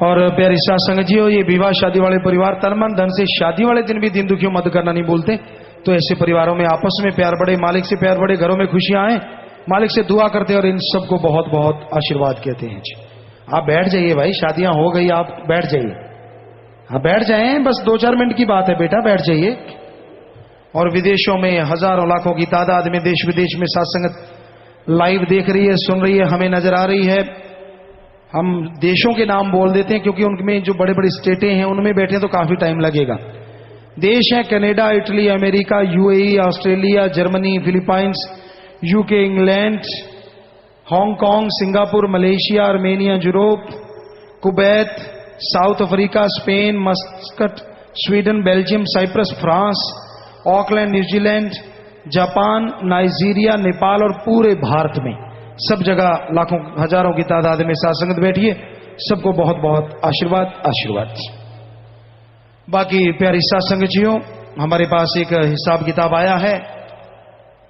और प्यारी साथ संगत जी हो, ये विवाह शादी वाले परिवार तन मन धन से शादी वाले दिन भी दिन दुखियों मत करना नहीं बोलते। तो ऐसे परिवारों में आपस में प्यार बढ़े, मालिक से प्यार बढ़े, घरों में खुशियां आए, मालिक से दुआ करते हैं और इन सबको बहुत बहुत आशीर्वाद कहते हैं जी। आप बैठ जाइए भाई, शादियां हो गई, आप बैठ जाइए। आप बैठ जाए, बस 2-4 मिनट की बात है बेटा, बैठ जाइए। और विदेशों में हजारों लाखों की तादाद में देश विदेश में साथ संगत लाइव देख रही है, सुन रही है, हमें नजर आ रही है। हम देशों के नाम बोल देते हैं क्योंकि उनमें जो बड़े बड़े स्टेटें हैं उनमें बैठे तो काफी टाइम लगेगा। देश हैं Canada, Italy, America, UAE, Australia, Germany, Philippines, UK, England, Hong Kong, Singapore, Malaysia, Armenia, Europe, Kuwait, South Africa, Spain, Muscat, Sweden, Belgium, Cyprus, France, Auckland, New Zealand, Japan, Nigeria, Nepal और पूरे भारत में सब जगह लाखों हजारों की तादाद में साथ संगत बैठी है। सबको बहुत बहुत आशीर्वाद। आशीर्वाद। बाकी प्यारी साथ संगत जियों, हमारे पास एक हिसाब किताब आया है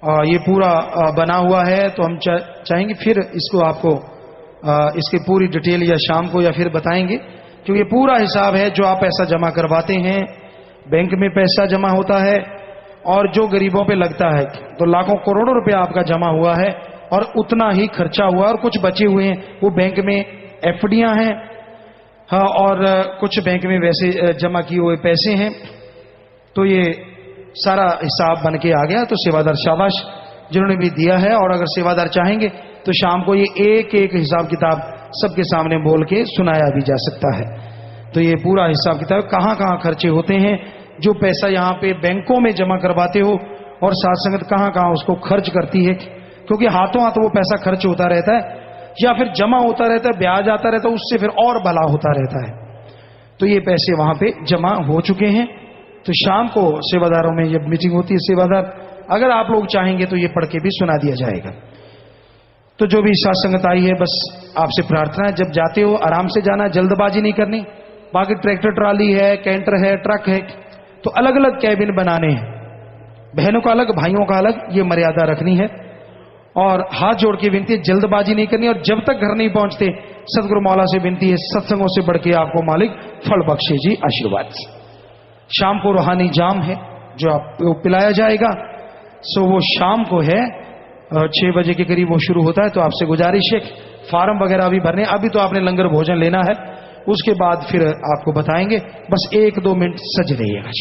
ये पूरा बना हुआ है, तो हम चाहेंगे फिर इसको आपको इसकी पूरी डिटेल या शाम को या फिर बताएंगे, क्योंकि ये पूरा हिसाब है जो आप पैसा जमा करवाते हैं, बैंक में पैसा जमा होता है और जो गरीबों पे लगता है, तो लाखों करोड़ों रुपया आपका जमा हुआ है और उतना ही खर्चा हुआ और कुछ बचे हुए हैं वो बैंक में एफडियां हैं, हाँ, और कुछ बैंक में वैसे जमा किए हुए पैसे हैं। तो ये सारा हिसाब बन के आ गया। तो सेवादार शाबाश जिन्होंने भी दिया है, और अगर सेवादार चाहेंगे तो शाम को ये एक एक हिसाब किताब सबके सामने बोल के सुनाया भी जा सकता है। तो ये पूरा हिसाब किताब कहाँ कहाँ खर्चे होते हैं, जो पैसा यहाँ पे बैंकों में जमा करवाते हो और साथ संगत कहाँ कहाँ उसको खर्च करती है, क्योंकि हाथों हाथ वो पैसा खर्च होता रहता है या फिर जमा होता रहता है, ब्याज आता रहता है, उससे फिर और भला होता रहता है। तो ये पैसे वहां पे जमा हो चुके हैं। तो शाम को सेवादारों में जब मीटिंग होती है सेवादार, अगर आप लोग चाहेंगे तो ये पढ़ के भी सुना दिया जाएगा। तो जो भी साथ संगत आई है, बस आपसे प्रार्थना है, जब जाते हो आराम से जाना, जल्दबाजी नहीं करनी। बाकी ट्रैक्टर ट्राली है, कैंटर है, ट्रक है, तो अलग अलग कैबिन बनाने हैं, बहनों का अलग, भाइयों का अलग, ये मर्यादा रखनी है। और हाथ जोड़ के विनती है, जल्दबाजी नहीं करनी। और जब तक घर नहीं पहुंचते, सदगुरु मौला से विनती है, सत्संगों से बढ़ के आपको मालिक फल बख्शे जी, आशीर्वाद। शाम को रूहानी जाम है जो आपको पिलाया जाएगा। सो वो शाम को है 6 बजे के करीब वो शुरू होता है। तो आपसे गुजारिश है, फार्म वगैरह भी भरने, अभी तो आपने लंगर भोजन लेना है, उसके बाद फिर आपको बताएंगे। बस 1-2 मिनट सज रहिएगा।